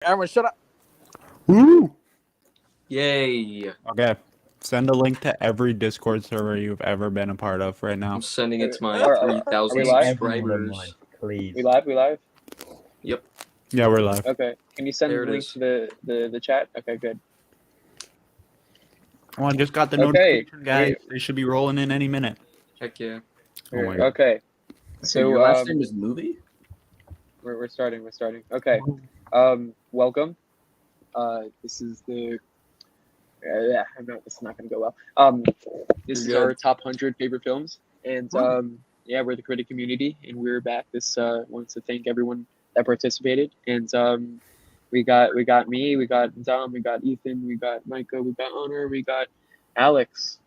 Aaron, shut up. Woo! Yay. Okay. Send a link to every Discord server you've ever been a part of right now. I'm sending it to my Are 3,000 we live? subscribers. Please. We live? We live? Yep. Yeah, we're live. Okay. Can you send There the it link is. to the chat? Okay, good. Oh, I just got the Okay. notification, guys. They should be rolling in any minute. Heck yeah. Oh my God. Okay. So So your last name is Movie? we're starting. Okay. Welcome. This is the yeah. This is not gonna go well. This You're is our good. top 100 favorite films, and yeah, we're the critic community, and we're back. This wants to thank everyone that participated, and we got me, we got Dom, we got Ethan, we got Micah, we got Honor, we got Alex.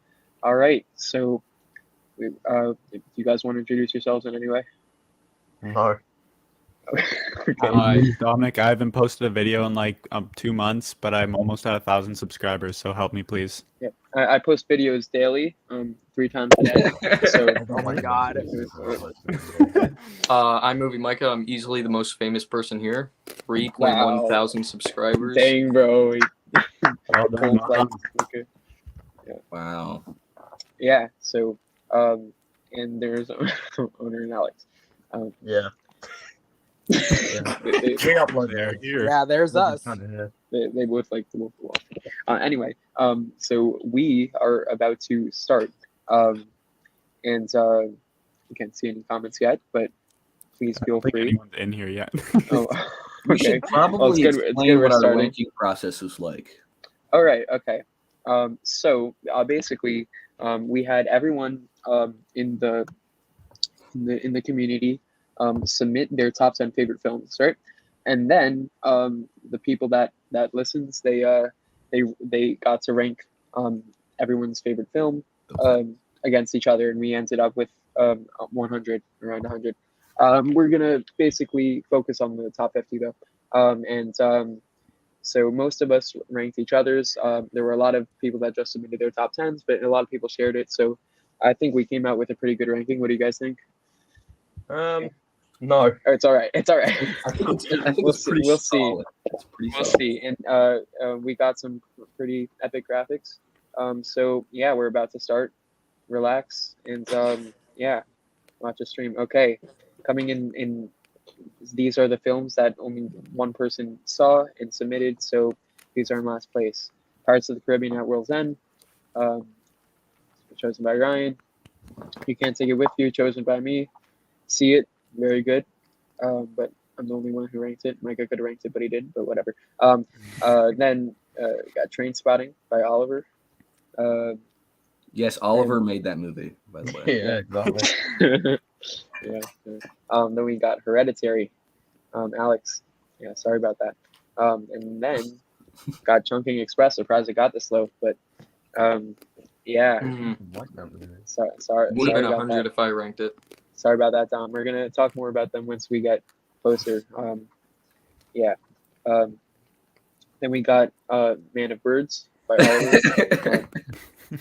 All right, so if you guys want to introduce yourselves in any way? No. Okay. Dominic, I haven't posted a video in like 2 months, but I'm almost at 1,000 subscribers, so help me, please. Yeah, I post videos daily, 3 times a day. So Oh my God. I'm Movie Micah. I'm easily the most famous person here. 3.1 thousand subscribers. dang, bro. Well done, Cold well done. okay. Wow. Yeah. So and there's Owner and Alex. Yeah. They, We upload They're here. Yeah, there's us. they both like the Wolf of Wall Street. Anyway, so we are about to start, and we can't see any comments yet, but please I feel don't think free. anyone's in here yet. Oh, We okay. should probably Well, it's good explain we're what our starting. ranking process is like. All right. Okay. So basically, we had everyone in the community submit their top 10 favorite films, right? And then the people that listens, they got to rank everyone's favorite film against each other, and we ended up with 100, around 100. We're gonna basically focus on the top 50 though, and so most of us ranked each other's. There were a lot of people that just submitted their top 10s, but a lot of people shared it. So I think we came out with a pretty good ranking. What do you guys think? No. Oh, it's all right. It's all right. I think We'll it's pretty see. We'll solid. It's pretty We'll solid. see. And we got some pretty epic graphics. So yeah, we're about to start. Relax and yeah, watch a stream. Okay, coming in. These are the films that only one person saw and submitted. So these are in last place. Pirates of the Caribbean at World's End, chosen by Ryan. You Can't Take It With You, chosen by me. See It, very good. But I'm the only one who ranked it. Micah could have ranked it, but he didn't. But whatever. Then got Train Spotting by Oliver. Yes, Oliver made that movie, by the way. Yeah, exactly. yeah. Then we got Hereditary. Alex. Yeah, sorry about that. And then got Chunking Express. Surprised it got this low, but yeah. Sorry Would have been about 100 that. if I ranked it. Sorry about that, Dom. We're gonna talk more about them once we get closer. Yeah. Then we got Man of Birds by Oliver.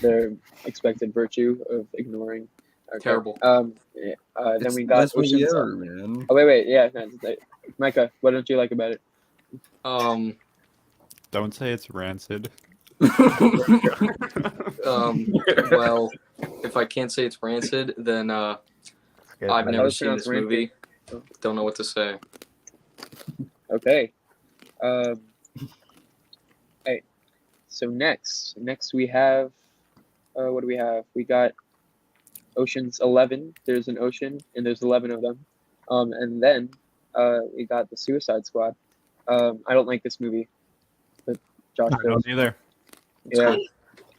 The expected virtue of ignoring. Okay. Terrible. Then It's we the got best movie Ocean's. ever, man. Oh wait, yeah. Micah, what don't you like about it? Don't say it's rancid. Well, if I can't say it's rancid, then I've never was seen pronounced this movie. Don't know what to say. Okay. Hey. So next we have what do we have? We got Ocean's 11. There's an ocean and there's 11 of them. And then we got the Suicide Squad. I don't like this movie, but Josh I does. don't either. Yeah.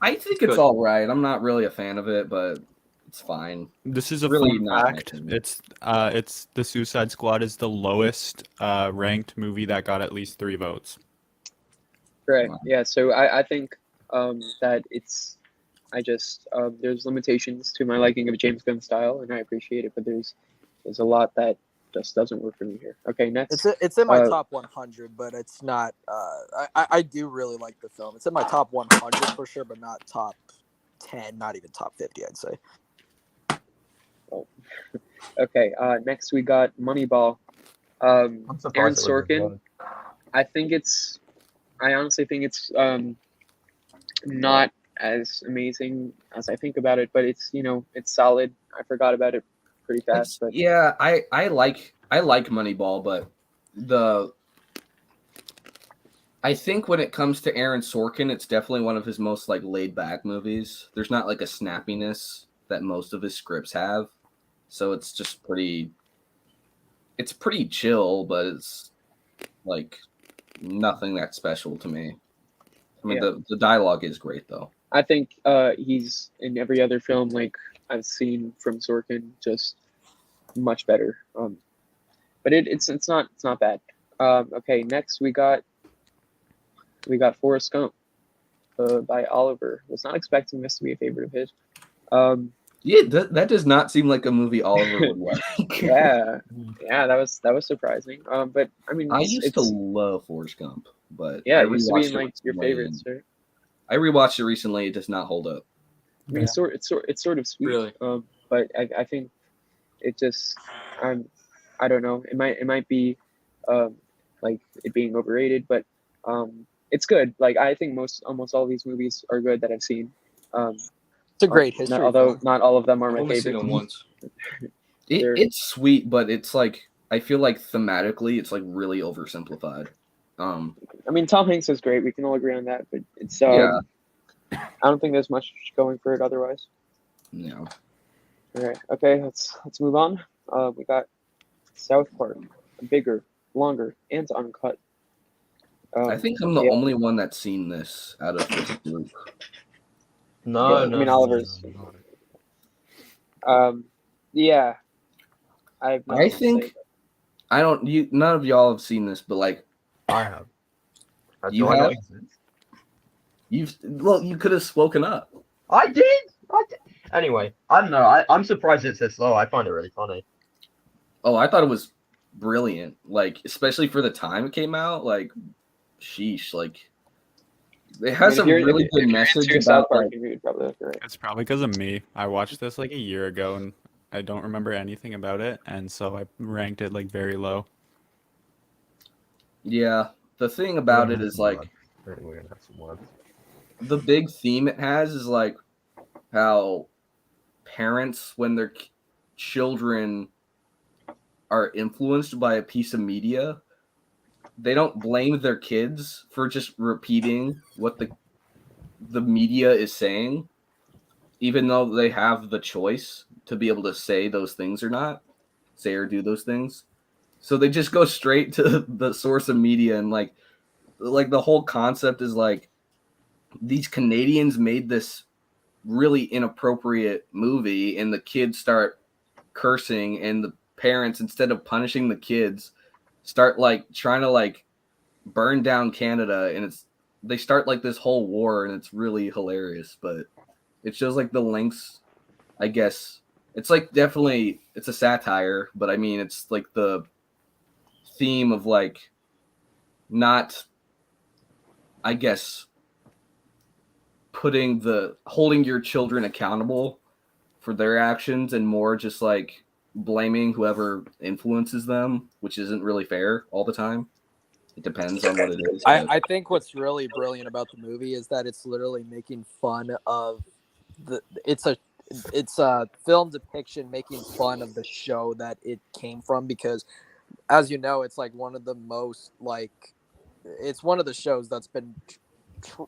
I think it's Good. all right. I'm not really a fan of it, but it's fine. This is a Really fun not fact. my thing. It's the Suicide Squad is the lowest ranked movie that got at least 3 votes. Right. Wow. Yeah. So I think that it's there's limitations to my liking of James Gunn style, and I appreciate it, but there's a lot that just doesn't work for me here. Okay, next. It's in my top 100, but it's not. I do really like the film. It's in my top 100 for sure, but not top 10, not even top 50, I'd say. Oh. Okay. Next we got Moneyball. Aaron Sorkin. I honestly think it's not as amazing as I think about it, but it's it's solid. I forgot about it pretty fast, but Yeah, I like Moneyball, but I think when it comes to Aaron Sorkin, it's definitely one of his most like laid back movies. There's not like a snappiness that most of his scripts have. So it's just it's pretty chill, but it's like nothing that special to me. I mean, the dialogue is great though. I think he's in every other film like I've seen from Sorkin, just much better. But it's not bad. Okay, next we got Forrest Gump by Oliver. Was not expecting this to be a favorite of his. Yeah, that does not seem like a movie Oliver would watch. Yeah, that was surprising. But I mean, I used to love Forrest Gump, but yeah, I it used to be rewatched in like your recently, favorites, right? I rewatched it recently. It does not hold up. I mean, it's sort of sweet. Really? But I think it just I don't know. It might be like it being overrated, but it's good. Like I think almost all these movies are good that I've seen. It's a great history. Although not all of them are I've my only seen favorite. it once. It's sweet, but it's like I feel like thematically it's like really oversimplified. I mean, Tom Hanks is great. We can all agree on that. But it's Yeah. I don't think there's much going for it otherwise. Yeah. All right. Okay. Let's move on. We got South Park, bigger, longer, and uncut. I think I'm the only one that's seen this out of this group. No, I no. mean, no, Oliver's. no. Yeah. I think I don't. None of y'all have seen this, but like I have. You Do I know have? exist? you could have spoken up. I did. Anyway, I don't know. I'm surprised it's this low. I find it really funny. Oh, I thought it was brilliant. Like especially for the time it came out. Like, sheesh. Like it has a really good message about South Park. like, You'd probably look right. It's probably because of me. I watched this like a year ago and I don't remember anything about it, and so I ranked it like very low. yeah. The thing about it is like We're gonna have some words. the big theme it has is like how parents, when their children are influenced by a piece of media, they don't blame their kids for just repeating what the media is saying, even though they have the choice to be able to say those things or not, say or do those things. So they just go straight to the source of media, and like the whole concept is like these Canadians made this really inappropriate movie and the kids start cursing, and the parents, instead of punishing the kids, start like trying to like burn down Canada, and they start like this whole war, and it's really hilarious. But it shows like the lengths, I guess. It's like definitely it's a satire, but I mean it's like the theme of like not, I guess, holding your children accountable for their actions and more just like blaming whoever influences them, which isn't really fair all the time. It depends on what it is. I think what's really brilliant about the movie is that it's literally making fun of it's a film depiction making fun of the show that it came from, because as you know, it's like one of the most like it's one of the shows that's been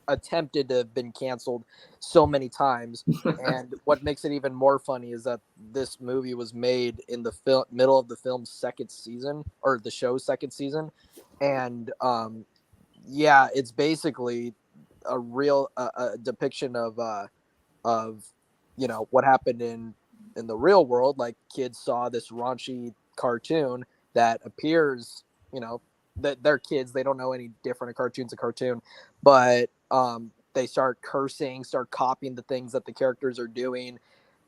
attempted to have been canceled so many times. And what makes it even more funny is that this movie was made in the middle of the film's second season, or the show's second season. And yeah, it's basically a real a depiction of what happened in the real world. Like, kids saw this raunchy cartoon that appears, that they're kids, they don't know any different. A cartoon's a cartoon, but they start cursing, start copying the things that the characters are doing,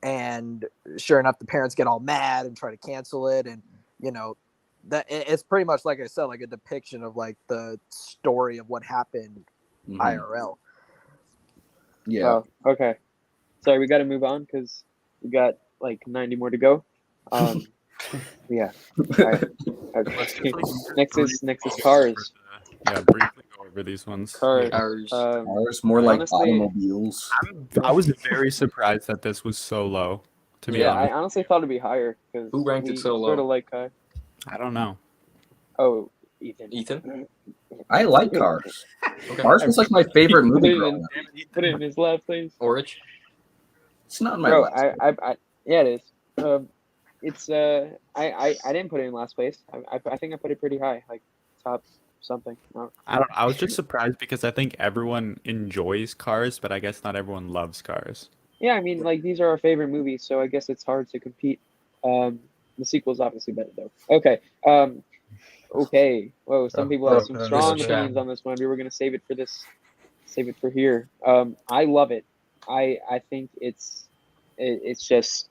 and sure enough, the parents get all mad and try to cancel it. And that it's pretty much, like I said, like a depiction of like the story of what happened IRL. Yeah. Oh, okay. Sorry, we got to move on because we got like 90 more to go. Yeah. All right. Okay. Next is Cars. Yeah, briefly go over these ones. Cars. Ours. Cars, more like Honestly- automobiles. I was very surprised that this was so low. To be Yeah, honest, I honestly thought it'd be higher because Who ranked it so Sort low? of like I don't know. oh, Ethan. Ethan? I like Cars. Okay. Cars was like my favorite Put movie it growing in- up. Put it in his lap, please. Orich? It's not in my Bro, last. I yeah, it is. It's I didn't put it in last place. I think I put it pretty high, like top something. No. I was just surprised because I think everyone enjoys Cars, but I guess not everyone loves Cars. Yeah, I mean, like these are our favorite movies, so I guess it's hard to compete. The sequel's obviously better though. Okay. Okay. Whoa, some people have some Okay. strong Mr. opinions Chad. on this one. We were gonna save it for this. Save it for here. I love it. I think it's just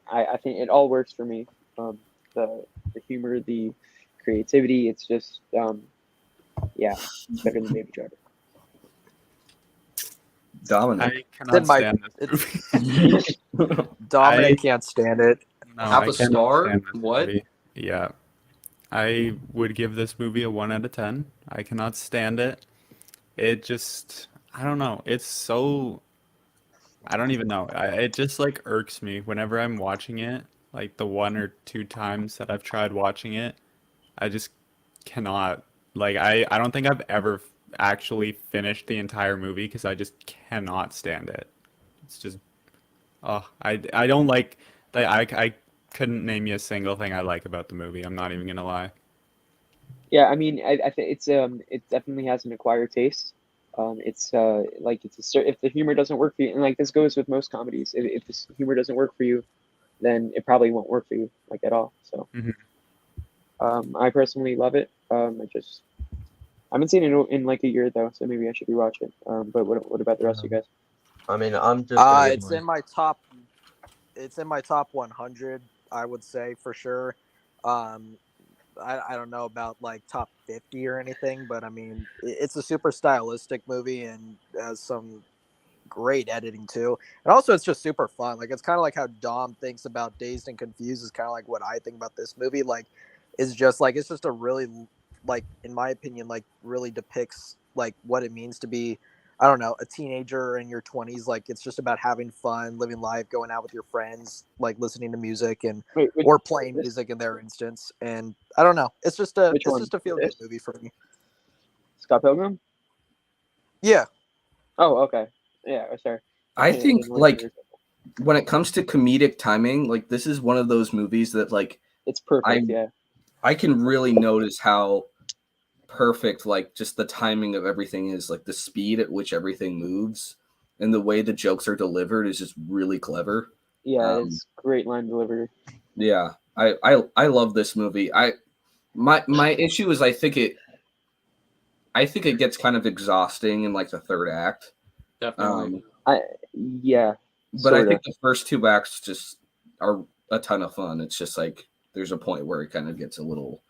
I think it all works for me. The humor, the creativity. It's just yeah, it's better than Baby Driver. Dominic. I cannot my- stand this movie. Dominic can't stand it. No, Half I a cannot star? stand this What? movie. Yeah. I would give this movie a 1 out of 10. I cannot stand it. It just, I don't know. It's so, I don't even know. It just like irks me whenever I'm watching it. Like the 1 or 2 times that I've tried watching it, I just cannot. Like, I don't think I've ever actually finished the entire movie because I just cannot stand it. It's just, oh, I don't like, I couldn't name you a single thing I like about the movie. I'm not even gonna lie. Yeah, I mean, I think it definitely has an acquired taste. It's like if the humor doesn't work for you, and like this goes with most comedies, if this humor doesn't work for you, then it probably won't work for you like at all. So, Mhm. I personally love it. I haven't seen it in like a year though, so maybe I should rewatch it. But what about the rest of you guys? I mean, I'm just. gonna give It's my- in my top. It's in my top 100. I would say for sure. I don't know about like top 50 or anything, but I mean it's a super stylistic movie and has some great editing too. And also it's just super fun. Like it's kind of like how Dom thinks about Dazed and Confused is kind of like what I think about this movie. Like it's just a really like in my opinion like really depicts like what it means to be I don't know, a teenager in your 20s. Like it's just about having fun, living life, going out with your friends, like listening to music and Wait, or playing music in their instance. And I don't know, it's just a Which one? feel good movie for me. Scott Pilgrim? Yeah. Oh, okay. Yeah, sorry. I didn't think like like yours. when it comes to comedic timing, like this is one of those movies that like It's perfect. Yeah. I can really notice how perfect like just the timing of everything is, like the speed at which everything moves and the way the jokes are delivered is just really clever. Yeah, it's great line delivery. Yeah, I love this movie. My issue is I think it gets kind of exhausting in like the third act. Definitely. Yeah. But I Sorta. think the first 2 acts just are a ton of fun. It's just like there's a point where it kind of gets a little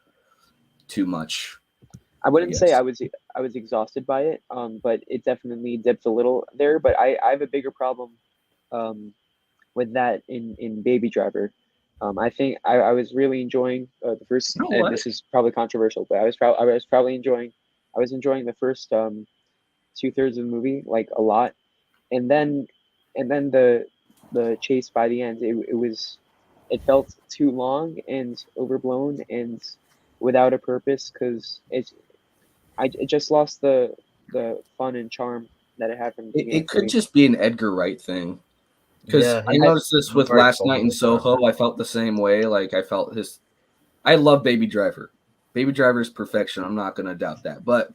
too much. I wouldn't guess. say I was exhausted by it, but it definitely dipped a little there. But I have a bigger problem with that in Baby Driver. I think I was really enjoying the first. You know And what? this is probably controversial, but I was enjoying the first 2/3 of the movie like a lot, and then the chase by the end it felt too long and overblown and without a purpose because it just lost the fun and charm that it had from the beginning. It could just be an Edgar Wright thing. Because Yeah, I he- noticed this with very Last Night in solid. Soho. I felt the same way. Like I felt his. I love Baby Driver. Baby Driver's perfection. I'm not going to doubt that. But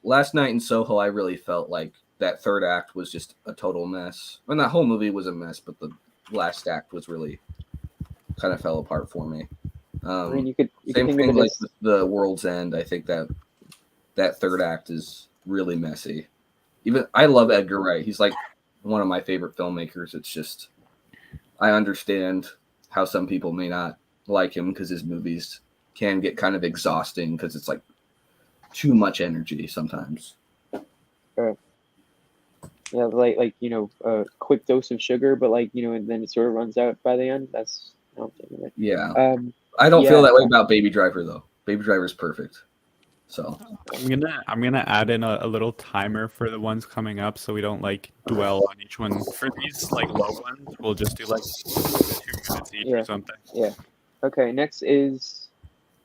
Last Night in Soho, I really felt like that third act was just a total mess. And that whole movie was a mess, but the last act was really kind of fell apart for me. I mean, you could Same think thing of it like as with The World's End. I think that third act is really messy. Even I love Edgar Wright. He's like one of my favorite filmmakers. It's just I understand how some people may not like him because his movies can get kind of exhausting because it's like too much energy sometimes. yeah, like a quick dose of sugar, but and then it sort of runs out by the end. That's how I'm thinking of it. Yeah. Um, I don't feel Yeah. that way about Baby Driver though. Baby Driver is perfect. So I'm gonna add in a little timer for the ones coming up, so we don't like dwell on each one. For these like low ones, we'll just do like 2 minutes each or Yeah. something. Yeah. Okay. Next is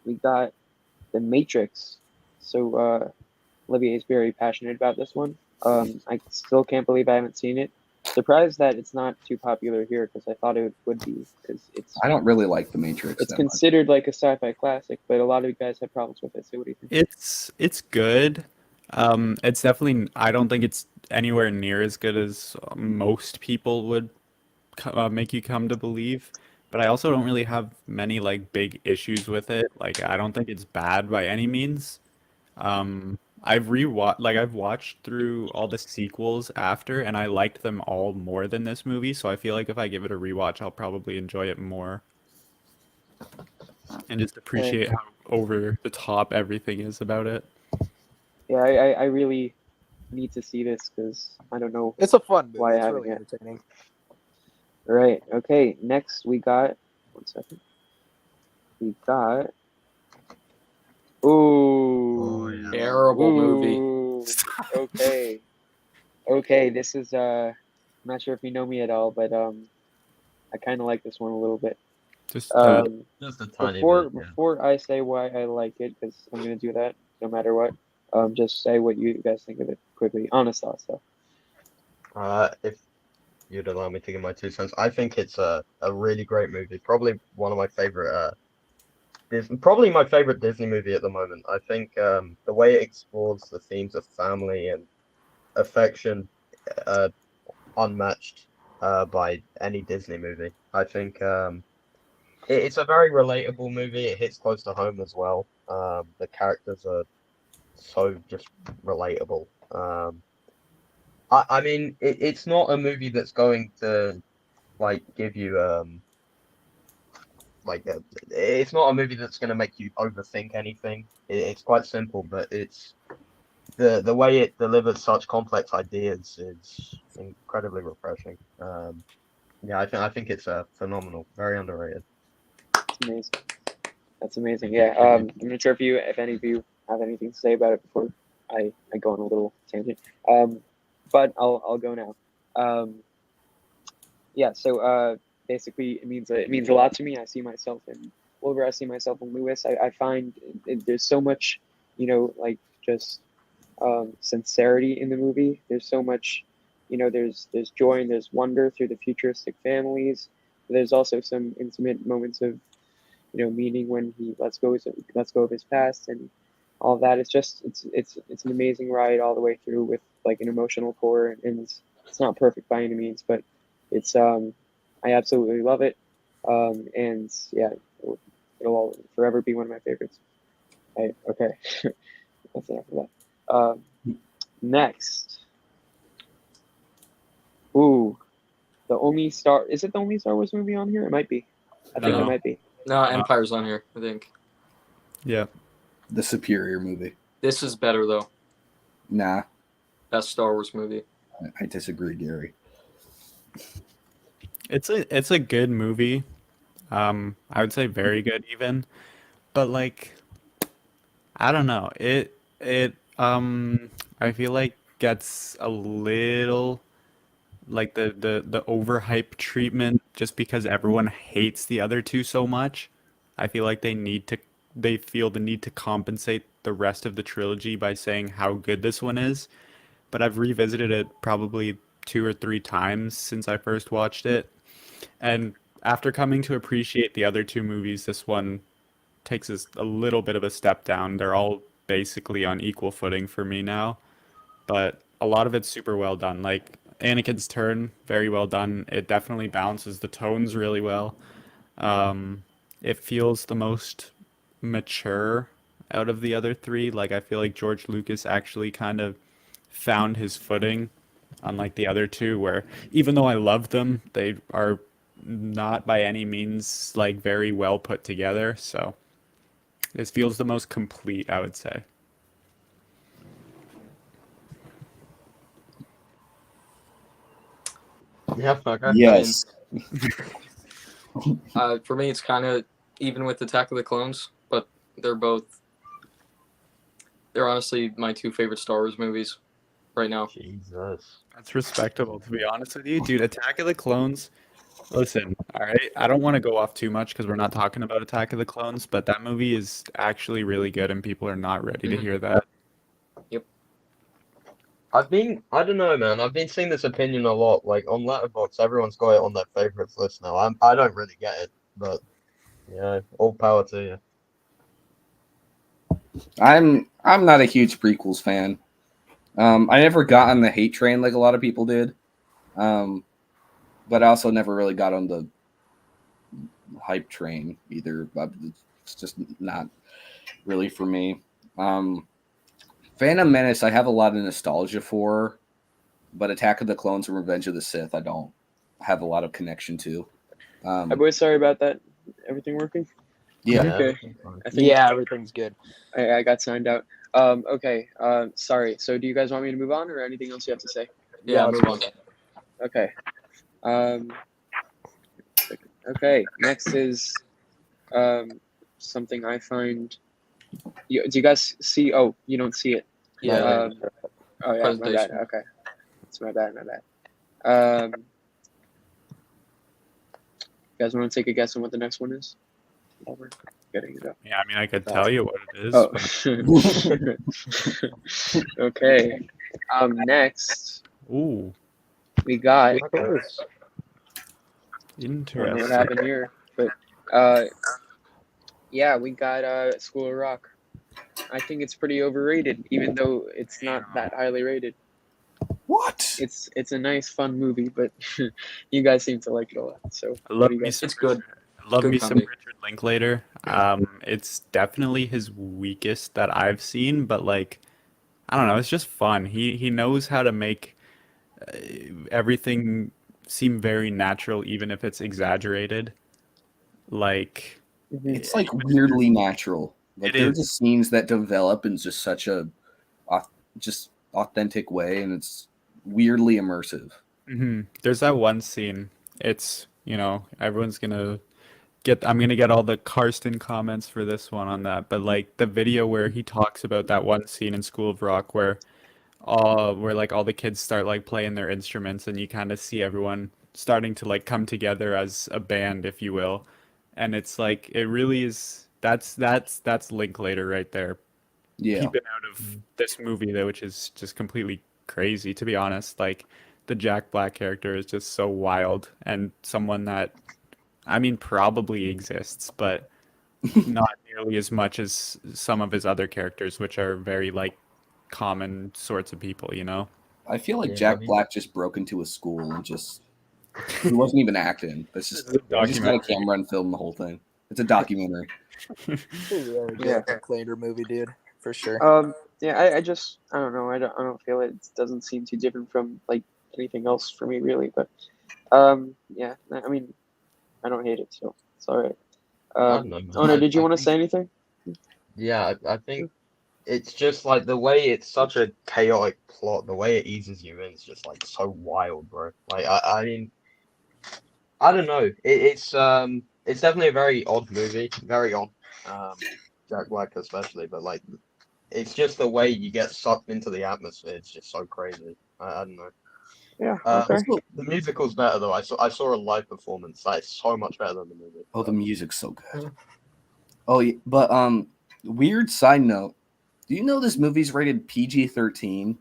we got The Matrix. So Olivier is very passionate about this one. I still can't believe I haven't seen it. Surprised that it's not too popular here because I thought it would be because I don't really like The Matrix it's that much. considered like a sci-fi classic, but a lot of you guys have problems with it. So what do you think? It's good. It's definitely. I don't think it's anywhere near as good as most people would make you come to believe. But I also don't really have many like big issues with it. Like I don't think it's bad by any means. I've watched through all the sequels after, and I liked them all more than this movie. So I feel like if I give it a rewatch, I'll probably enjoy it more and just Uh, appreciate how over the top everything is about it. yeah, I really need to see this because I don't know It's a fun movie. why I It's haven't really yet. entertaining. Right. Okay. Next we got 1 second. We got. Ooh. yeah. Terrible movie. Ooh. Okay. Okay. This is I'm not sure if you know me at all, but I kind of like this one a little bit. Just Just a tiny Before bit. Yeah. before I say why I like it, because I'm gonna do that no matter what. Just say what you guys think of it quickly. Honest thoughts, though. If you'd allow me to give my 2 cents, I think it's a really great movie. Probably one of my favorite. Probably my favorite Disney movie at the moment. I think the way it explores the themes of family and affection, unmatched by any Disney movie. I think it's a very relatable movie. It hits close to home as well. The characters are so just relatable. I mean, it's not a movie that's going to like give you it's not a movie that's going to make you overthink anything. It's quite simple, but it's the way it delivers such complex ideas is incredibly refreshing. Yeah, I think it's phenomenal, very underrated. It's amazing. That's amazing. Yeah. I'm not sure if any of you have anything to say about it before I go on a little tangent. But I'll go now. Yeah. So basically, it means a lot to me. I see myself in Wilbur. I see myself in Lewis. I find there's so much, like just sincerity in the movie. There's so much, there's joy and there's wonder through the futuristic families. There's also some intimate moments of, meaning when he lets go of his past and all of that. It's an amazing ride all the way through with like an emotional core, and it's not perfect by any means, but it's I absolutely love it. And yeah, it'll forever be one of my favorites. Okay, that's enough of that. Next, ooh, is it the only Star Wars movie on here? It might be. I think it No. might be. No, Empire's on here, I think. yeah. the superior movie. This is better, though. Nah, Best Star Wars movie. I disagree, Gary. It's a good movie. I would say very good even. But like I don't know. I feel like gets a little like the overhype treatment just because everyone hates the other two so much. I feel like they feel the need to compensate the rest of the trilogy by saying how good this one is. But I've revisited it probably 2 or 3 times since I first watched it. And after coming to appreciate the other two movies, this one takes a little bit of a step down. They're all basically on equal footing for me now, but a lot of it's super well done. Like Anakin's turn, very well done. It definitely balances the tones really well. It feels the most mature out of the other three. Like I feel like George Lucas actually kind of found his footing, unlike the other two, where even though I love them, they are not by any means like very well put together. So this feels the most complete, I would say. Yeah, okay. Yes. For me, it's kind of even with Attack of the Clones, but they're both They're honestly my two favorite Star Wars movies right now. Jesus. That's respectable, to be honest with you, dude. Attack of the Clones. Listen, all right. I don't want to go off too much because we're not talking about Attack of the Clones, but that movie is actually really good, and people are not ready to Mhm. hear that. I don't know, man. I've been seeing this opinion a lot. Like on Letterboxd, everyone's got it on their favorites list now. I don't really get it, but yeah, all power to you. I'm not a huge prequels fan. I never got on the hate train like a lot of people did, but I also never really got on the hype train either. But it's just not really for me. Phantom Menace, I have a lot of nostalgia for, but Attack of the Clones and Revenge of the Sith, I don't have a lot of connection to. Hi, boys. Sorry about that. Everything working? Yeah, Okay. everything's fine. I think Yeah, everything's good. I got signed out. Okay. Sorry. So, do you guys want me to move on, or anything else you have to say? Yeah, let's move on. Okay. Okay. Next is something I find. Do you guys see? Oh, you don't see it. Yeah, Oh yeah, my bad. presentation. Okay, it's my bad. You guys want to take a guess on what the next one is? While we're getting it up. Yeah, I mean, I could tell you what it is. Oh. But... Okay. Next Ooh, we got. Look at this. I don't know what interesting. happened here, but yeah, we got School of Rock. I think it's pretty overrated, even though it's not that highly rated. what? It's a nice, fun movie, but you guys seem to like it a lot. So I what love do you me guys some It's good. Love Good me some comedy. Richard Linklater. It's definitely his weakest that I've seen, but like I don't know, it's just fun. He knows how to make uh, everything seem very natural, even if it's exaggerated. Like Mhm. It's like weirdly natural. Like It there are is. just scenes that develop in just such a just authentic way, and it's weirdly immersive. There's that one scene. It's everyone's gonna I'm gonna get all the Karsten comments for this one on that, but like the video where he talks about that one scene in School of Rock where like all the kids start like playing their instruments and you kind of see everyone starting to like come together as a band, if you will. And it's like it really is that's Linklater right there. Yeah, Keeping out of this movie though, which is just completely crazy to be honest. Like the Jack Black character is just so wild and someone that I mean probably exists, but not nearly as much as some of his other characters, which are very like common sorts of people, you know? I feel like Yeah, I Jack mean, Black just broke into a school and just he wasn't even acting. That's This just is a he just got a documentary. camera and filmed the whole thing. It's a documentary. Yeah. Linklater movie, dude, for sure. Yeah, I just I don't know. I don't feel it doesn't seem too different from like anything else for me really. But yeah. I mean, I don't hate it, so it's all right. I don't know, man. Ona, did you I want to think, say anything? yeah, I think it's just like the way it's such a chaotic plot, the way it eases you in, it's just like so wild, bro. Like I mean, I don't know. It's definitely a very odd movie, very odd. Jack Black especially, but like it's just the way you get sucked into the atmosphere. It's just so crazy. I don't know. Yeah. Okay. Also, The musical's better though. I saw a live performance. That's so much better than the movie. oh, the music's so good. Oh, yeah, but weird side note. Do you know this movie's rated PG-13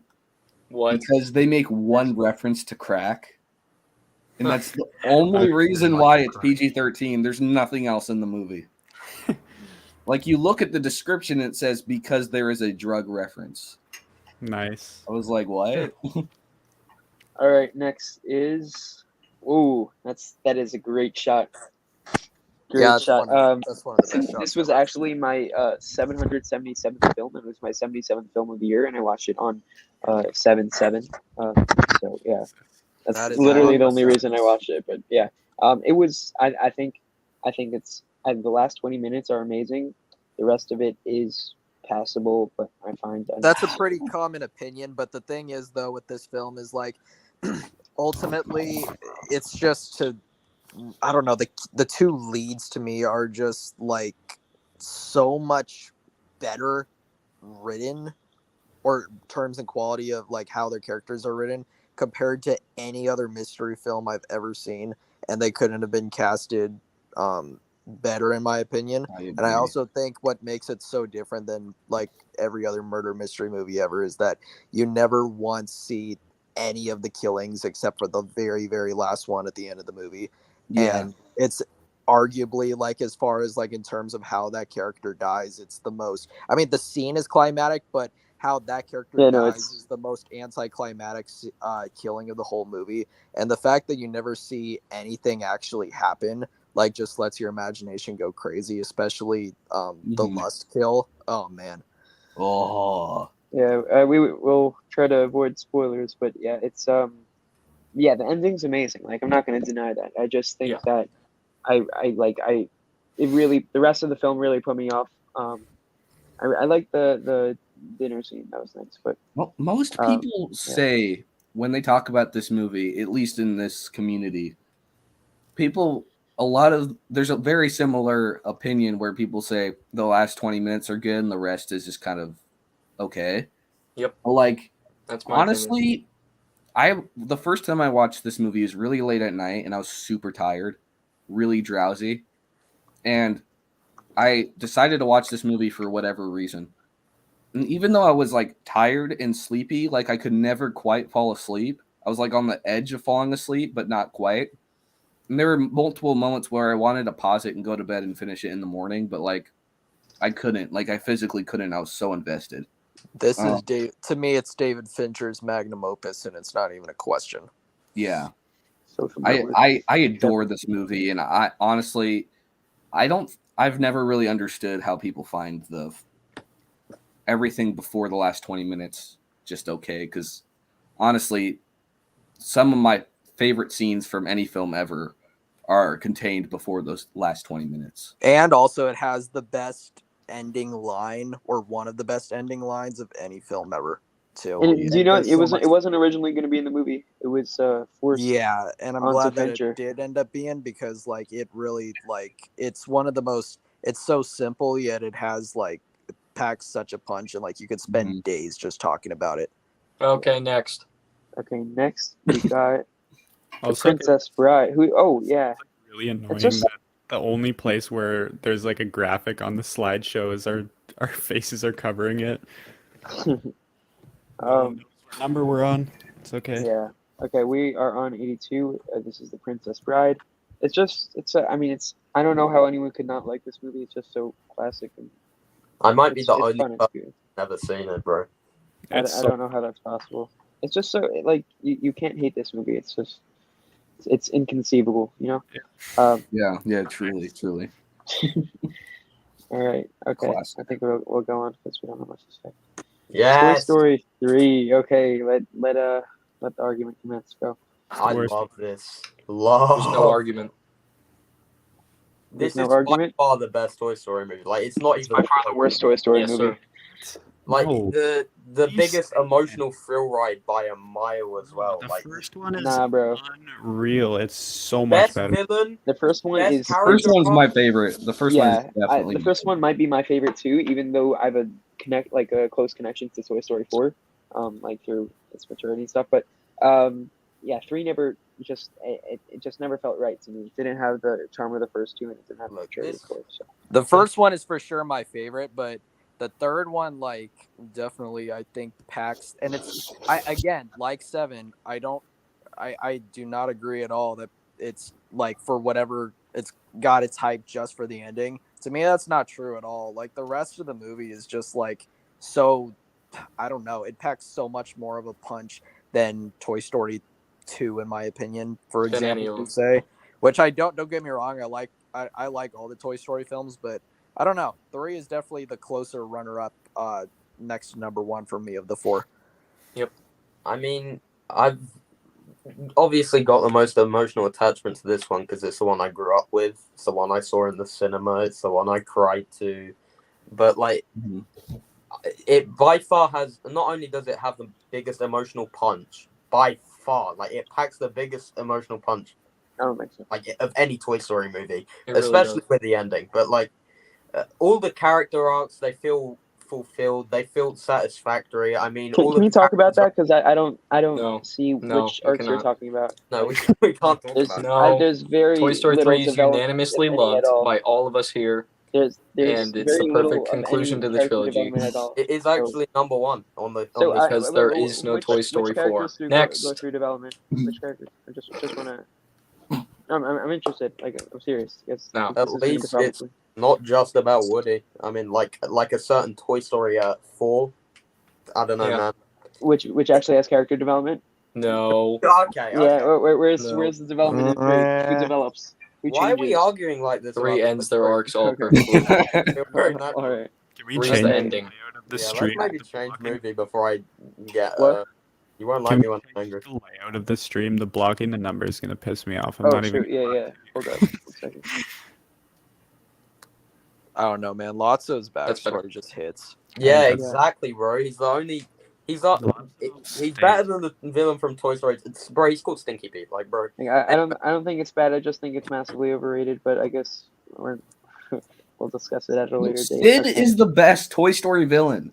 What? because they make one reference to crack? And that's the only That's reason like why it's crack. PG-13. There's nothing else in the movie. Like you look at the description, it says because there is a drug reference. Nice. I was like, what? All right. Next is. Ooh, that is a great shot. Great Yeah, that's shot. that's one of the best shots. This was ever. actually my 777th film. It was my 77th film of the year, and I watched it on 7/7. So yeah, that's That is literally the awesome. only reason I watched it. But yeah, it was. I think it's the last 20 minutes are amazing. The rest of it is passable, but I find That's a pretty common opinion, but the thing is though with this film is like ultimately it's just to I don't know, the two leads to me are just like so much better written or terms and quality of like how their characters are written compared to any other mystery film I've ever seen, and they couldn't have been casted better in my opinion. I And I agree. also think what makes it so different than like every other murder mystery movie ever is that you never once see any of the killings except for the very, very last one at the end of the movie. Yeah. And it's arguably like as far as like in terms of how that character dies, it's the most, I mean, the scene is climatic, but how that character Yeah, no, dies it's- is the most anticlimactic killing of the whole movie. And the fact that you never see anything actually happen like just lets your imagination go crazy, especially the Mhm. lust kill. Oh man. Oh. Yeah, will try to avoid spoilers, but yeah, it's yeah, the ending's amazing. Like I'm not gonna deny that. I just think Yeah. that it really the rest of the film really put me off. I like the dinner scene, that was nice, but Well, most Um, people say when they talk about this movie, at least in this community, there's a very similar opinion where people say the last 20 minutes are good and the rest is just kind of okay. Yep. But like, That's my opinion. honestly, the first time I watched this movie is really late at night and I was super tired, really drowsy, and I decided to watch this movie for whatever reason. And even though I was like tired and sleepy, like I could never quite fall asleep. I was like on the edge of falling asleep, but not quite. And there were multiple moments where I wanted to pause it and go to bed and finish it in the morning, but like I couldn't. Like I physically couldn't. I was so invested. This is to me it's David Fincher's magnum opus, and it's not even a question. Yeah. social network. I adore this movie, and I honestly I've never really understood how people find everything before the last 20 minutes just okay, because honestly, some of my favorite scenes from any film ever are contained before those last 20 minutes. And also it has the best ending line, or one of the best ending lines of any film ever too. And do you know there's it so wasn't much- it wasn't originally going to be in the movie. It was forced. Yeah, and I'm onto glad that Fincher. it did end up being, because like it really like it's one of the most, it's so simple yet it has like it packs such a punch, and like you could spend Mhm. days just talking about it. Okay, next. Okay, next we got The Also, Princess Bride. Who? Oh yeah, really annoying just- that the only place where there's like a graphic on the slideshow is our faces are covering it. No one knows what number we're on. It's okay. yeah. Okay, we are on 82. This is The Princess Bride. I mean, I don't know how anyone could not like this movie. It's just so classic and I might be it's, the it's only fun. person It's good. who's never seen it, bro. I It's so don't know how that's possible. It's just so like you can't hate this movie. It's just it's inconceivable, you know. Yeah, truly. All right, okay. Classic. I think we'll go on because we don't have much to say. Toy Yes, Story 3. Okay, let the argument commence. Go. I Worst. love this. There's Love no argument. This There's no is argument? by far the best Toy Story movie. Like, it's not It's even by far the worst Toy Story Yes, movie. sir. like No. the You biggest say emotional thrill ride by a mile as well. The Like, first one is Nah, bro. unreal. It's so much best better. villain, The first one best is character First one's arc. my favorite. The first one is yeah. definitely The my first favorite. one might be my favorite too, even though I have a close connection to Toy Story 4, like through its maturity and stuff. But yeah, 3 never it just never felt right to me. It didn't have the charm of the first two, and it didn't have the Look, maturity this- of 4. So. The first one is for sure my favorite, but the third one, like, definitely I think packs, and it's I again like 7. I do not agree at all that it's like for whatever it's got its hype just for the ending. To me, that's not true at all. Like the rest of the movie is just like so. I don't know. It packs so much more of a punch than Toy Story 2, in my opinion. For Than any example, of you them. say, which I don't get me wrong. I like all the Toy Story films, but I don't know. 3 is definitely the closer runner up, next to number 1 for me of the 4. I mean, I've obviously got the most emotional attachment to this one because it's the one I grew up with. It's the one I saw in the cinema. It's the one I cried to. But like, Mhm. it by far has. Not only does it have the biggest emotional punch, by far, like it packs the biggest emotional punch I don't think so. like of any Toy Story movie, It really especially does. with the ending. But like, all the character arcs, they feel fulfilled. They felt satisfactory. I mean, Can, all can of we the talk about characters that? Because I don't No. see No, which we arcs you're cannot. talking about. No, we can't talk There's about it. No. there's very Toy Story little 3 is development unanimously of any loved at all. by all of us here, There's and it's the very perfect little of conclusion any to the character trilogy. development at all. It is So, actually number one on the so on the Because there is no Toy Story which 4. characters do Next. go through development? Which characters? I just wanna. I'm interested. Like I'm serious. Yes. No. This At is gonna least probably- it's not just about Woody. I mean, like a certain Toy Story 4. I don't know, Yeah. man. which actually has character development. No. Okay, Yeah. okay. Where's No. where's the development in 3? Who develops? Who Why are we changes? arguing like this? 3 about ends their Toy arcs all Okay. perfectly. Story? Very All natural. right. Can we Three's change the the ending. layout of the Yeah, stream? let's maybe to change blocking? movie before I get. What? You won't Can like we me when I'm change angry. the layout of the stream? The blocking the number is gonna piss me off. I'm Oh not shoot. even. Yeah. Hold up. 1 second. I don't know, man. Lotso's That's better. backstory just hits. Yeah, Yeah. exactly, bro. He's the only. He's not. Lotso He's stinks. better than the villain from Toy Story. Bro, he's called Stinky Pete. Like, bro. Like, I don't think it's bad. I just think it's massively overrated. But I guess we'll discuss it at a later date. Sid Okay. is the best Toy Story villain.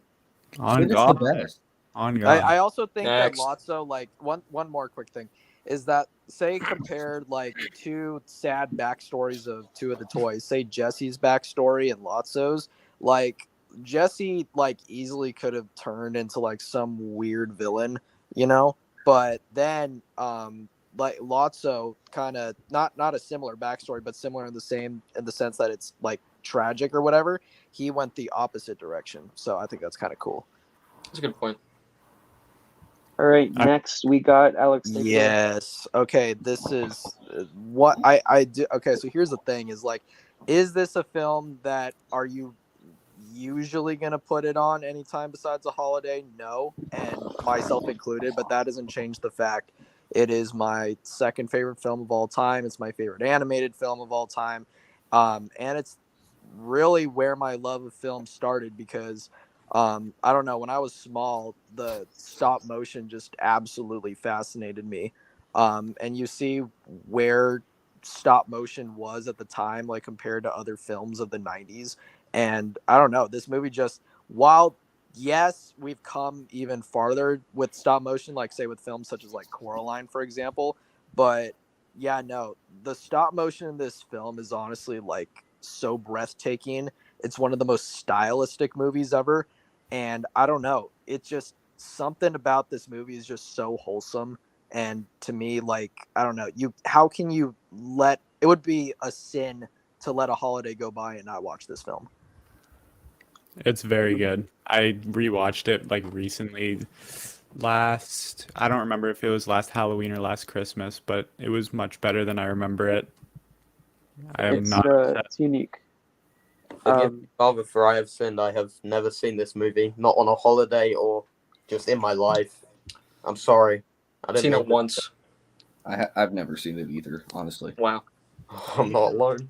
On Sid is the God. best. On God. I also think Next. that Lotso, like one more quick thing, is that say compared like two sad backstories of two of the toys, say Jesse's backstory and Lotso's, like Jesse like easily could have turned into like some weird villain, you know, but then like Lotso kind of not a similar backstory, but similar in the sense that it's like tragic or whatever. He went the opposite direction, so I think that's kind of cool. That's a good point. All right. Next, we got Alex. take it away. Yes. Okay. This is what I do. Okay. So here's the thing: is like, is this a film that are you usually gonna put it on anytime besides a holiday? No, and myself included. But that doesn't change the fact it is my second favorite film of all time. It's my favorite animated film of all time, and it's really where my love of film started because. I don't know. When I was small, the stop motion just absolutely fascinated me. And you see where stop motion was at the time, like compared to other films of the 90s. And I don't know. This movie just, while yes, we've come even farther with stop motion, like say with films such as like Coraline, for example. But yeah, no, the stop motion in this film is honestly like so breathtaking. It's one of the most stylistic movies ever. And I don't know, it's just something about this movie is just so wholesome. And to me, like, I don't know, how can you it would be a sin to let a holiday go by and not watch this film. It's very good. I rewatched it like recently. I don't remember if it was last Halloween or last Christmas, but it was much better than I remember it. I am not upset. It's unique. Forgive me, Father, for I have sinned. I have never seen this movie, not on a holiday or just in my life. I'm sorry. I've seen it once. I've never seen it either, honestly. Wow. I'm not alone.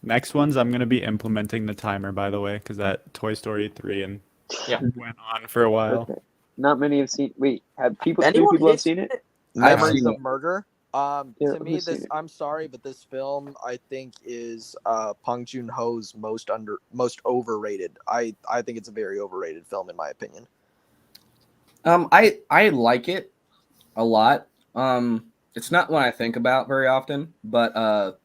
Next ones, I'm gonna be implementing the timer, by the way, because that Toy Story 3 and Yeah. went on for a while. Okay. Not many have seen. Wait, have people? Anyone Three people have hit- seen it? I've Memories seen of it. Murder. Yeah, To me, who's seen this it? I'm sorry, but this film I think is Pang Joon-ho's most overrated. I think it's a very overrated film in my opinion. I like it a lot. It's not one I think about very often, but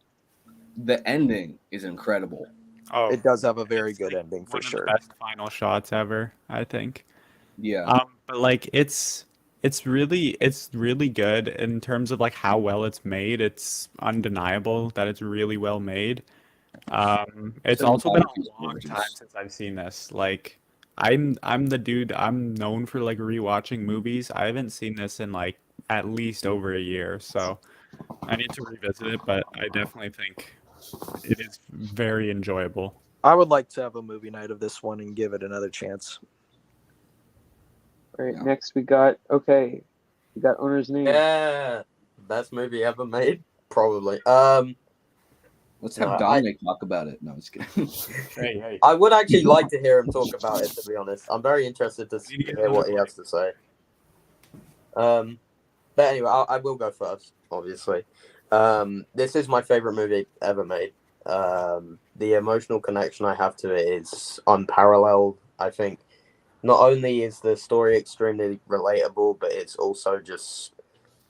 the ending is incredible. Oh, It does have a very it's, good like, ending for one of sure. the best final shots ever, I think. Yeah. But like it's really good in terms of like how well it's made. It's undeniable that it's really well made. It's Some also been bodies is a long time gorgeous. since I've seen this. Like I'm the dude, I'm known for like rewatching movies. I haven't seen this in like at least over a year, so I need to revisit it, but I definitely think it is very enjoyable. I would like to have a movie night of this one and give it another chance. All right. Yeah. Next, we got Owner's Name. Yeah, best movie ever made, probably. Let's have No, Dominic talk about it. No, it's kidding. Hey. I would actually like to hear him talk about it. To be honest, I'm very interested to hear what he has to say. But anyway, I will go first. Obviously, this is my favorite movie ever made. The emotional connection I have to it is unparalleled. I think not only is the story extremely relatable, but it's also just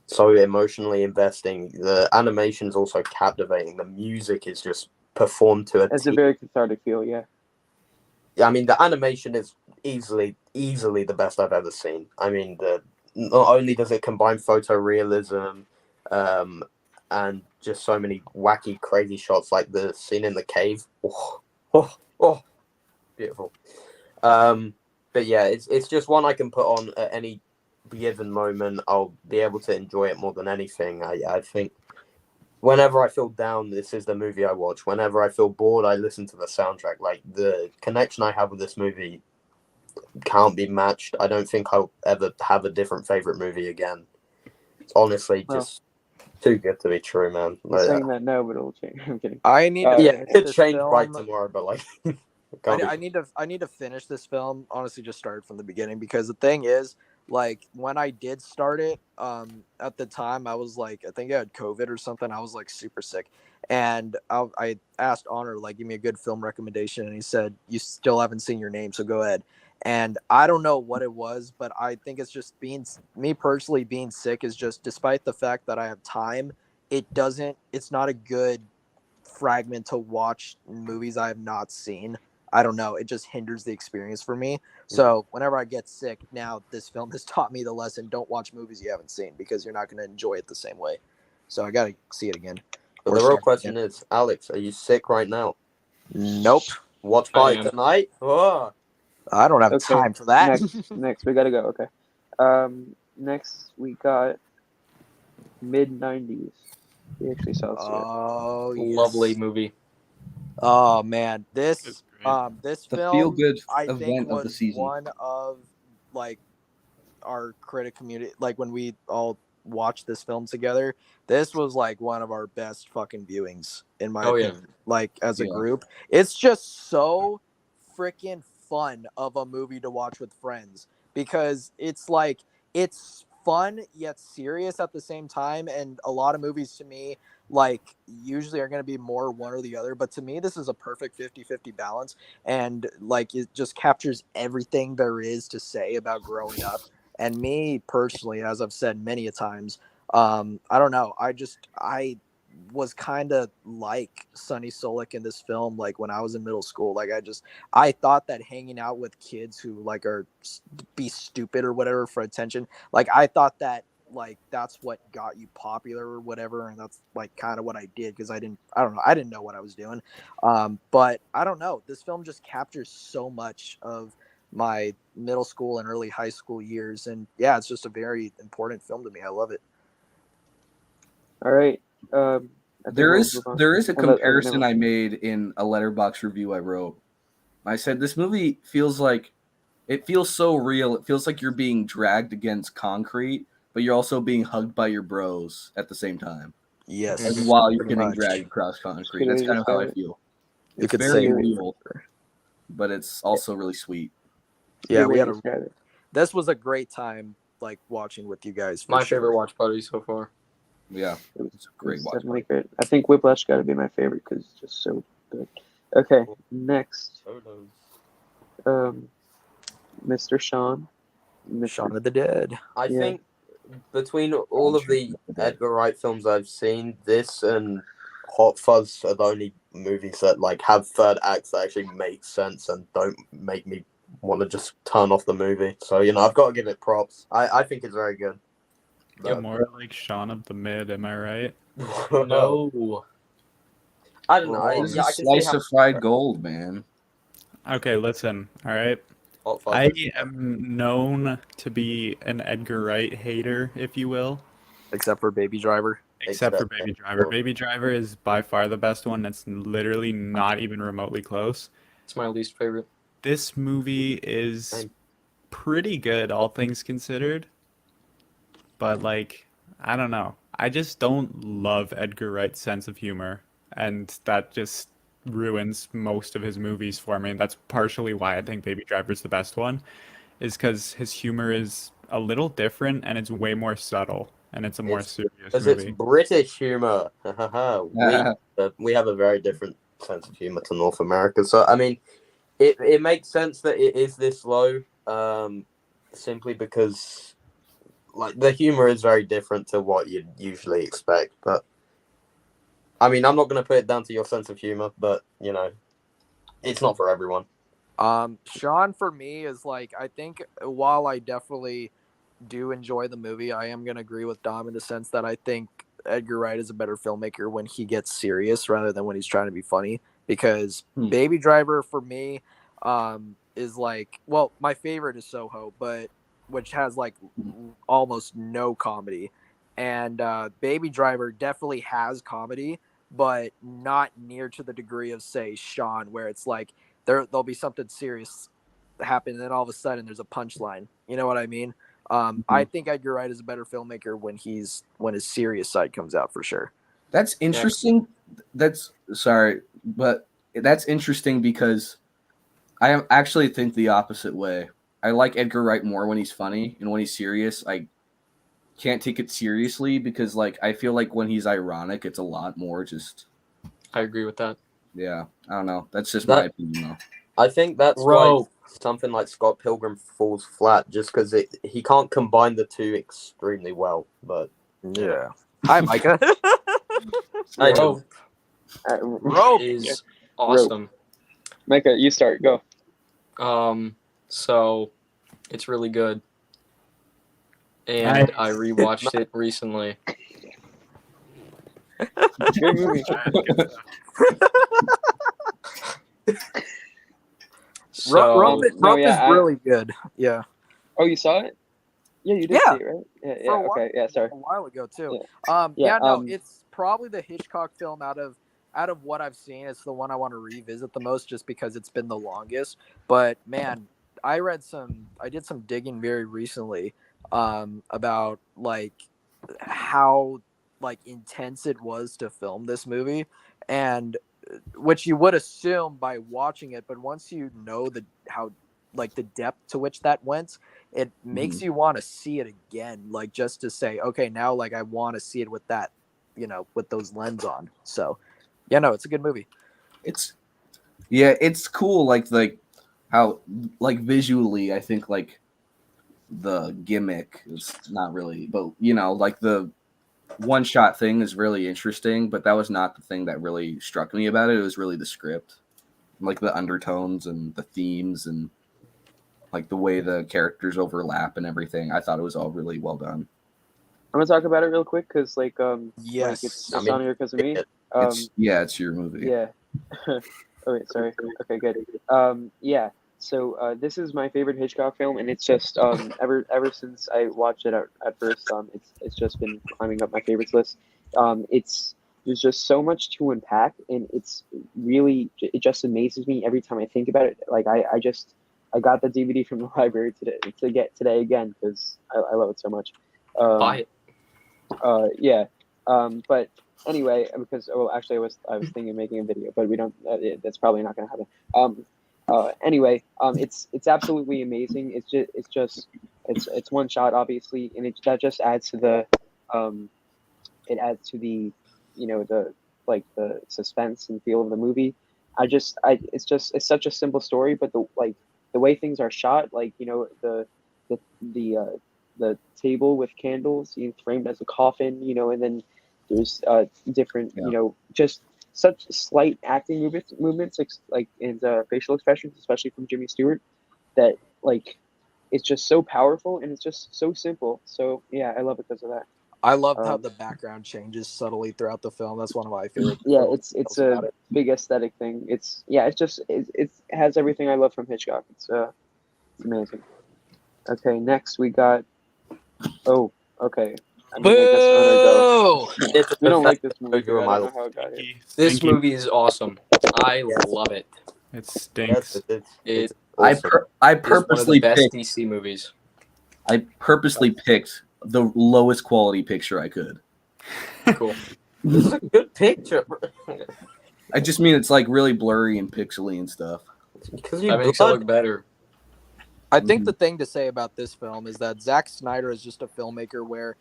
so emotionally investing. The animation's also captivating. The music is just performed to a It's a T. very cathartic feel, yeah. I mean, the animation is easily the best I've ever seen. I mean, not only does it combine photorealism, and just so many wacky, crazy shots, like the scene in the cave. Oh, beautiful. But yeah, it's just one I can put on at any given moment. I'll be able to enjoy it more than anything. I think whenever I feel down, this is the movie I watch. Whenever I feel bored, I listen to the soundtrack. Like, the connection I have with this movie can't be matched. I don't think I'll ever have a different favorite movie again. It's honestly Well, just too good to be true, man. You're Like, saying that now, but it'll change. I'm kidding. I need to yeah, finish it could this change by film. tomorrow, but like, I need to finish this film. Honestly, just start from the beginning, because the thing is, like, when I did start it, at the time I was like, I think I had COVID or something. I was like super sick, and I asked Honor, like, give me a good film recommendation, and he said, you still haven't seen Your Name, so go ahead. And I don't know what it was, but I think it's just me personally being sick is just, despite the fact that I have time, it's not a good fragment to watch movies I have not seen. I don't know. It just hinders the experience for me. So whenever I get sick, now this film has taught me the lesson: don't watch movies you haven't seen, because you're not going to enjoy it the same way. So I got to see it again. But Or the real start question again. is, Alex, are you sick right now? Nope. Watch I party am. tonight? Oh. I don't have Okay, time for that. Next, we gotta go. Okay. Next we got mid-90s. We actually saw this yet. Oh, yes. Lovely movie. Oh man, It's this great. this The film feel-good I think event of the was season. one of, like, our critic community, like, when we all watched this film together, this was like one of our best fucking viewings, in my Oh, yeah. opinion. Like, as a Yeah. group, it's just so freaking fun of a movie to watch with friends, because it's like, it's fun yet serious at the same time. And a lot of movies, to me, like, usually are going to be more one or the other, but to me this is a perfect 50-50 balance. And like, it just captures everything there is to say about growing up. And me personally, as I've said many a times, I don't know, I was kind of like Sonny Solik in this film. Like, when I was in middle school, like, I thought that hanging out with kids who, like, be stupid or whatever for attention, like, I thought that, like, that's what got you popular or whatever. And that's like kind of what I did, because I don't know, I didn't know what I was doing. But I don't know, this film just captures so much of my middle school and early high school years. And yeah, it's just a very important film to me. I love it. All right. I think There we'll is move on. there is a Oh, never comparison mind. I made in a letterbox review I wrote. I said this movie feels so real. It feels like you're being dragged against concrete, but you're also being hugged by your bros at the same time. Yes, As while you're pretty getting much. dragged across concrete. Good way That's to kind of how I describe it. feel. You It's could very say real, but it's also really sweet. yeah, Good we way had to a describe it. this was a great time, like, watching with you guys, for My sure. favorite watch party so far. Yeah, It was, it's a great it's watch. definitely great. I think Whiplash got to be my favorite because it's just so good. Okay, next, Mr. Sean. Shaun of the Dead. I Yeah. think between all of the Edgar Wright films I've seen, this and Hot Fuzz are the only movies that like have third acts that actually make sense and don't make me want to just turn off the movie. So I've got to give it props. I think it's very good. You're more like Shaun of the Mid, am I right? No. I don't know. Oh, This is I a can see slice how of fried gold, man. Okay, listen. All right. Hot Fuzz I is- am known to be an Edgar Wright hater, if you will. Except for Baby Driver. Except for Except- Baby Driver. Baby Driver is by far the best one. That's literally not even remotely close. it's my least favorite. This movie is pretty good, all things considered. But, like, I don't know. I just don't love Edgar Wright's sense of humor. And that just ruins most of his movies for me. And that's partially why I think Baby Driver's the best one, is because his humor is a little different and it's way more subtle. And it's a more serious Because it's movie. British humor. we have a very different sense of humor to North America. So I mean, it makes sense that it is this low, simply because like the humor is very different to what you'd usually expect. But I mean, I'm not going to put it down to your sense of humor, but you know, it's not for everyone. Sean for me is like, I think while I definitely do enjoy the movie, I am going to agree with Dom in the sense that I think Edgar Wright is a better filmmaker when he gets serious rather than when he's trying to be funny. Because Baby Driver for me is like, well, my favorite is Soho, but which has like almost no comedy, and Baby Driver definitely has comedy, but not near to the degree of say Sean, where it's like there'll be something serious happen, and then all of a sudden there's a punchline. You know what I mean? I think Edgar Wright is a better filmmaker when his serious side comes out for sure. That's interesting. That's sorry, but that's interesting because I actually think the opposite way. I like Edgar Wright more when he's funny, and when he's serious, I can't take it seriously because like I feel like when he's ironic, it's a lot more just. I agree with that. Yeah, I don't know. That's just my opinion, though. I think that's why something like Scott Pilgrim falls flat, just because he can't combine the two extremely well. But yeah. Hi, Micah. Rope is awesome. Micah, you start. Go. So it's really good, and I rewatched it recently. Good movie. Rope is really good. Yeah. Oh, you saw it? Yeah, you did see it, right? Yeah. Okay. Yeah. Sorry. A while ago too. Yeah. It's probably the Hitchcock film out of what I've seen. It's the one I want to revisit the most, just because it's been the longest. But man, I did some digging very recently, about like how like intense it was to film this movie, and which you would assume by watching it, but once you know how like the depth to which that went, it makes you want to see it again, like just to say, okay, now like I want to see it with that, with those lens on. So yeah, no, it's a good movie. It's cool, like how like visually I think like the gimmick is not really, but like the one shot thing is really interesting, but that was not the thing that really struck me about it. It was really the script, like the undertones and the themes and like the way the characters overlap and everything. I thought it was all really well done. I'm gonna talk about it real quick because yes, it's on here because of me. It's your movie. Yeah. Oh wait, sorry. Okay, good. Yeah. So this is my favorite Hitchcock film, and it's just ever since I watched it at first, it's just been climbing up my favorites list. There's just so much to unpack, and it just amazes me every time I think about it. Like I got the DVD from the library today again because I love it so much. Buy it. Yeah. But anyway, because actually I was thinking of making a video, but we don't. That's probably not going to happen. Anyway, it's absolutely amazing. It's one shot, obviously, and that just adds to the the suspense and feel of the movie. It's such a simple story, but the way things are shot, the table with candles framed as a coffin, and then there's different, just such slight acting movements and facial expressions, especially from Jimmy Stewart, that it's just so powerful, and it's just so simple. So yeah, I love it because of that. I love how the background changes subtly throughout the film. That's one of my favorite. Yeah, it's a big aesthetic thing. It has everything I love from Hitchcock. It's amazing. Okay, next we got. Oh, okay. Boo! We don't like this movie. I don't know how it got here. This movie is awesome. I love it. It stinks. It's awesome. I It's one of the purposely best picked. DC movies. I purposely picked the lowest quality picture I could. Cool. This is a good picture. I just mean it's like really blurry and pixely and stuff. Because That makes it look better. I think the thing to say about this film is that Zack Snyder is just a filmmaker where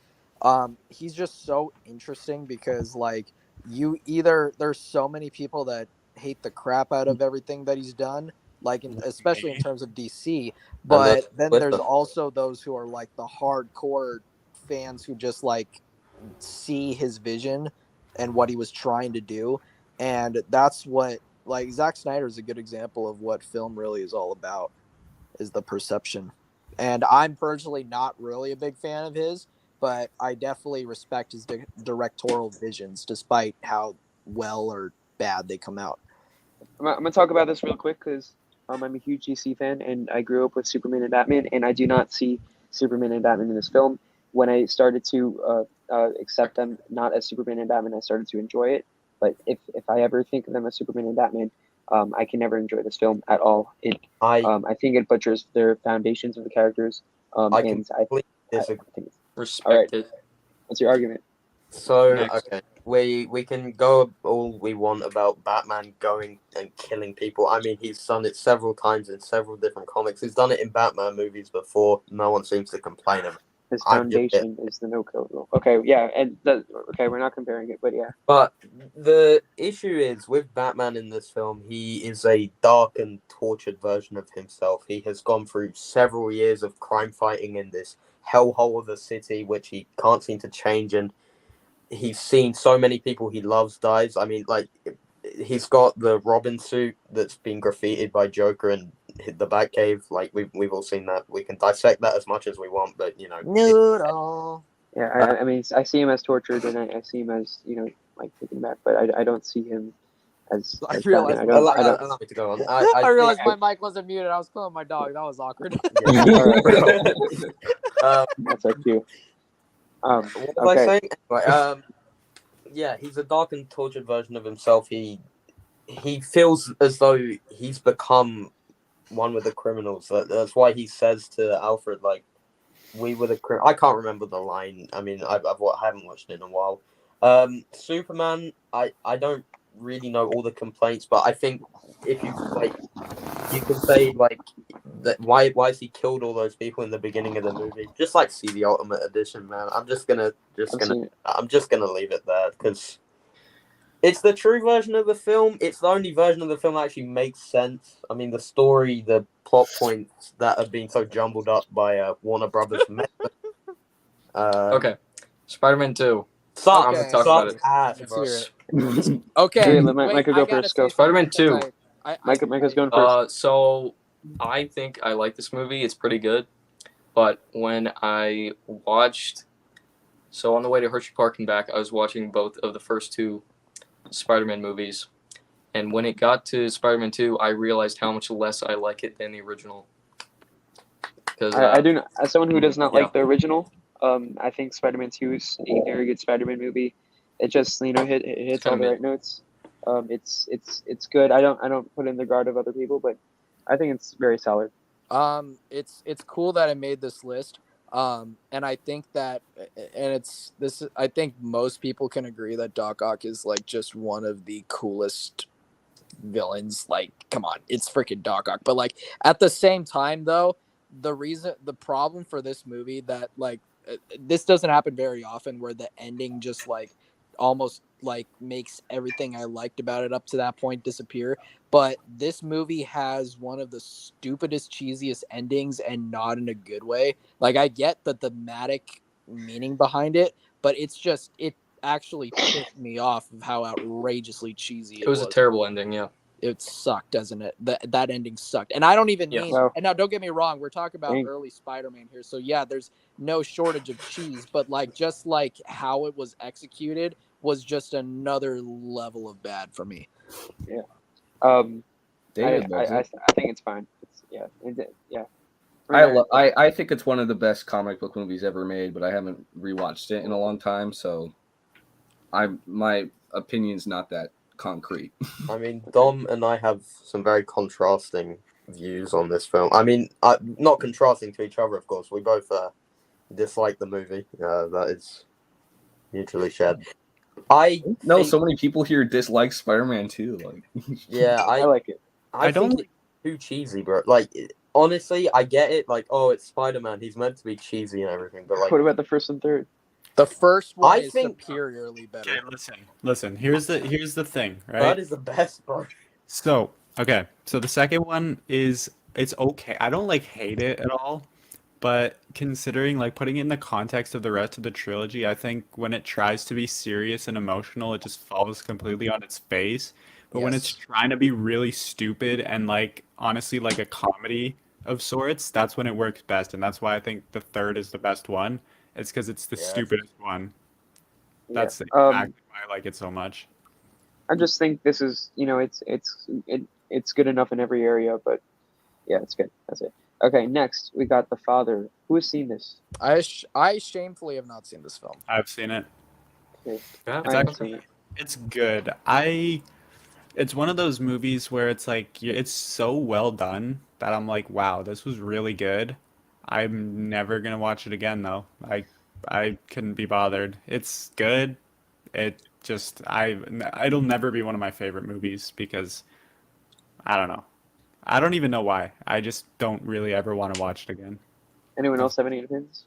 he's just so interesting because there's so many people that hate the crap out of everything that he's done, like especially in terms of DC. And But then with there's them. also those who are like the hardcore fans who just like see his vision and what he was trying to do, and that's what like Zack Snyder is a good example of what film really is all about, is the perception. And I'm personally not really a big fan of his, but I definitely respect his directorial visions, despite how well or bad they come out. I'm gonna talk about this real quick because I'm a huge DC fan and I grew up with Superman and Batman, and I do not see Superman and Batman in this film. When I started to accept them not as Superman and Batman, I started to enjoy it. But if I ever think of them as Superman and Batman, I can never enjoy this film at all. I think it butchers their foundations of the characters. I And completely I disagree. think it's, Respected. what's your argument? So Next. okay, we can go all we want about Batman going and killing people. I mean, he's done it several times in several different comics. He's done it in Batman movies before. No one seems to complain of it. His I give it. foundation is the no kill rule. Okay, yeah, and okay, we're not comparing it, but yeah. But the issue is with Batman in this film, he is a dark and tortured version of himself. He has gone through several years of crime fighting in this hellhole of a city, which he can't seem to change, and he's seen so many people he loves dies. I mean, like, he's got the Robin suit that's been graffitied by Joker and the Batcave. Like, we've all seen that. We can dissect that as much as we want, but you know, Noodle. Yeah, I mean, I see him as tortured, and I see him as like taken back, but I don't see him as I Batman. realized- I don't. I don't. allow me to go on. I realized think- my mic wasn't muted. I was calling my dog. That was awkward. That's our cue. What was Okay. I saying? Anyway, yeah, he's a dark and tortured version of himself. He feels as though he's become one with the criminals. That's why he says to Alfred, like, "We were the I can't remember the line. I mean, I haven't watched it in a while. Superman, I don't really know all the complaints, but I think if you like, you can say like that why has he killed all those people in the beginning of the movie? Just like see the Ultimate Edition, man. I'm just gonna leave it there because it's the true version of the film. It's the only version of the film that actually makes sense. I mean, the story, the plot points that have been so jumbled up by Warner Brothers. Okay. Spider-Man 2. Sucks. I'm gonna talk about it. Ass, Let's bro. hear it. Okay, Let Michael go I gotta first, say go. Spider-Man something 2. because Micah's going first. So I think I like this movie. It's pretty good. But when I watched, so on the way to Hershey Park and back, I was watching both of the first two Spider-Man movies. And when it got to Spider-Man 2, I realized how much less I like it than the original. Because I do not, as someone who does not yeah. like the original, I think Spider-Man 2 is a very good Spider-Man movie. It just it hits all kinda the right notes. It's good. I don't put it in the guard of other people, but I think it's very solid. It's cool that I made this list. And I think that, and it's this. I think most people can agree that Doc Ock is like just one of the coolest villains. Like, come on, it's freaking Doc Ock. But like at the same time, though, the problem for this movie that like this doesn't happen very often, where the ending just like almost like makes everything I liked about it up to that point disappear. But this movie has one of the stupidest, cheesiest endings, and not in a good way. Like, I get the thematic meaning behind it, but it's just, it actually pissed me off of how outrageously cheesy It was a terrible ending, yeah. It sucked, doesn't it? That ending sucked. And I don't even Yeah. mean, Well, and now don't get me wrong, we're talking about dang. early Spider-Man here. So yeah, there's no shortage of cheese, but like just like how it was executed was just another level of bad for me. David loves I it. think it's fine. Yeah. I think it's one of the best comic book movies ever made, but I haven't rewatched it in a long time, so my opinion's not that concrete. I mean, Dom and I have some very contrasting views on this film. I mean, not contrasting to each other, of course. We both dislike the movie. That is mutually shared. So many people here dislike Spider-Man too. Like, yeah, I like it. I don't- think it's too cheesy, bro. Like, honestly, I get it. Like, oh, it's Spider-Man. He's meant to be cheesy and everything, but like, What about the first and third? The first one I is think- superiorly better. Okay, listen. Here's the thing, right? that is the best, bro. So Okay, so the second one is it's okay. I don't like hate it at all, but considering like putting it in the context of the rest of the trilogy, I think when it tries to be serious and emotional, it just falls completely on its face. But when it's Yes. trying to be really stupid and like honestly like a comedy of sorts, that's when it works best, and that's why I think the third is the best one. It's because it's the Yeah. stupidest one. Yeah. That's exactly why I like it so much. I just think this is, it's good enough in every area, but yeah, it's good. That's it. Okay, next we got The Father. Who has seen this? I shamefully have not seen this film. I've seen it. Okay, Yeah, It's I have actually seen it. it's good. It's one of those movies where it's like it's so well done that I'm like, wow, this was really good. I'm never gonna watch it again though. I couldn't be bothered. It's good. It just it'll never be one of my favorite movies because I don't know. I don't even know why. I just don't really ever want to watch it again. Anyone else have any opinions?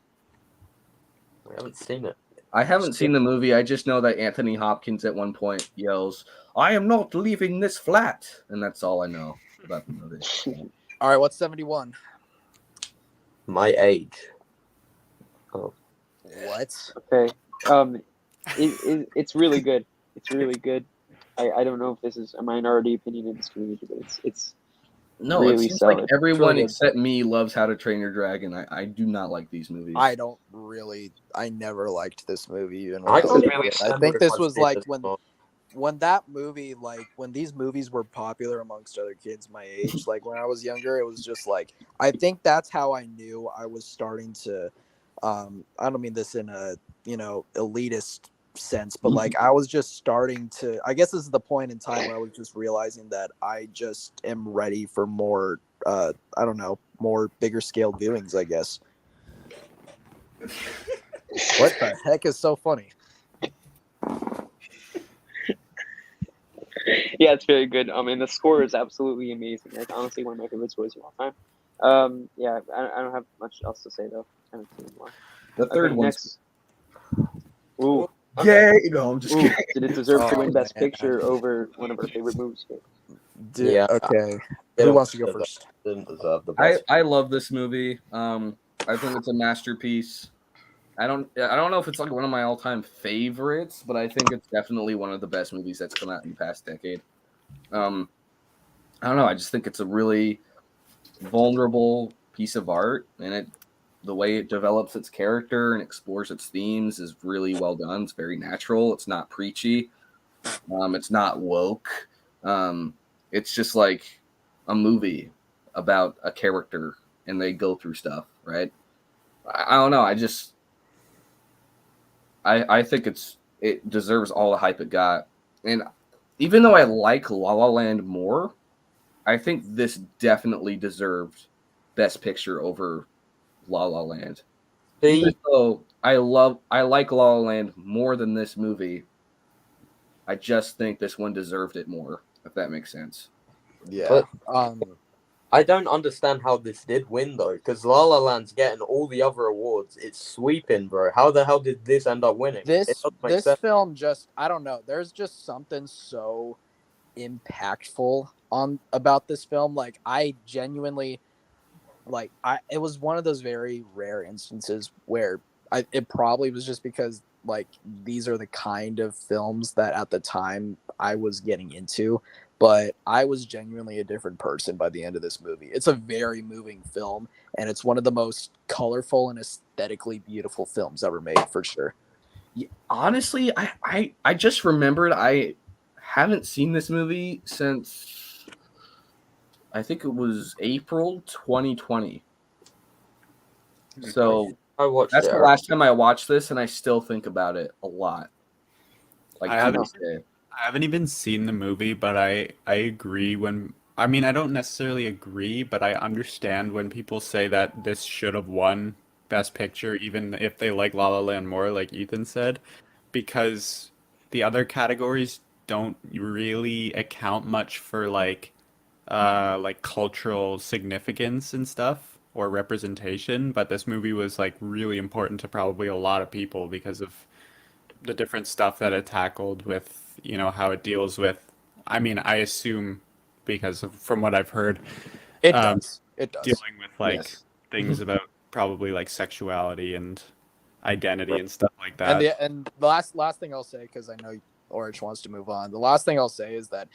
We haven't seen it. I haven't seen the movie. I just know that Anthony Hopkins at one point yells, "I am not leaving this flat," and that's all I know about the movie. All right, what's 71? My age. What? Okay. It's really good. It's really good. I don't know if this is a minority opinion in this community, but it's No, really it seems like solid. everyone good. except me loves How to Train Your Dragon. I do not like these movies. I never liked this movie even when I I was can't a really kid. I remember think if this I've was seen like this or not. when that movie, like when these movies were popular amongst other kids my age, like when I was younger, it was just like I think that's how I knew I was starting to I don't mean this in a, elitist sense, but like I was just starting to, I guess this is the point in time where I was just realizing that I just am ready for more I don't know, more bigger scale viewings, I guess. What the heck is so funny? Yeah, it's very good. And the score is absolutely amazing. Like honestly, one of my favorite scores of all time. Yeah, I don't have much else to say though. I haven't seen more. The third Okay, one's next. Ooh, gay. No, I'm just ooh, kidding. did it deserve to Oh, win Best man. Picture over one of our favorite movies? Yeah. Okay. They Who don't wants to go deserve that. first? Didn't deserve the I best. I love this movie. I think it's a masterpiece. I don't know if it's like one of my all-time favorites, but I think it's definitely one of the best movies that's come out in the past decade. Um, I don't know. I just think it's a really vulnerable piece of art, and the way it develops its character and explores its themes is really well done. It's very natural. It's not preachy. It's not woke. Um, it's just like a movie about a character, and they go through stuff, right? I don't know. I think it deserves all the hype it got, and even though I like La La Land more, I think this definitely deserved Best Picture over La La Land. Even See, though I like La La Land more than this movie, I just think this one deserved it more, if that makes sense. Yeah. but Um I don't understand how this did win though, because La La Land's getting all the other awards. It's sweeping, bro. How the hell did this end up winning? It this doesn't make this sense. film just, I don't know, there's just something so impactful on about this film. Like I genuinely, like I it was one of those very rare instances where it probably was just because like these are the kind of films that at the time I was getting into, but I was genuinely a different person by the end of this movie. It's a very moving film, and it's one of the most colorful and aesthetically beautiful films ever made, for sure. Honestly, I just remembered I haven't seen this movie since I think it was April 2020. So I watched that's it. the last time I watched this, and I still think about it a lot. Like I to haven't this day. I haven't even seen the movie, but I agree when I mean I don't necessarily agree, but I understand when people say that this should have won Best Picture, even if they like La La Land more, like Ethan said, because the other categories don't really account much for like cultural significance and stuff or representation, but this movie was like really important to probably a lot of people because of the different stuff that it tackled with, how it deals with. I mean, I assume because from what I've heard, It Um, does. It does. dealing with like Yes. things about probably like sexuality and identity and stuff like And that. the last thing I'll say, because I know Orich wants to move on. The last thing I'll say is that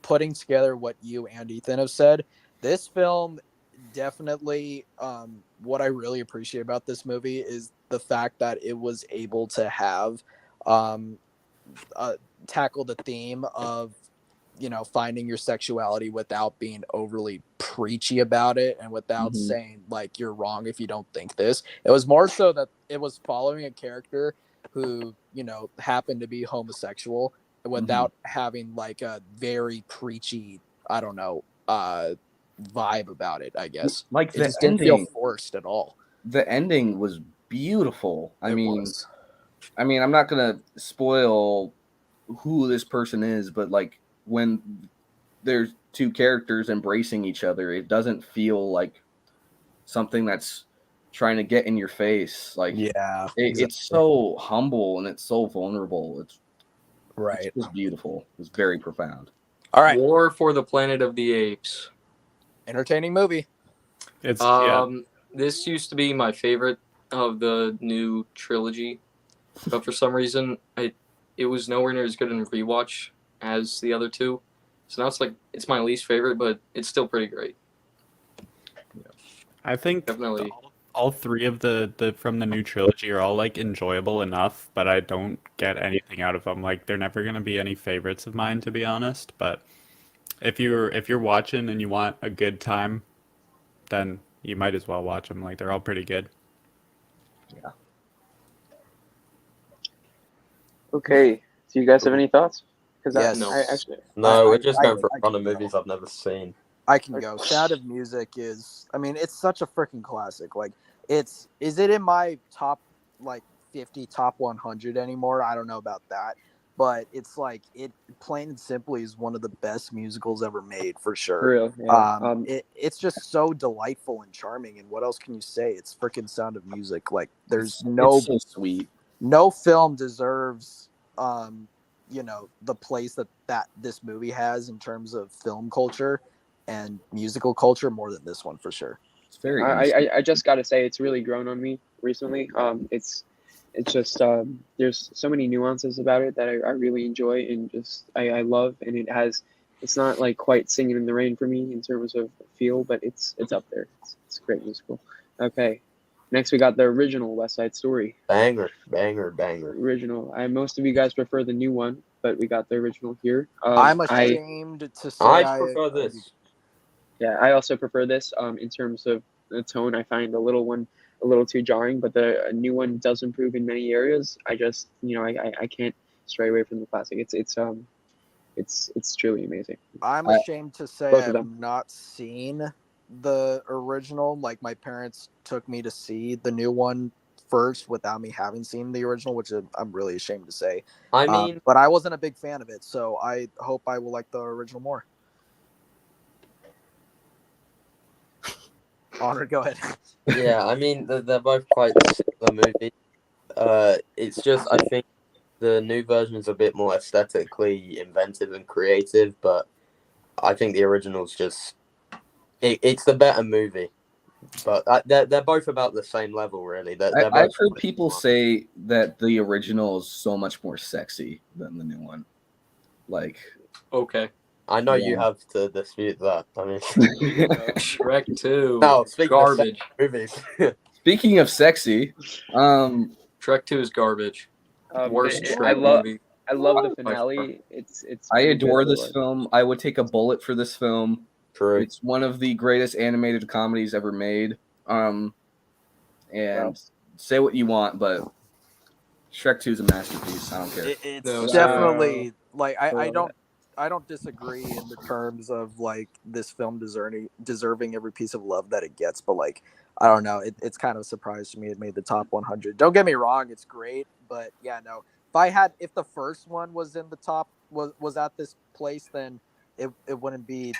putting together what you and Ethan have said, this film definitely what I really appreciate about this movie is the fact that it was able to have tackle the theme of finding your sexuality without being overly preachy about it and without Mhm. saying like you're wrong if you don't think this. It was more so that it was following a character who happened to be homosexual without having like a very preachy, I don't know, vibe about it, I guess. Like It the just didn't feel ending, forced at all. the ending was beautiful. I It mean, was. I'm not gonna spoil who this person is, but like when there's two characters embracing each other, it doesn't feel like something that's trying to get in your face. Like Yeah, it's so humble and it's so vulnerable. It's right. just beautiful. It's very profound. All right. War for the Planet of the Apes. Entertaining movie. It's yeah, This used to be my favorite of the new trilogy, but for some reason, it was nowhere near as good in rewatch as the other two. So now it's my least favorite, but it's still pretty great. I think Definitely. all three of the from the new trilogy are all like enjoyable enough, but I don't get anything out of them. Like they're never gonna be any favorites of mine, to be honest. But if you're watching and you want a good time, then you might as well watch them. Like they're all pretty good. Okay. Do you guys have any thoughts? Because Yes. No. I actually No, we're just I- going for I a ton of can movies I've never seen. I can go. Sound of Music is, I mean, it's such a freaking classic. Like, is it in my top, like, 50, top 100 anymore? I don't know about that. But it's like, it plain and simply is one of the best musicals ever made, for for sure. real. Yeah. It's just so delightful and charming. And what else can you say? It's freaking Sound of Music. Like, there's It's so sweet. no film deserves the place that this movie has in terms of film culture and musical culture more than this one, for sure. It's very easy. I just got to say it's really grown on me recently. It's just there's so many nuances about it that I really enjoy and just I love, and it's not like quite Singing in the Rain for me in terms of feel, but it's up there. It's a great musical. Okay, next we got the original West Side Story. Banger, banger, banger. Original. Most of you guys prefer the new one, but we got the original here. I'm ashamed to say I prefer this. Yeah, I also prefer this. In terms of the tone, I find the little one a little too jarring, but the new one does improve in many areas. I just, I can't stray away from the classic. It's truly amazing. I'm ashamed to say both of I've them. not seen the original. Like, my parents took me to see the new one first without me having seen the original, which I'm really ashamed to say. I mean, but I wasn't a big fan of it, so I hope I will like the original more. Honor, go ahead. yeah, I mean, they're both quite similar movies. It's just, I think the new version is a bit more aesthetically inventive and creative, but I think the original's just, it's the better movie. But they're both about the same level, really. They're I've both heard people say that the original is so much more sexy than the new one. Like, Okay. I know Yeah. you have to dispute that. I mean, Shrek 2. no, speaking Garbage. of movies. speaking of sexy, Shrek 2 is garbage. Worst I Shrek love movie. I love the By far. finale. It's I pretty adore good, this but, film. I would take a bullet for this film. True. It's one of the greatest animated comedies ever made. And Wow. say what you want, but Shrek 2 is a masterpiece. I don't care. It's No, definitely like I love I don't disagree in the terms of like this film deserving every piece of love that it gets, but like I don't know, it's kind of a surprise to me it made the top 100. Don't get me wrong, it's great, but yeah, no. If the first one was in the top was at this place, then it wouldn't be,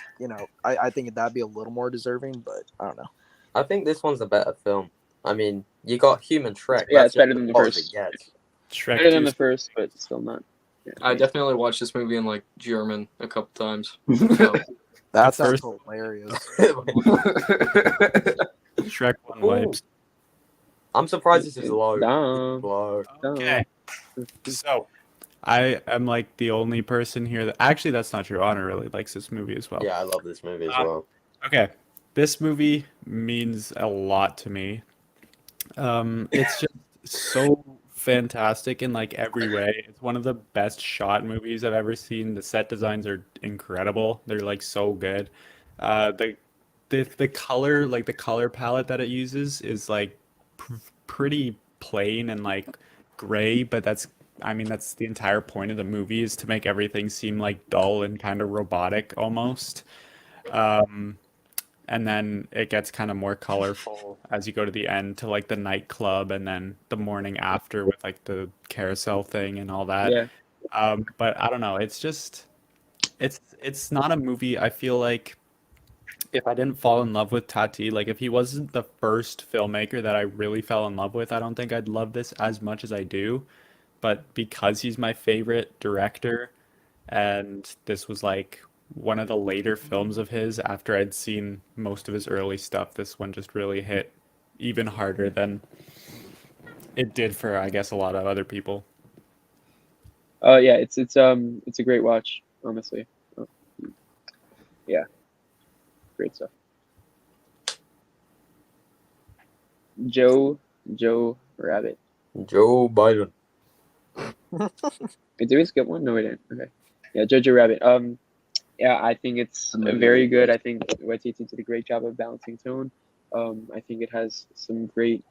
I think that'd be a little more deserving, but I don't know. I think this one's a better film. I mean, you got Human Shrek. Yeah, That's it's better as than the far as first. it gets. Shrek better than 2 the first, but still not. I definitely watched this movie in like German a couple times. So, That At sounds first- hilarious. Shrek 1 Ooh. wipes. I'm surprised this is low. Dumb. Low. Okay. So, I am like the only person here that actually that's not true. Honor really likes this movie as well. Yeah, I love this movie as Um, well. Okay. This movie means a lot to me. It's just so fantastic in like every way. It's one of the best shot movies I've ever seen. The set designs are incredible. They're like so good. The color, like the color palette that it uses is like pretty plain and like gray, but I mean that's the entire point of the movie is to make everything seem like dull and kind of robotic almost. Um, and then it gets kind of more colorful as you go to the end to like the nightclub and then the morning after with like the carousel thing and all that. Yeah. But I don't know, it's just it's not a movie I feel like if I didn't fall in love with Tati, like if he wasn't the first filmmaker that I really fell in love with, I don't think I'd love this as much as I do. But because he's my favorite director, and this was like one of the later films of his after I'd seen most of his early stuff, this one just really hit even harder than it did for, I guess, a lot of other people. Yeah, it's a great watch, honestly. Yeah, great stuff. Joe Rabbit. Joe Biden. Did we skip one? No, we didn't. Okay. Yeah, Jojo Rabbit. Yeah, I think it's Maybe very we good. did. I think Waititi did a great job of balancing tone. I think it has some great,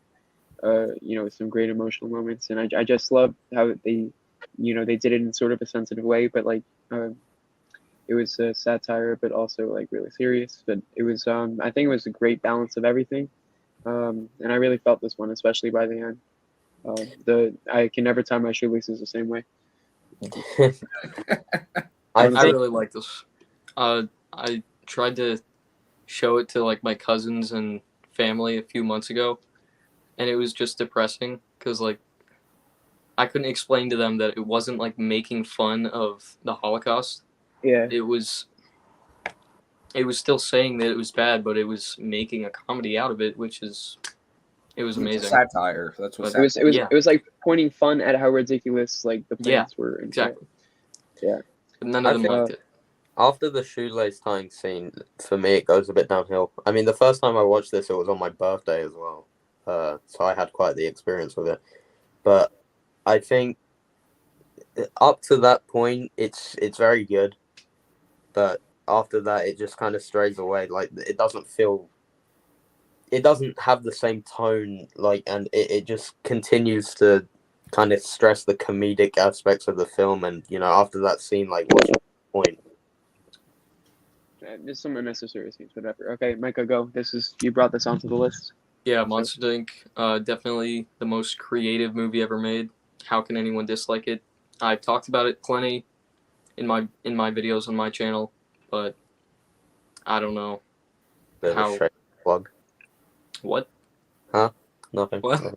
some great emotional moments, and I just love how they, they did it in sort of a sensitive way, but like, it was a satire, but also like really serious. But it was, I think it was a great balance of everything, and I really felt this one, especially by the end. I can never tie my shoelaces the same way. I I think really like this. I tried to show it to like my cousins and family a few months ago, and it was just depressing because like I couldn't explain to them that it wasn't like making fun of the Holocaust. Yeah, It was still saying that it was bad, but it was making a comedy out of it, which is it was It's a amazing. satire. That's what But satire yeah. it was like pointing fun at how ridiculous like the Yeah, plans were. And, exactly. Yeah. But none I of them think- liked it. after the shoelace tying scene, for me, it goes a bit downhill. I mean, the first time I watched this, it was on my birthday as well. So I had quite the experience with it. But I think up to that point, it's very good. But after that, it just kind of strays away. Like, it doesn't have the same tone, like, and it just continues to kind of stress the comedic aspects of the film. And, after that scene, like, what's the point? There's some unnecessary scenes, whatever. Okay, Micah, go. You brought this onto the list. Yeah, Monster Inc. Definitely the most creative movie ever made. How can anyone dislike it? I've talked about it plenty in my videos on my channel, but I don't know Bit of a how. straight plug. What? Nothing. What?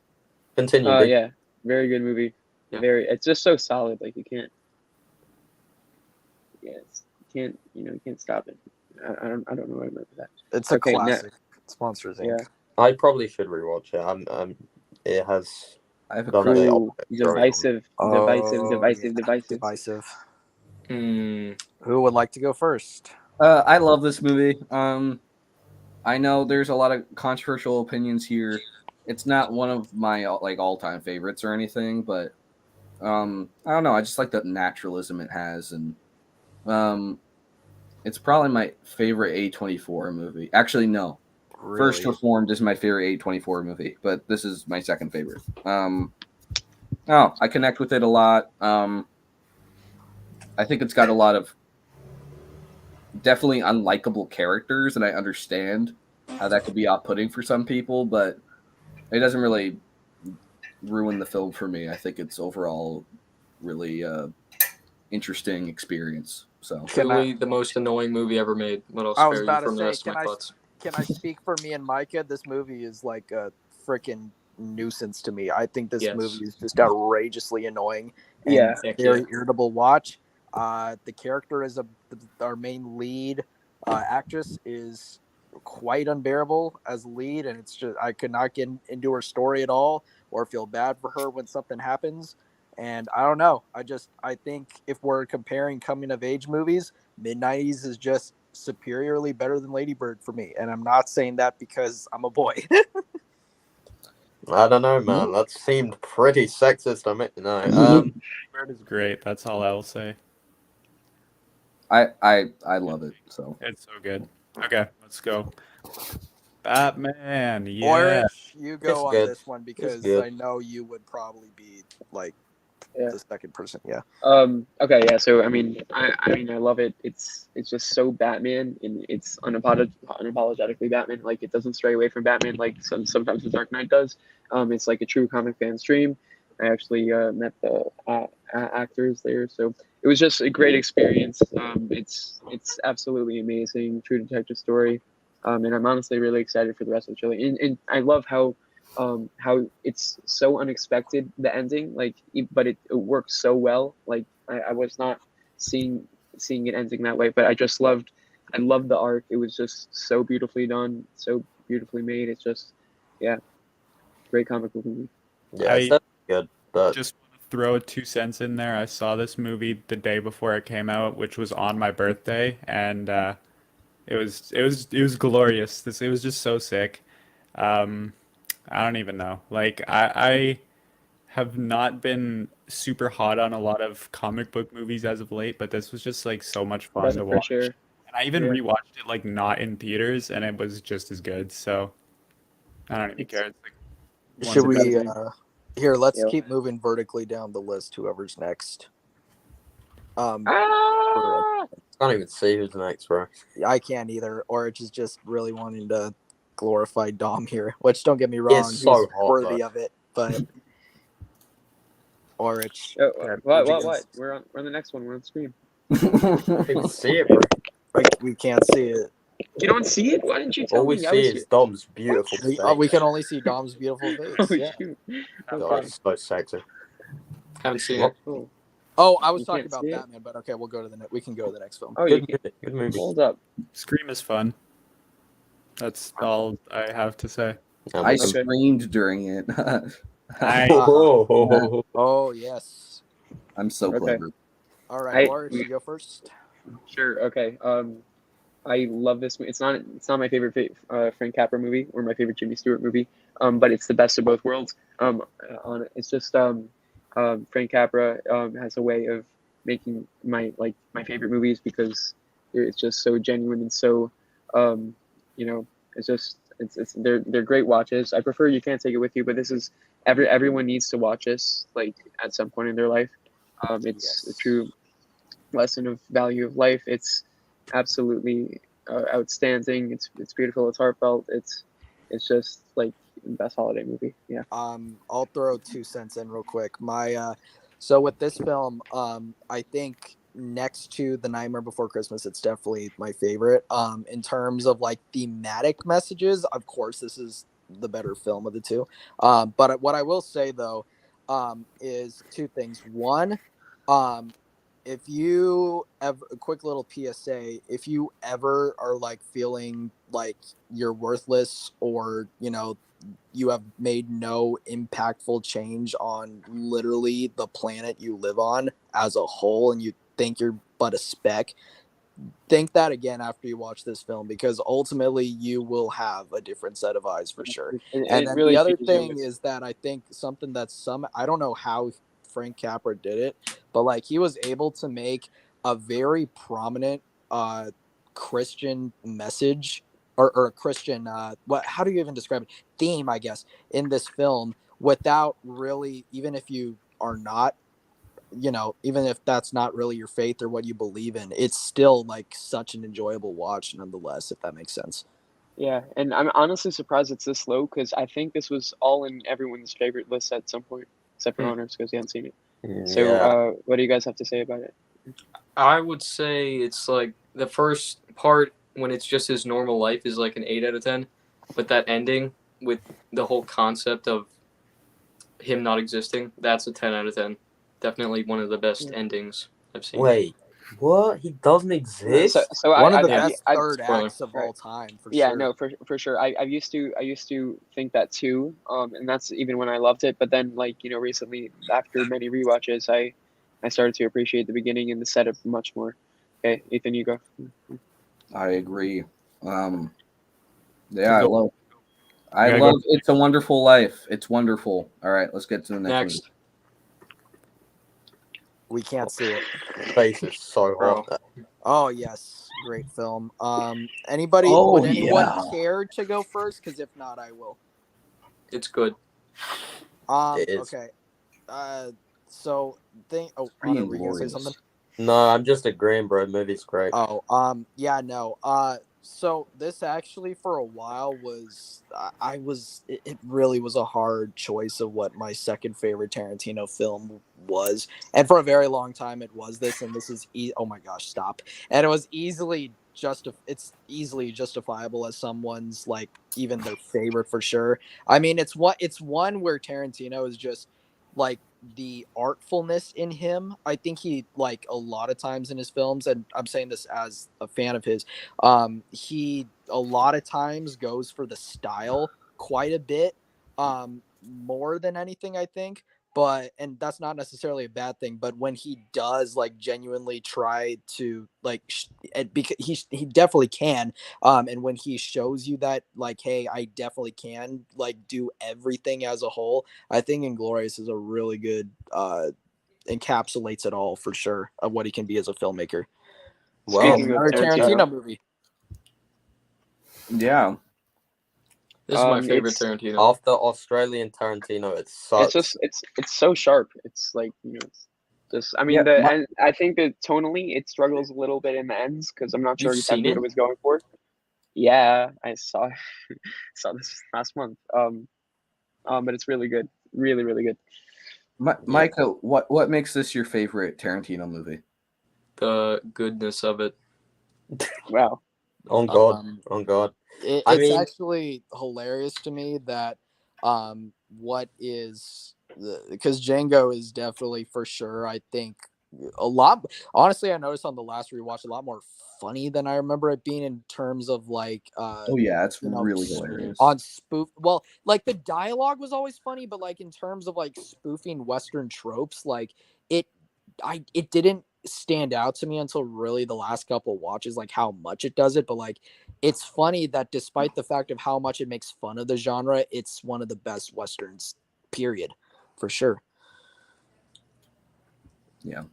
Continue. dude. Yeah, very good movie. Yeah. It's just so solid. Like you can't. Yeah, you can't stop it. I don't know what I meant with that. It's a Okay, classic. It's Monsters Inc. Yeah. I probably should rewatch it. It has. I have a Don't know, question. Ooh, divisive. Divisive. Hmm. Who would like to go first? I love this movie. I know there's a lot of controversial opinions here. It's not one of my like all-time favorites or anything, but I don't know. I just like the naturalism it has, and it's probably my favorite A24 movie. Actually, no. First Really? Reformed is my favorite A24 movie, but this is my second favorite. I connect with it a lot. I think it's got a lot of definitely unlikable characters, and I understand how that could be off-putting for some people, but it doesn't really ruin the film for me. I think it's overall really interesting experience. So Truly the most annoying movie ever made. But I'll I was spare you about to from the say, rest of my thoughts. Can I speak for me and Micah? This movie is like a freaking nuisance to me. I think this Yes. movie is just outrageously annoying and Yeah. Heck very yeah. irritable watch. The character is our main lead actress is quite unbearable as lead, and it's just I could not get into her story at all or feel bad for her when something happens. And I don't know. I think if we're comparing coming of age movies, mid 90s is just superiorly better than Lady Bird for me. And I'm not saying that because I'm a boy. I don't know, man. That seemed pretty sexist. I mean, no. Bird is great. That's all I will say. I love it. So It's so good. Okay, let's go. Batman. Yeah. Orange, you go It's on good. this one because good. I know you would probably be like Yeah. the second person. Yeah. Okay, yeah. So I mean, I love it. It's just so Batman, and it's unapologetically Batman. Like it doesn't stray away from Batman like sometimes the Dark Knight does. It's like a true comic fan's dream. I actually met the actors there, so it was just a great experience. It's absolutely amazing, true detective story, and I'm honestly really excited for the rest of the trilogy. And I love how it's so unexpected, the ending, like but it works so well. Like I was not seeing it ending that way, but I loved the arc. It was just so beautifully done, so beautifully made. It's just great comic book movie. Yeah, it's I definitely good. But just want to throw 2 cents in there. I saw this movie the day before it came out, which was on my birthday, and it was glorious. It was just so sick. Um, I don't even know. Like I have not been super hot on a lot of comic book movies as of late, but this was just like so much fun to For watch. sure. And I even Yeah. rewatched it like not in theaters, and it was just as good. So I don't even care. It's like once Should a we amazing. here, let's Yeah. keep moving vertically down the list, whoever's next. Ah! can't even see who's next, bro. I can't either. Orange is just really wanting to glorify Dom here, which don't get me wrong, It's so he's hot, worthy though. of it, but Orange. Oh, yeah, what? would you What? guys- We're on the next one. We're on screen. Can't even see it, bro. we can't see it. You don't see it? Why didn't you tell All we me? I see was is here. Dom's beautiful face. We can only see Dom's beautiful face. Oh Yeah. shoot! God, Okay. it's so sexy. Haven't seen What? it. Cool. Oh, I was You talking can't about see it? Batman, but okay, we'll go to the we can go to the next film. Oh, you Good can't. movie. Good movie. Hold up. Scream is fun. That's all I have to say. I Okay. screamed during it. I Oh yes. I'm so Okay. clever. All right, I- Orange, you go first. Sure. Okay. I love this movie. It's not my favorite Frank Capra movie or my favorite Jimmy Stewart movie. But it's the best of both worlds. It's just Frank Capra has a way of making my favorite movies because it's just so genuine and so it's just they're great watches. I prefer You Can't Take It With You, but this is everyone needs to watch this like at some point in their life. It's a true lesson of value of life. It's absolutely outstanding. It's beautiful. It's heartfelt. It's just like the best holiday movie. Yeah. I'll throw 2 cents in real quick. So with this film, I think next to The Nightmare Before Christmas, it's definitely my favorite. In terms of like thematic messages, of course, this is the better film of the two. But what I will say though, is two things. One, if you ever a quick little PSA, if you ever are like feeling like you're worthless or you have made no impactful change on literally the planet you live on as a whole and you think you're but a speck, think that again after you watch this film because ultimately you will have a different set of eyes for sure. And it then really the other changes thing you. is that I think something that's I don't know how Frank Capra did it, but like he was able to make a very prominent Christian message or a Christian how do you even describe it, theme I guess, in this film without really, even if you are not, even if that's not really your faith or what you believe in, it's still like such an enjoyable watch nonetheless, if that makes sense. Yeah, and I'm honestly surprised it's this low because I think this was all in everyone's favorite list at some point, except for Honors because he hadn't seen it. So, Yeah. what do you guys have to say about it? I would say it's like the first part when it's just his normal life is like an 8 out of 10, but that ending with the whole concept of him not existing, that's a 10 out of 10. Definitely one of the best endings I've seen. Wait, what? He doesn't exist? So One of the Yeah. best third Spoiler. acts of all time, for yeah, sure. no, for sure. I used to think that too, and that's even when I loved it. But then, like, recently after many rewatches, I started to appreciate the beginning and the setup much more. Okay, Ethan, you go. I agree. Yeah, Go. I gotta love go. It's a Wonderful Life. It's wonderful. All right, let's get to the next Next. We can't see it. Face is so Bro. hot. Oh yes, great film. Anybody? Oh, would anyone yeah. care to go first? Because if not, I will. It's good. It is. Okay. So thing. Oh, Pretty Honor, were you gonna say glorious. something? No, I'm just agreeing, bro. Movie's great. Oh, yeah, no. So this actually for a while was I was it really was a hard choice of what my second favorite Tarantino film was, and for a very long time it was this, and this is oh my gosh, stop! And it was it's easily justifiable as someone's like even their favorite for sure. I mean, it's one where Tarantino is just like the artfulness in him. I think he like a lot of times in his films, and I'm saying this as a fan of his, he a lot of times goes for the style quite a bit, more than anything, I think. But and that's not necessarily a bad thing, but when he does like genuinely try to like because he definitely can, and when he shows you that like, hey, I definitely can like do everything as a whole, I think Inglorious is a really good encapsulates it all for sure of what he can be as a filmmaker. Well, Speaking of Another Tarantino Tarantino, movie. Yeah. This is my favorite it's Tarantino. after Australian Tarantino, it it's sucks. just it's so sharp. It's like it's just I mean Yeah, and I think that tonally it struggles a little bit in the ends because I'm not sure You've exactly seen what it? it was going for. Yeah, I saw saw this last month. But it's really good, really really good. Micah, what makes this your favorite Tarantino movie? The goodness of it. Wow. On God, Um, on God. It's I mean, actually hilarious to me that what is because Django is definitely for sure, I think, a lot. Honestly, I noticed on the last rewatch a lot more funny than I remember it being in terms of like Oh yeah, it's you know really hilarious. on spoof. Well, like the dialogue was always funny, but like in terms of like spoofing Western tropes, like it it didn't stand out to me until really the last couple of watches, like how much it does it. But like it's funny that despite the fact of how much it makes fun of the genre, it's one of the best Westerns, period, for sure. Yeah.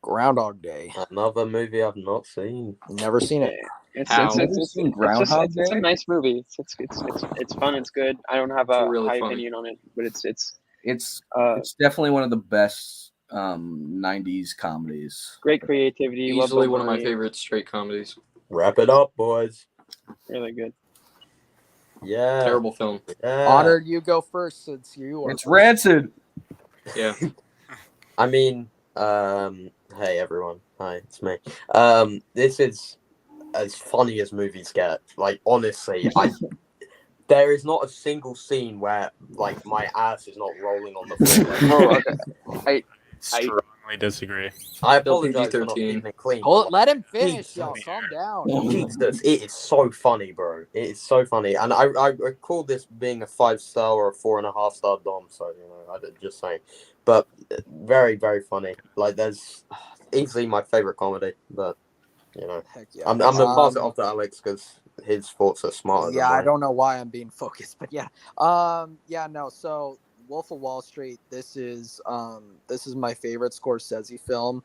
Groundhog Day. another movie I've not seen. Never seen Yeah, it. How? Never seen Groundhog it's a Day? nice movie. It's fun. It's good. I don't have It's a really high funny. opinion on it, but it's It's uh definitely one of the best 90s comedies. great creativity. Love Easily Bill one of my Murray. favorite straight comedies. Wrap it up, boys. Really good. Yeah. Terrible film. Yeah. Honor, you go first since you are. It's first. rancid. Yeah. I mean, hey everyone. Hi, it's me. This is as funny as movies get. Like honestly, there is not a single scene where like my ass is not rolling on the floor. Oh, okay. Strongly disagree. I Still apologize for not PG-13. keeping it clean. Hold, but, let him finish, Jesus. y'all. Calm down. Jesus, it is so funny, bro. It is so funny, and I call this being a 5-star or a 4.5-star dom. So I just saying, but very very funny. Like there's easily my favorite comedy, but Heck yeah. I'm gonna pass it off to Alex because his thoughts are smarter Yeah, than I mine. don't know why I'm being focused, but yeah. Yeah, no. So Wolf of Wall Street, this is my favorite Scorsese film.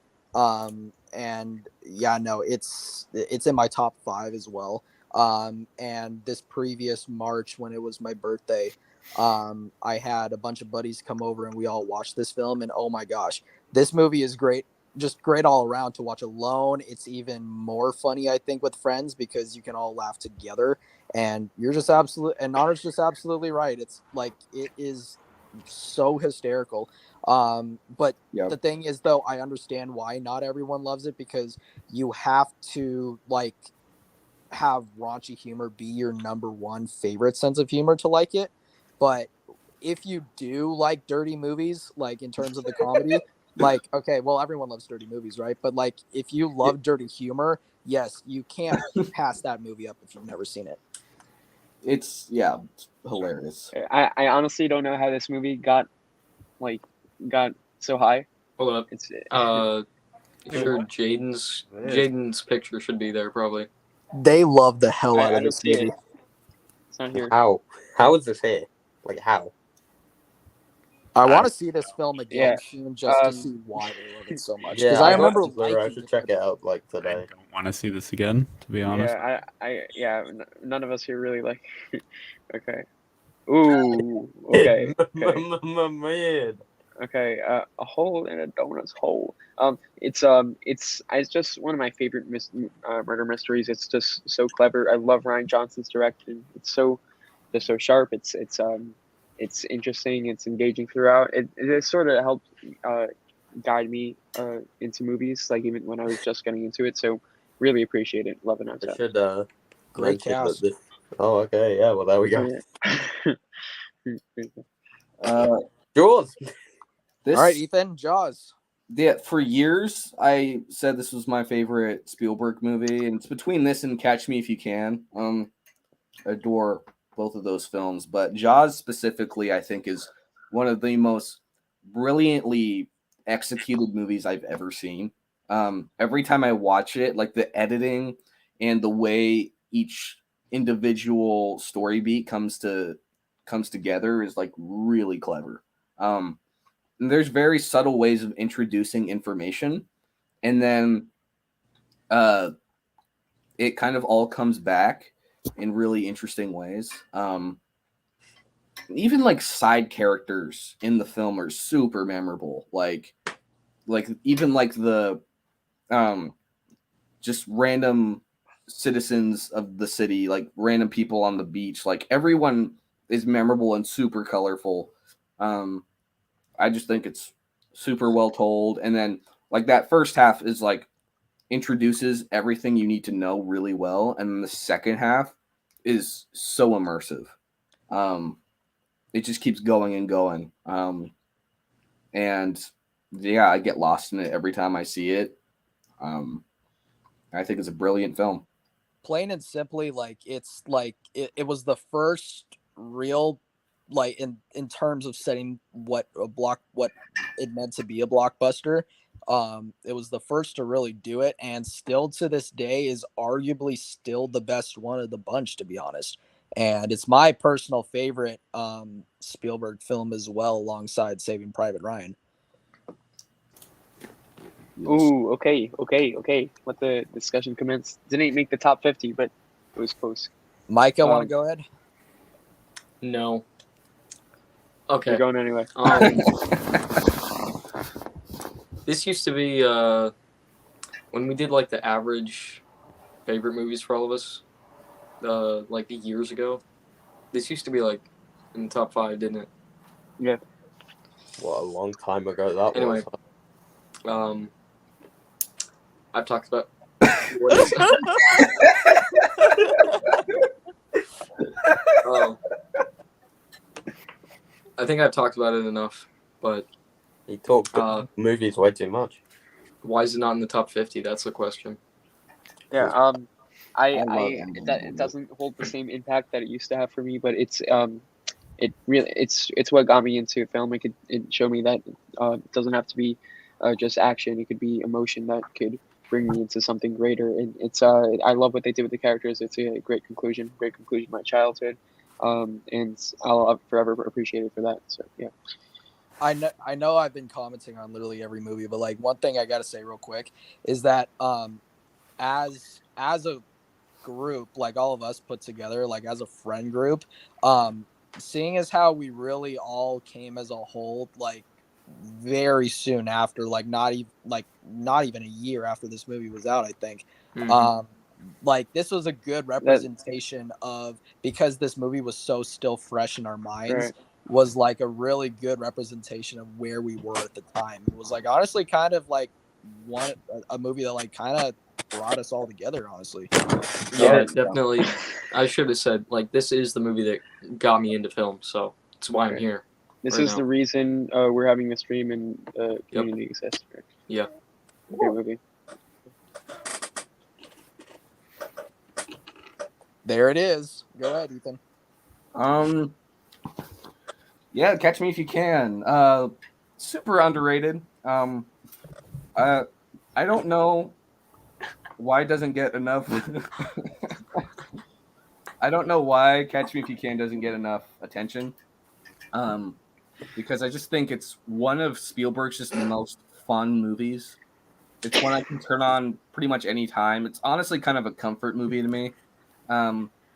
And yeah, no, it's in my top 5 as well. And this previous March when it was my birthday, I had a bunch of buddies come over and we all watched this film, and oh my gosh, this movie is great, just great all around to watch alone. It's even more funny, I think, with friends because you can all laugh together. And you're just Honor's just absolutely right. It's like it is so hysterical. But Yep. the thing is, though, I understand why not everyone loves it because you have to like have raunchy humor be your number one favorite sense of humor to like it. But if you do like dirty movies, like in terms of the comedy, like okay, well everyone loves dirty movies, right? But like if you love dirty humor, yes, you can't pass that movie up if you've never seen it. It's hilarious. I honestly don't know how this movie got so high. Hold up. It's Sure, Jaden's picture should be there probably. They love the hell I out of don't this see it. movie. It's not here. How? How is this here? Like how? I want to see this film again Yeah. soon just to see why they love it so much. Because Yeah, I I remember got Blu-ray. I liking should it. check it out like I today. don't want to see this again, to be honest. None of us here really like. Okay. Ooh. Okay. Man. Okay. A hole in a donut's hole. It's just one of my favorite murder mysteries. It's just so clever. I love Ryan Johnson's direction. It's so sharp. It's interesting. It's engaging throughout. It sort of helped guide me into movies, like even when I was just getting into it. So really appreciate it. Love it I nonstop. should Great mention that cast. this. Oh, okay. Yeah. Well, there we go. Jaws. This, All right, Ethan, Jaws. Yeah, for years I said this was my favorite Spielberg movie, and it's between this and Catch Me If You Can. Adore both of those films, but Jaws specifically, I think, is one of the most brilliantly executed movies I've ever seen. Every time I watch it, like the editing and the way each individual story beat comes together is like really clever. And there's very subtle ways of introducing information, and then it kind of all comes back in really interesting ways. Even like side characters in the film are super memorable. Like even like the just random citizens of the city, like random people on the beach, like everyone is memorable and super colorful. I just think it's super well told, and then like that first half is like introduces everything you need to know really well, and then the second half is so immersive. It just keeps going and going. And yeah, I get lost in it every time I see it. I think it's a brilliant film. Plain and simply, like it's like it was the first real, like in terms of setting what it meant to be a blockbuster. It was the first to really do it, and still to this day is arguably still the best one of the bunch, to be honest. And it's my personal favorite Spielberg film as well, alongside Saving Private Ryan. Ooh, okay. Let the discussion commence. Didn't make the top 50, but it was close. Micah, want to go ahead? No. Okay. You're going anyway. This used to be when we did like the average favorite movies for all of us, like years ago. This used to be like in the top 5, didn't it? Yeah. What a long time ago that Anyway. was. I've talked about what is I think I've talked about it enough, but He talked movies way too much. why is it not in the top 50? That's the question. Yeah. It It doesn't hold the same impact that it used to have for me, but it's what got me into film. It showed me that it doesn't have to be just action. It could be emotion that could bring me into something greater. And it's I love what they did with the characters. It's a great conclusion to my childhood. And I'll forever appreciate it for that. So yeah. I know I've been commenting on literally every movie, but like one thing I gotta say real quick is that as a group, like all of us put together, like as a friend group, seeing as how we really all came as a whole, like very soon after, like not even a year after this movie was out, I think. Mhm. Like this was a good representation of, because this movie was so still fresh in our minds, Right. was like a really good representation of where we were at the time. It was like honestly kind of like a movie that like kind of brought us all together, honestly. Yeah, definitely. I should have said, like, this is the movie that got me into film, so that's why I'm here. This Right is now. the reason we're having the stream and community exists. Right? Yeah. Great movie. There it is. Go ahead, Ethan. Yeah, Catch Me If You Can. Super underrated. I don't know why it doesn't get enough. I don't know why Catch Me If You Can doesn't get enough attention. Because I just think it's one of Spielberg's just most fun movies. It's one I can turn on pretty much any time. It's honestly kind of a comfort movie to me.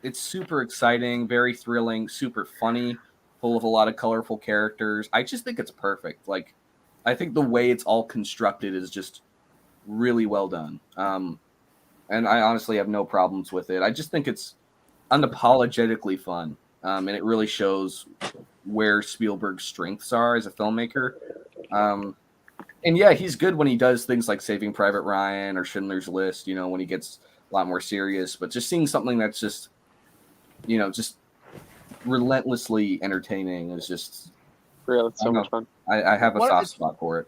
It's super exciting, very thrilling, super funny, full of a lot of colorful characters. I just think it's perfect. Like, I think the way it's all constructed is just really well done. And I honestly have no problems with it. I just think it's unapologetically fun. And it really shows where Spielberg's strengths are as a filmmaker. And yeah, he's good when he does things like Saving Private Ryan or Schindler's List, when he gets a lot more serious. But just seeing something that's just, just relentlessly entertaining is just Real, it's so much fun. I have a What- soft it's- spot for it.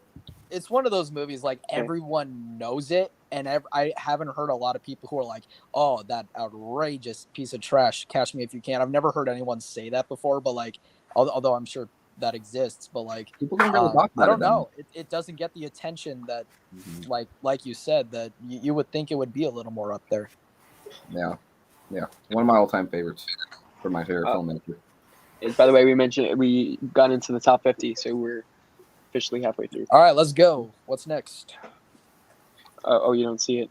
It's one of those movies like Okay. everyone knows it, and I haven't heard a lot of people who are like, "Oh, that outrageous piece of trash, Catch Me If You Can." I've never heard anyone say that before, but like, although I'm sure that exists, but like, People don't really talk about I don't it that know. It doesn't get the attention that, like you said, that you would think it would be a little more up there. Yeah. One of my all-time favorites for my favorite filmmaker. And by the way, we got into the top 50, so we're officially halfway through. All right, let's go. What's next? Oh, you don't see it.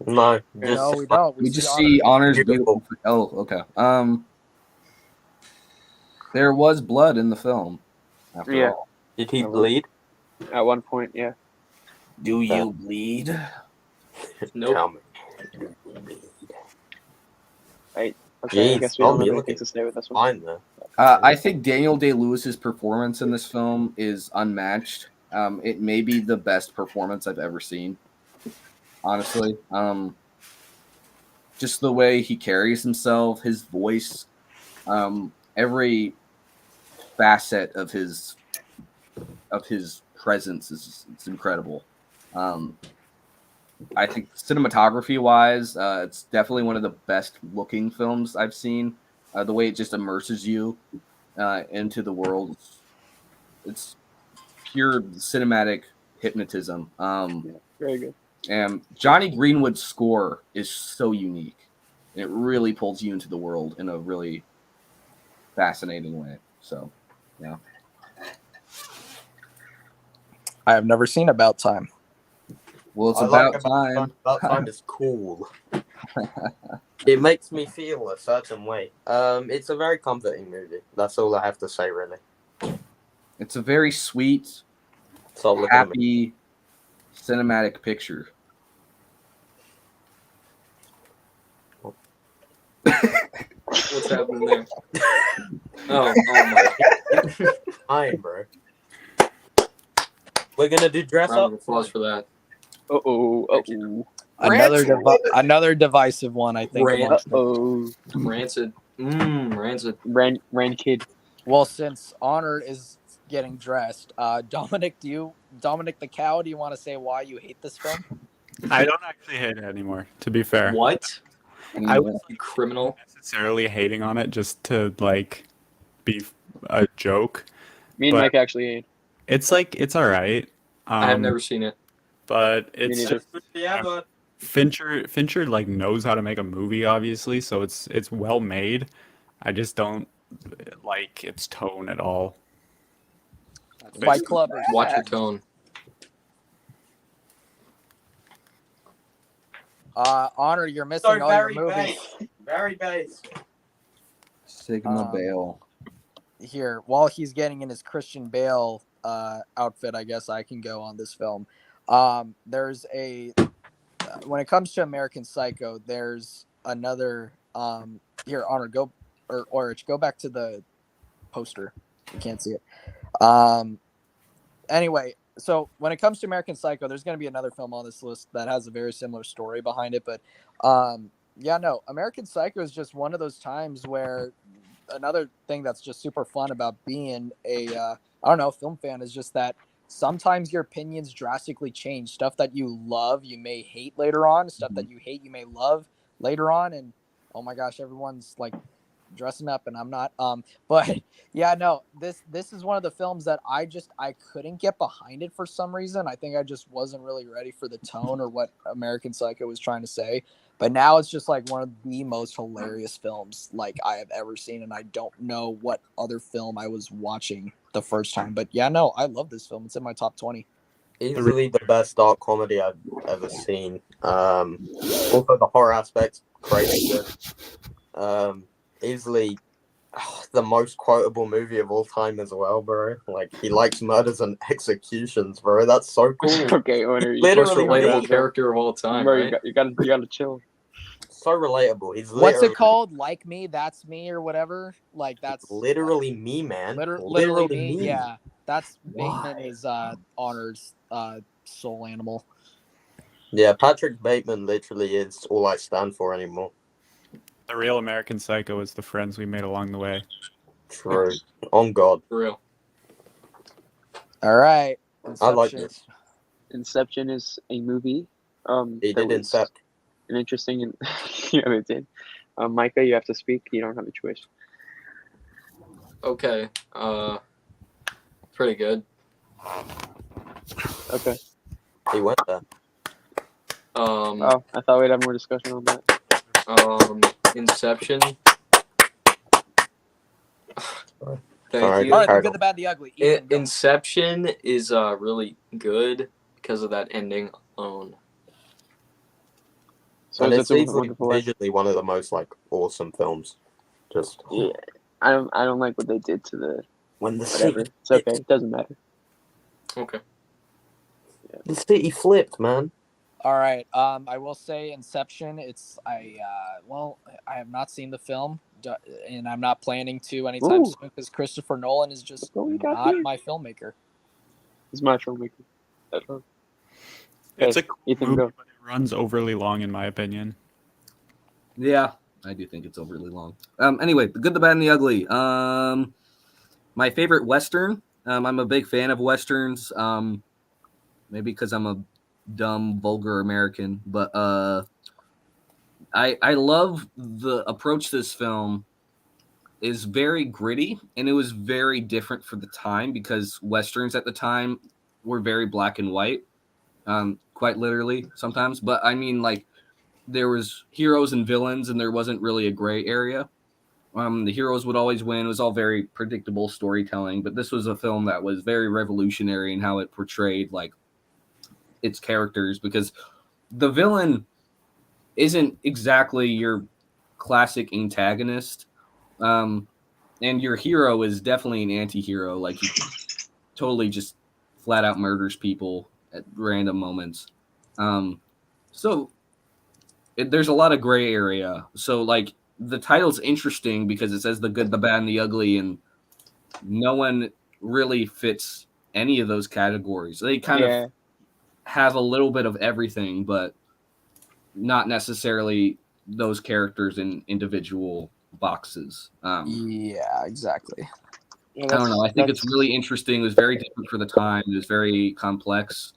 No, No, we don't. We just Honor. see Honor's Beautiful. beautiful. Oh, okay. There was blood in the film. After Yeah. all, Did he bleed? At one point, yeah. do you bleed? Nope. Tell me. Okay, I Jeez, guess we don't Tommy, have look anything at to say with this one. Fine though. I think Daniel Day-Lewis's performance in this film is unmatched. It may be the best performance I've ever seen. Honestly, just the way he carries himself, his voice, every facet of his presence it's incredible. I think cinematography wise, it's definitely one of the best looking films I've seen. The way it just immerses you into the world, it's pure cinematic hypnotism. Very good. And Johnny Greenwood's score is so unique. It really pulls you into the world in a really fascinating way. So, yeah. I have never seen About Time. Well, it's I about like time. About time is cool. It makes me feel a certain way. It's a very comforting movie. That's all I have to say, really. It's a very sweet, So look at me. happy, cinematic picture. What's happening there? Oh my. Fine, bro. We're gonna do dress Round up. of applause for that. Another divisive one, I think. Rant. amongst them. Rancid. Rancid. Ran kid. Well, since Honor is getting dressed, Dominic the cow, do you want to say why you hate this film? I don't actually hate it anymore, to be fair. What? I was You criminal. necessarily hating on it just to like be a joke. Me and But- Mike actually ate. It's like it's all right. I have never seen it. But it's neither. just Yeah, but Fincher like knows how to make a movie, obviously, so it's well made. I just don't like its tone at all. Fight Club. Or Watch your tone. Honor, you're missing all your movies. Very base. Sigma Bale. Here, while he's getting in his Christian Bale outfit, I guess I can go on this film. There's when it comes to American Psycho, there's another here, Honor, go or Orich, go back to the poster. You can't see it. Anyway, so when it comes to American Psycho, there's going to be another film on this list that has a very similar story behind it, but American Psycho is just one of those times where another thing that's just super fun about being a I don't know, film fan is just that sometimes your opinions drastically change. Stuff that you love, you may hate later on. Stuff that you hate, you may love later on. And oh my gosh, everyone's like dressing up and I'm not. But yeah, no, this is one of the films that I couldn't get behind it for some reason. I think I just wasn't really ready for the tone or what American Psycho was trying to say. But now it's just like one of the most hilarious films like I have ever seen, and I don't know what other film I was watching the first time. But yeah, no, I love this film. It's in my top 20. Easily the best dark comedy I've ever seen. Also the horror aspect's crazy good. Easily the most quotable movie of all time as well, bro. Like he likes murders and executions, bro. That's so cool. Okay, Oner, Most Literally relatable me. character of all time, bro, right? you gotta chill. So relatable. He's What's literally, it called? Like Me, That's Me, or whatever. Like that's literally me, man. literally me. Yeah, that's Why? Bateman is Honor's soul animal. Yeah, Patrick Bateman literally is all I stand for anymore. The real American Psycho is the friends we made along the way. True. On God. For real. All right, I like Inception. this. Inception is a movie. He that did was Incept. an interesting and yeah, it did. Micah, you have to speak. You don't have a choice. Okay. Pretty good. Okay. He went there. Oh, I thought we'd have more discussion on that. Inception. Thank Sorry. you. All right, the Carry good, on. the bad, the ugly. Ethan, go. Inception is really good because of that ending alone. So And is it's it the easily Wonderful Life? visually one of the most like awesome films. Just Yeah. I don't like what they did to the when the whatever. city, It's okay. It doesn't matter. Okay. the city flipped, man. All right. I will say Inception. I have not seen the film, and I'm not planning to anytime Ooh. soon because Christopher Nolan is just Look what we got not here. my filmmaker. It's my filmmaker. That's all. It's a Okay, cool Ethan, movie, go. but it runs overly long, in my opinion. Yeah, I do think it's overly long. Anyway, the good, the bad, and the ugly. My favorite Western. I'm a big fan of Westerns. Maybe because I'm a dumb, vulgar American, but I love the approach to this film is very gritty, and it was very different for the time because Westerns at the time were very black and white, quite literally sometimes. But I mean, like, there was heroes and villains, and there wasn't really a gray area. The heroes would always win. It was all very predictable storytelling, but this was a film that was very revolutionary in how it portrayed like its characters, because the villain isn't exactly your classic antagonist, and your hero is definitely an anti-hero. Like, he totally just flat out murders people at random moments. So there's a lot of gray area. So like the title's interesting because it says the good, the bad, and the ugly, and no one really fits any of those categories. They kind Yeah. of have a little bit of everything, but not necessarily those characters in individual boxes. Yeah, exactly. Yeah, I don't know. I think it's really interesting. It was very different for the time. It was very complex.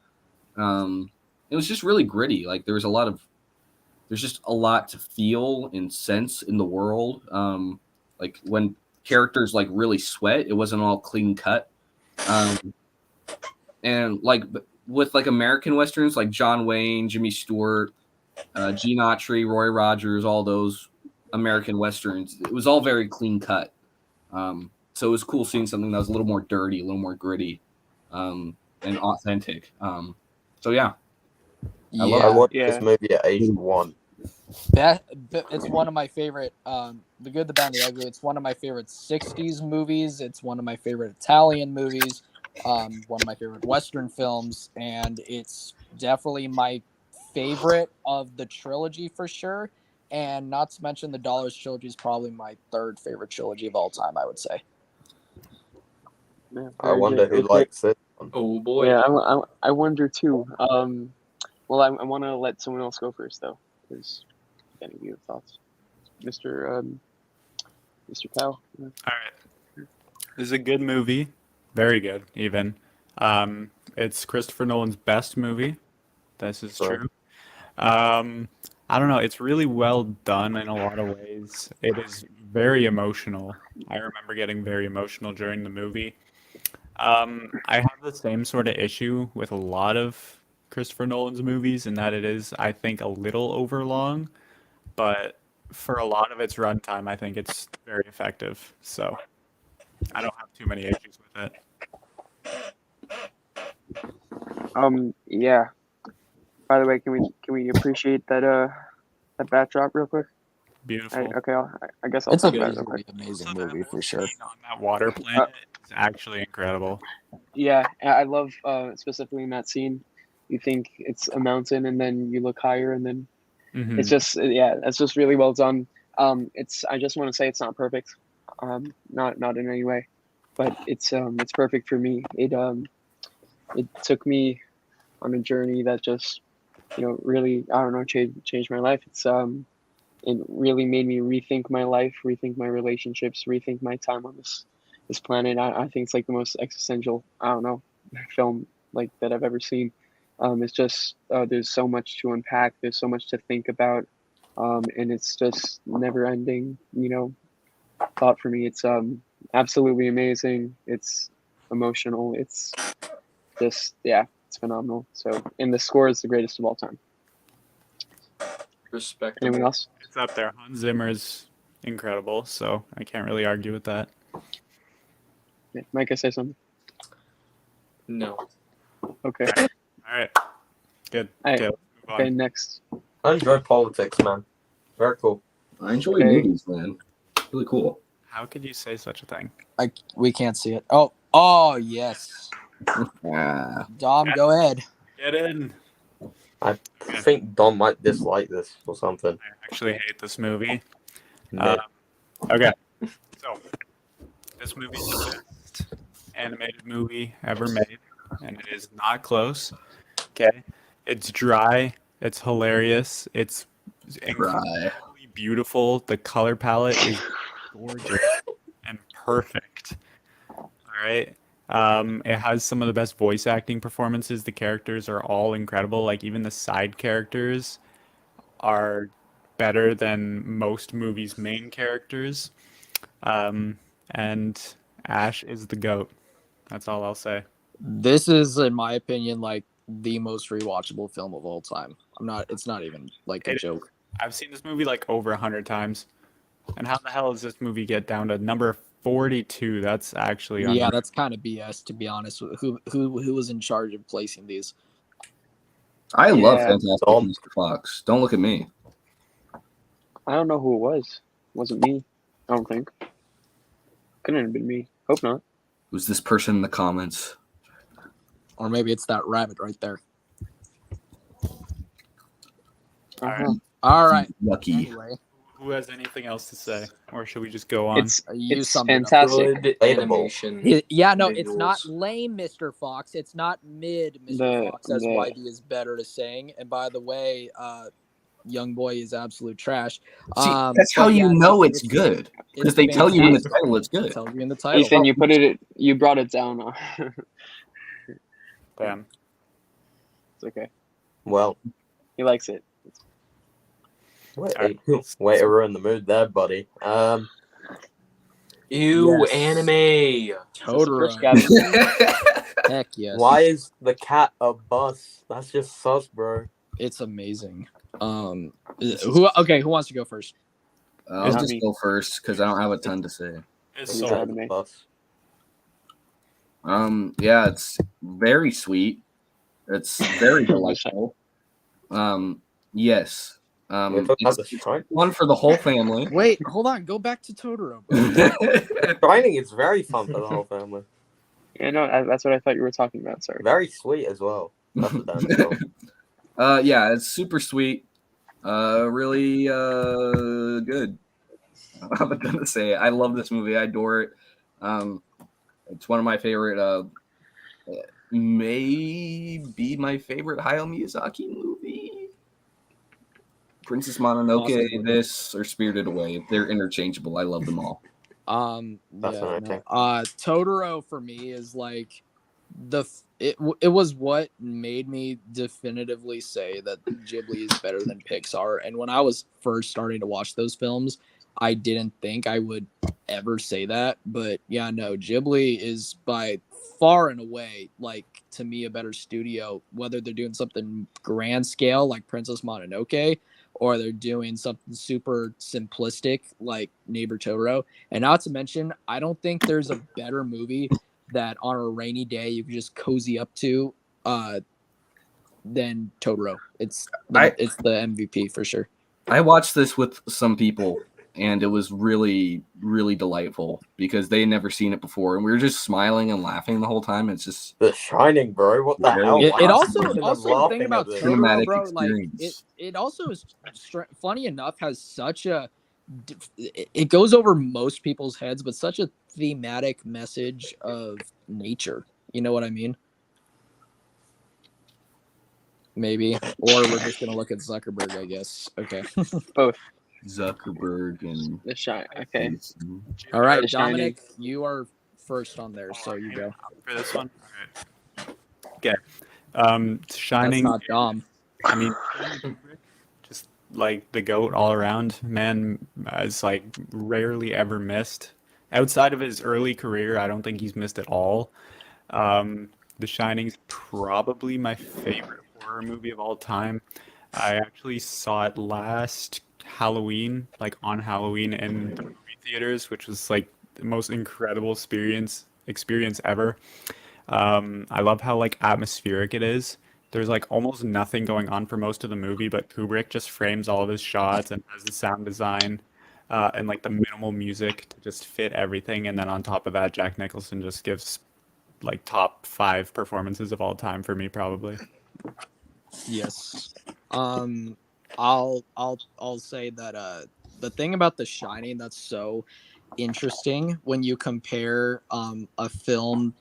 It was just really gritty. Like there's just a lot to feel and sense in the world. Like when characters like really sweat, it wasn't all clean cut. And like with like American Westerns, like John Wayne, Jimmy Stewart, Gene Autry, Roy Rogers, all those American Westerns, it was all very clean cut. So it was cool seeing something that was a little more dirty, a little more gritty, and authentic. So yeah, I love I Yeah, watched Yeah. this movie at age 1. it's one of my favorite. The Good, the Bad, and the Ugly. It's one of my favorite '60s movies. It's one of my favorite Italian movies. One of my favorite Western films, and it's definitely my favorite of the trilogy for sure. And not to mention the Dollars trilogy is probably my third favorite trilogy of all time. I would say. Yeah, I very who good. Okay. likes it. Oh boy. Yeah, I wonder too. Well, I want to let someone else go first though, because any of you have thoughts, Mr. Mr. Kyle. All right. This is a good movie. Very good, even. It's Christopher Nolan's best movie. This is Sure. true. I don't know. It's really well done in a lot of ways. It is very emotional. I remember getting very emotional during the movie. I have the same sort of issue with a lot of Christopher Nolan's movies in that it is, I think, a little overlong, but for a lot of its runtime, I think it's very effective. So I don't have too many issues with it. Yeah. By the way, can we appreciate that backdrop real quick? Beautiful. I guess I'll It's a talk about it real quick. amazing Also, that movie for whole sure. scene on that water planet is actually incredible. Yeah, I love specifically in that scene. You think it's a mountain, and then you look higher, and then Mhm. it's just it's just really well done. I just want to say it's not perfect, not in any way, but it's perfect for me. It took me on a journey that just really, I don't know, changed my life. It really made me rethink my life, rethink my relationships, rethink my time on this planet. I think it's like the most existential, I don't know, film like that I've ever seen. It's just there's so much to unpack. There's so much to think about, and it's just never ending. Thought for me. It's absolutely amazing. It's emotional. It's just it's phenomenal. So, and the score is the greatest of all time. Respectable. Anyone else? It's up there. Hans Zimmer is incredible, so I can't really argue with that. Yeah, Micah, say something. No. Okay. All right. Good. All right. Okay, let's move on. Okay. Next. I enjoy politics, man. Very cool. I enjoy Okay. movies, man. Really cool. How could you say such a thing? We can't see it. Oh yes. Ah, Dom, go ahead. Get in. I think Don might dislike this or something. I actually hate this movie. Mid. Okay. So, this movie is the best animated movie ever made, and it is not close. Okay. It's dry. It's hilarious. It's incredibly beautiful. The color palette is gorgeous and perfect. All right. It has some of the best voice acting performances. The characters are all incredible. Like even the side characters are better than most movies' main characters. And Ash is the GOAT. That's all I'll say. This is, in my opinion, like the most rewatchable film of all time. It's not even like a joke. I've seen this movie like over 100 times. And how the hell does this movie get down to number 42? That's actually Yeah, that's kind of BS, to be honest. Who was in charge of placing these? I love Yeah. Fantastic Mr. Fox. Don't look at me. I don't know who it was. It wasn't me. I don't think. Couldn't have been me. Hope not. Who's this person in the comments? Or maybe it's that rabbit right there. All right. Lucky. Anyway, Who has anything else to say? Or should we just go on? It's you summed it up. fantastic. Good animation. Yeah, no, it's not visuals. lame, Mr. Fox. It's not mid, Mr. The- Fox, as the- YB is better to saying. And by the way, Young Boy is absolute trash. See, that's how but you yeah, know it's good. Because they tell you in the fantastic. title it's good. Tells you in the title. Ethan, you brought it down. Damn. It's okay. Well, He likes it. way to ruin the mood there, buddy. Ew, Yes. anime. Totoro. Heck yes. Why is the cat a bus? That's just sus, bro. It's amazing. Who wants to go first? I'll Not just me. go first because I don't have a ton to say. It's He's so anime. Bus. Yeah, it's very sweet. It's very delightful. Yes. We're talking about the It's Shining. one for the whole family. Wait, hold on. Go back to Totoro, bro. Shining is very fun for the whole family. Yeah, no, that's what I thought you were talking about. Sorry. Very sweet as well. That's a damn film. Yeah, it's super sweet. Really good. I don't have a ton to say. I love this movie. I adore it. It's one of my favorite. Maybe my favorite Hayao Miyazaki movie. Princess Mononoke, Possibly. this, or Spirited Away. They're interchangeable. I love them all. That's Yeah, what I no. Totoro for me is like it was what made me definitively say that Ghibli is better than Pixar. And when I was first starting to watch those films, I didn't think I would ever say that. But yeah, no, Ghibli is by far and away, like, to me, a better studio, whether they're doing something grand scale like Princess Mononoke, or they're doing something super simplistic like Neighbor Totoro. And not to mention, I don't think there's a better movie that on a rainy day you can just cozy up to uh than Totoro. I It's the MVP for sure. I watched this with some people, and it was really, really delightful because they had never seen it before, and we were just smiling and laughing the whole time. It's just The Shining, bro. What the Very hell? It Why am also I sitting there also the thing laughing at about this? Totoro, cinematic bro, like experience. it also is funny enough has such a it goes over most people's heads, but such a thematic message of nature. You know what I mean? Maybe, or we're just gonna look at Zuckerberg, I guess. Okay. Both. Zuckerberg and The Shine. Okay. Jason. All right, The Shining. Dominic, you are first on there, so you go. For this one? All right. Okay. That's Shining. not Dom. I mean, just like the GOAT all around. Man has like rarely ever missed. Outside of his early career, I don't think he's missed at all. The Shining's probably my favorite horror movie of all time. I actually saw it last Halloween, like on Halloween in the movie theaters, which was like the most incredible experience ever. I love how like atmospheric it is. There's like almost nothing going on for most of the movie, but Kubrick just frames all of his shots and has the sound design and like the minimal music to just fit everything. And then on top of that, Jack Nicholson just gives like top 5 performances of all time for me, probably. Yes. I'll say that the thing about The Shining that's so interesting when you compare a film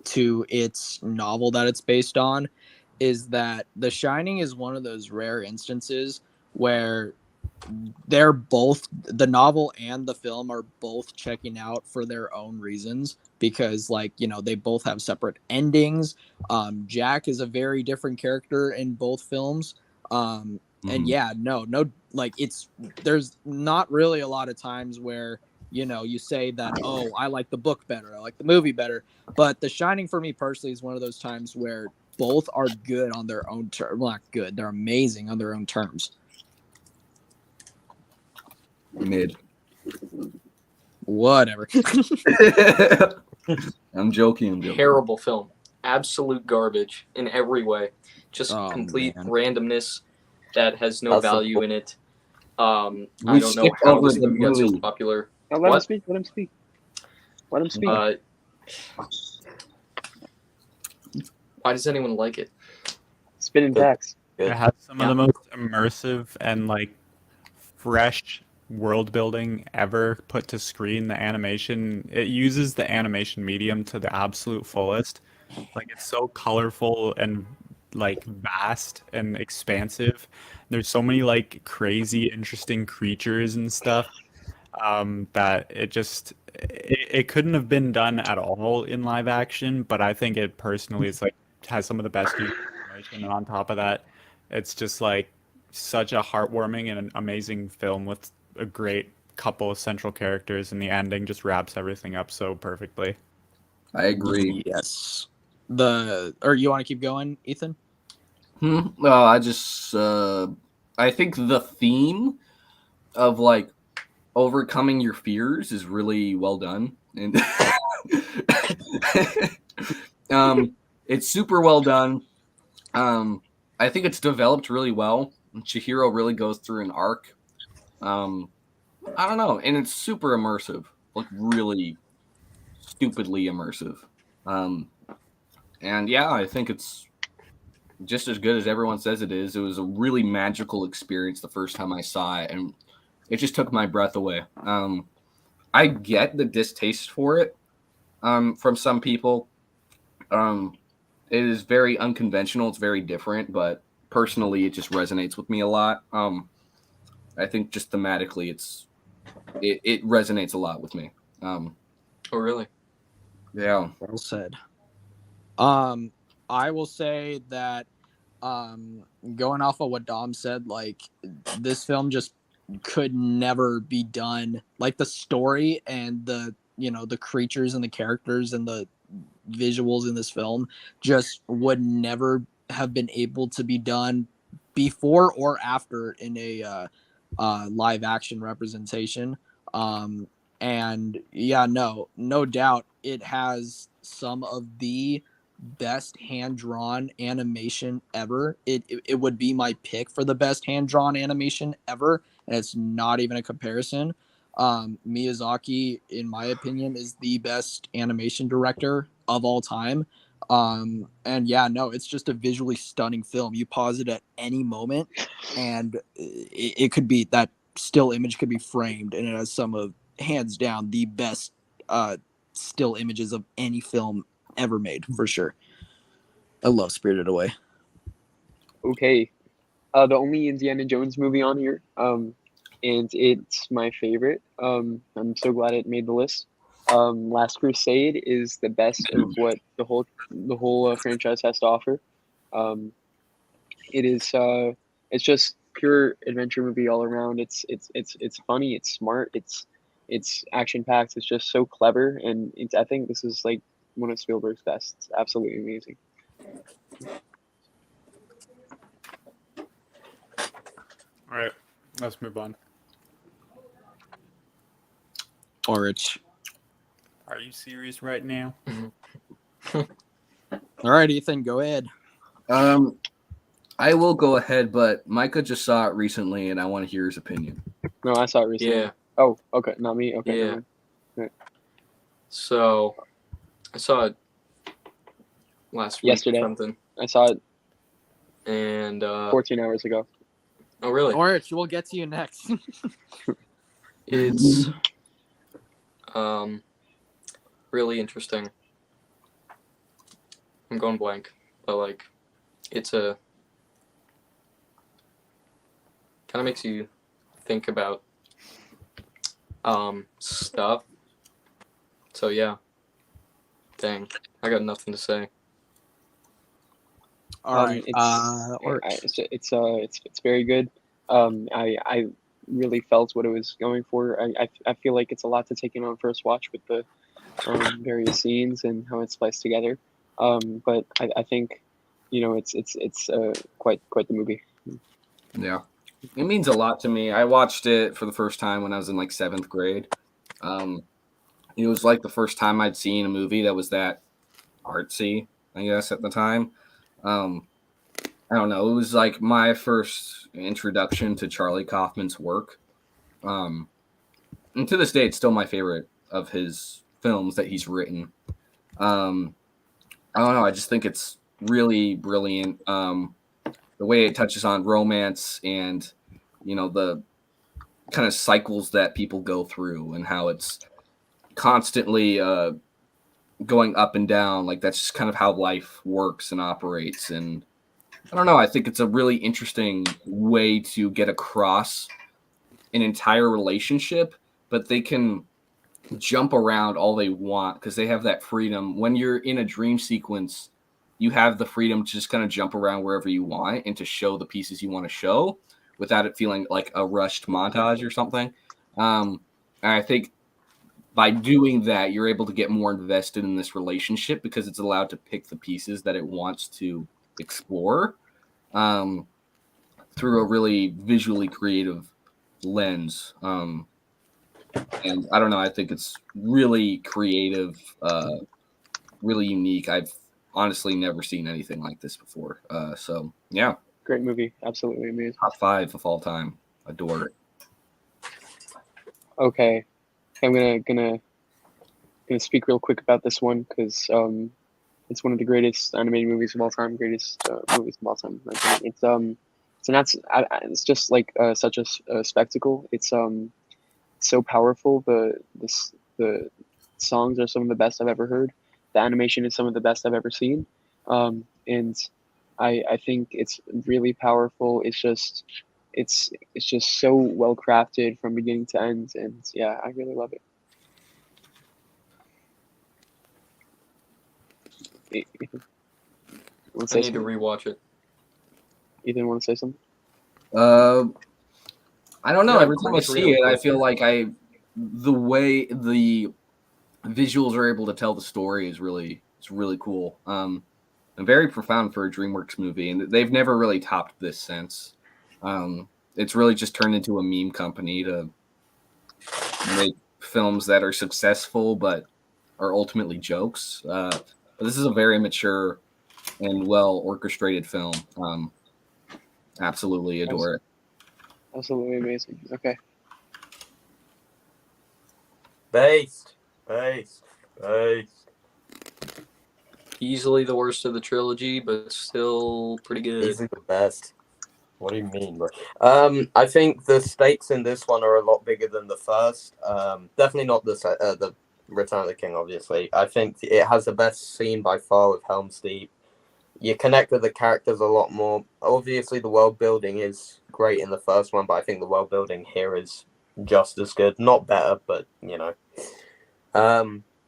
to its novel that it's based on is that The Shining is one of those rare instances where they're both, the novel and the film are both checking out for their own reasons, because, like, you know, they both have separate endings. Jack is a very different character in both films. And yeah, no, like, it's, there's not really a lot of times where, you know, you say that, oh, I like the book better, I like the movie better. But The Shining for me personally is one of those times where both are good on their own terms. Well, not good, they're amazing on their own terms. Mid. Whatever. I'm joking. Terrible film. Absolute garbage in every way. Just Oh, complete man. randomness that has no That's the value in it. I We don't know skipped how over this the movie got so movie. popular. Now let him What? speak. Let him speak. Let him speak. Why does anyone like it? Spinning facts. It has some of the most immersive and like fresh world building ever put to screen. The animation, it uses the animation medium to the absolute fullest. Like, it's so colorful and like vast and expansive. There's so many like crazy, interesting creatures and stuff that it couldn't have been done at all in live action. But I think it personally is like has some of the best use of animation, and on top of that, it's just like such a heartwarming and an amazing film with a great couple of central characters, and the ending just wraps everything up so perfectly. I agree. Yes. Or you want to keep going, Ethan? I just I think the theme of like overcoming your fears is really well done, and it's super well done. I think it's developed really well. Chihiro really goes through an arc. I don't know, and it's super immersive, like really stupidly immersive. And yeah, I think it's just as good as everyone says it is. It was a really magical experience the first time I saw it, and it just took my breath away. I get the distaste for it from some people. It is very unconventional. It's very different, but personally, it just resonates with me a lot. I think just thematically, it resonates a lot with me. Um, Oh, really? yeah. Well said. I will say that going off of what Dom said, like this film just could never be done. Like the story and the creatures and the characters and the visuals in this film just would never have been able to be done before or after in a live action representation. And yeah, no doubt it has some of the best hand drawn animation ever. It would be my pick for the best hand drawn animation ever, and it's not even a comparison. Miyazaki, in my opinion, is the best animation director of all time. And yeah, no, it's just a visually stunning film. You pause it at any moment, and it could be that still image could be framed, and it has some of hands down the best still images of any film ever made for sure. I love Spirited Away. Okay. The only Indiana Jones movie on here, and it's my favorite. I'm so glad it made the list. Last Crusade is the best of what the whole franchise has to offer. Um, it is it's just pure adventure movie all around. It's funny. It's smart. It's action packed. It's just so clever, and I think this is like one of Spielberg's best. It's absolutely amazing. All right, let's move on. Orich. Are you serious right now? All right, Ethan, go ahead. I will go ahead, but Micah just saw it recently, and I want to hear his opinion. No, I saw it recently. Yeah. Oh, okay, not me. Okay, Yeah. never mind. So I saw it last week Yesterday. or something. I saw it And 14 hours ago. oh, really? Orich, we'll get to you next. It's really interesting. I'm going blank, but like it's a kind of makes you think about stuff. So yeah. Dang. I got nothing to say. All right. It's it's very good. I really felt what it was going for. I feel like it's a lot to take in on first watch with the various scenes and how it's spliced together. But I think it's quite the movie. Yeah, it means a lot to me. I watched it for the first time when I was in like 7th grade. It was like the first time I'd seen a movie that was that artsy, I guess, at the time. I don't know. It was like my first introduction to Charlie Kaufman's work. And to this day, it's still my favorite of his films that he's written. I don't know. I just think it's really brilliant. The way it touches on romance and, the kind of cycles that people go through and how it's constantly going up and down. Like that's just kind of how life works and operates. And I don't know. I think it's a really interesting way to get across an entire relationship, but they can jump around all they want because they have that freedom. When you're in a dream sequence, you have the freedom to just kind of jump around wherever you want and to show the pieces you want to show without it feeling like a rushed montage or something. And I think by doing that, you're able to get more invested in this relationship because it's allowed to pick the pieces that it wants to explore through a really visually creative lens. And I don't know, I think it's really creative, really unique. I've honestly never seen anything like this before. So yeah, Great movie, absolutely amazing. top 5 of all time. Adore it. Okay, I'm gonna speak real quick about this one because it's one of the greatest animated movies of all time, greatest movies of all time. In my opinion. It's just like such a spectacle. It's so powerful. The songs are some of the best I've ever heard. The animation is some of the best I've ever seen. And I think it's really powerful. It's just so well crafted from beginning to end, and yeah, I really love it. Ethan, want to I say need to something? rewatch it. Ethan, want to say something? I don't know. Yeah, Every time I Chris, see real it, I quick. feel like the way the visuals are able to tell the story is really cool. And very profound for a DreamWorks movie, and they've never really topped this since. It's really just turned into a meme company to make films that are successful but are ultimately jokes. But this is a very mature and well orchestrated film. Absolutely adore it. Absolutely amazing. Okay. Based. Based. Based. Easily the worst of the trilogy, but still pretty good. Easily the best. What do you mean, bro? I think the stakes in this one are a lot bigger than the first. Definitely not the Return of the King, obviously. I think it has the best scene by far with Helm's Deep. You connect with the characters a lot more. Obviously, the world building is great in the first one, but I think the world building here is just as good. Not better, but you know.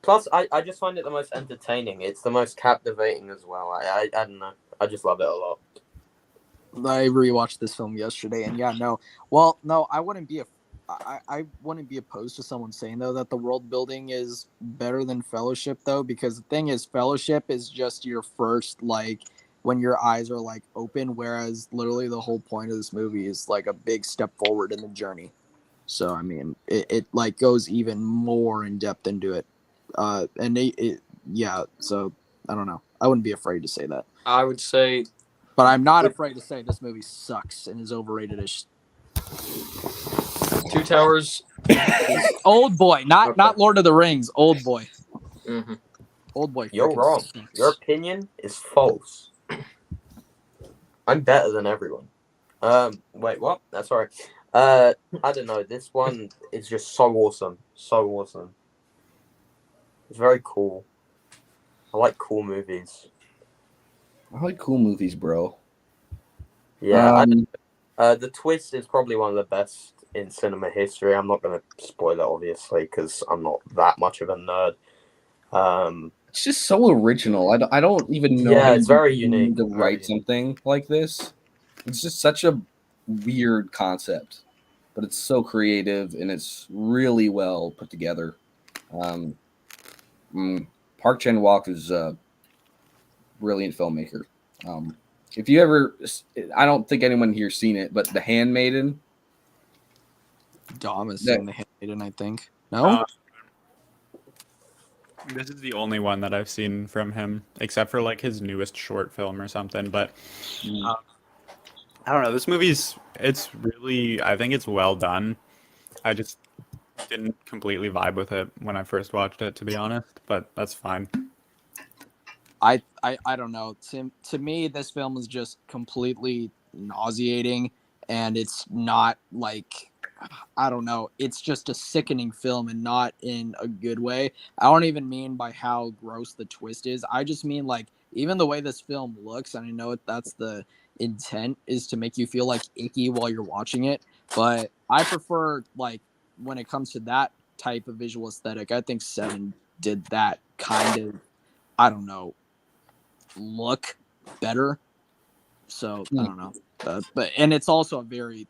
Plus, I just find it the most entertaining. It's the most captivating as well. I don't know. I just love it a lot. I rewatched this film yesterday, and yeah, no. Well, no, I wouldn't be I wouldn't be opposed to someone saying though that the world building is better than Fellowship though, because the thing is, Fellowship is just your first like when your eyes are like open, whereas literally the whole point of this movie is like a big step forward in the journey. So I mean, it like goes even more in depth into it, and yeah. So I don't know. I wouldn't be afraid to say that. I would say But I'm not afraid to say this movie sucks and is overrated as Two Towers. Old Boy, not Okay. Lord of the Rings. Old Boy. Mm-hmm. Old Boy. You're freaking wrong. sucks. Your opinion is false. I'm better than everyone. Wait, what? That's all right. I don't know. This one is just so awesome. So awesome. It's very cool. I like cool movies. I like cool movies, bro. Yeah, the twist is probably one of the best in cinema history. I'm not going to spoil it, obviously, because I'm not that much of a nerd. It's just so original. I don't even know Yeah, how it's you very begin unique, to very write unique. something like this. It's just such a weird concept, but it's so creative and it's really well put together. Um, Park Chan Wook is a brilliant filmmaker. If you ever, I don't think anyone here's seen it, but The Handmaiden. Dom has That seen The Handmaiden, I think. No? Uh, this is the only one that I've seen from him, except for like his newest short film or something. But mm, I don't know. This it's really, I think it's well done. I just didn't completely vibe with it when I first watched it, to be honest, but that's fine. I don't know. To me, this film is just completely nauseating, and it's not like I don't know. It's just a sickening film, and not in a good way. I don't even mean by how gross the twist is. I just mean like even the way this film looks, and I know that's the intent is to make you feel like icky while you're watching it. But I prefer like when it comes to that type of visual aesthetic. I think Seven did that kind of I don't know look better. So I don't know. But and it's also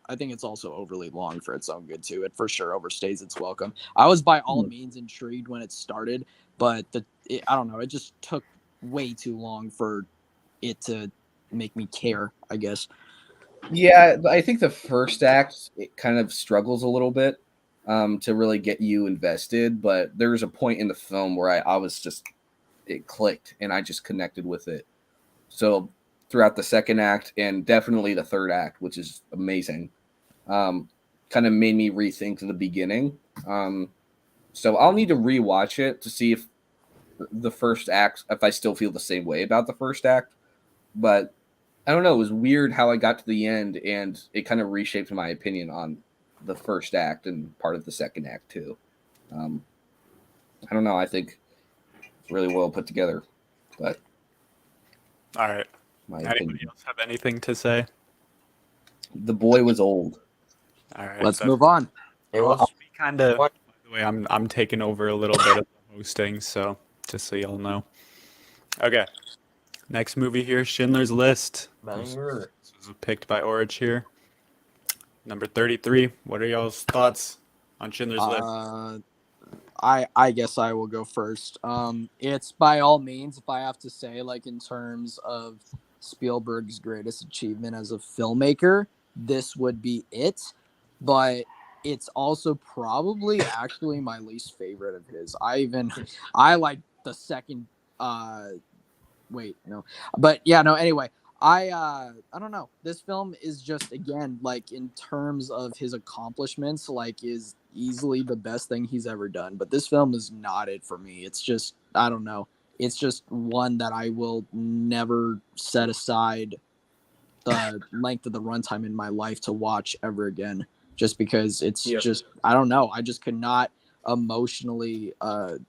I think it's also overly long for its own good too. It for sure overstays its welcome. I was by all means intrigued when it started, but I don't know. It just took way too long for it to make me care, I guess. yeah, I think the first act it kind of struggles a little bit to really get you invested, but there was a point in the film where I was just it clicked and I just connected with it. So throughout the second act and definitely the third act, which is amazing, kind of made me rethink the beginning. So I'll need to rewatch it to see if the first act, if I still feel the same way about the first act. But I don't know. It was weird how I got to the end and it kind of reshaped my opinion on the first act and part of the second act too. Um, I don't know. I think it's really well put together, but All right. my Anybody opinion. else have anything to say? The boy was old. All right. Let's move on. It I'll was be kind of. What? By the way, I'm taking over a little bit of the hosting, so just so y'all know. Okay. Next movie here, Schindler's List. Banger. This was picked by Orich here. Number 33. What are y'all's thoughts on Schindler's List? I guess I will go first. It's by all means, if I have to say, like in terms of Spielberg's greatest achievement as a filmmaker, this would be it. But it's also probably actually my least favorite of his. I like the second. Wait, no, but yeah, no. Anyway, I don't know. This film is just, again, like in terms of his accomplishments, like is easily the best thing he's ever done. But this film is not it for me. It's just, I don't know. It's just one that I will never set aside the length of the runtime in my life to watch ever again, just because it's just, I don't know. I just could not emotionally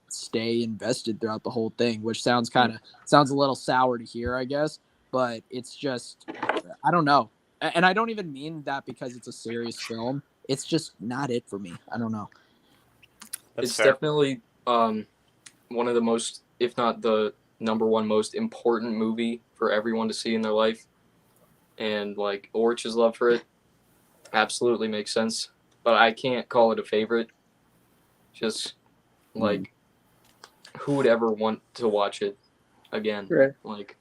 stay invested throughout the whole thing, which sounds a little sour to hear, I guess, but it's just, I don't know. And I don't even mean that because it's a serious film. It's just not it for me. I don't know. It's definitely one of the most, if not the number one most important movie for everyone to see in their life. And like Orich's love for it absolutely makes sense. But I can't call it a favorite. Just like who would ever want to watch it again? Right. Like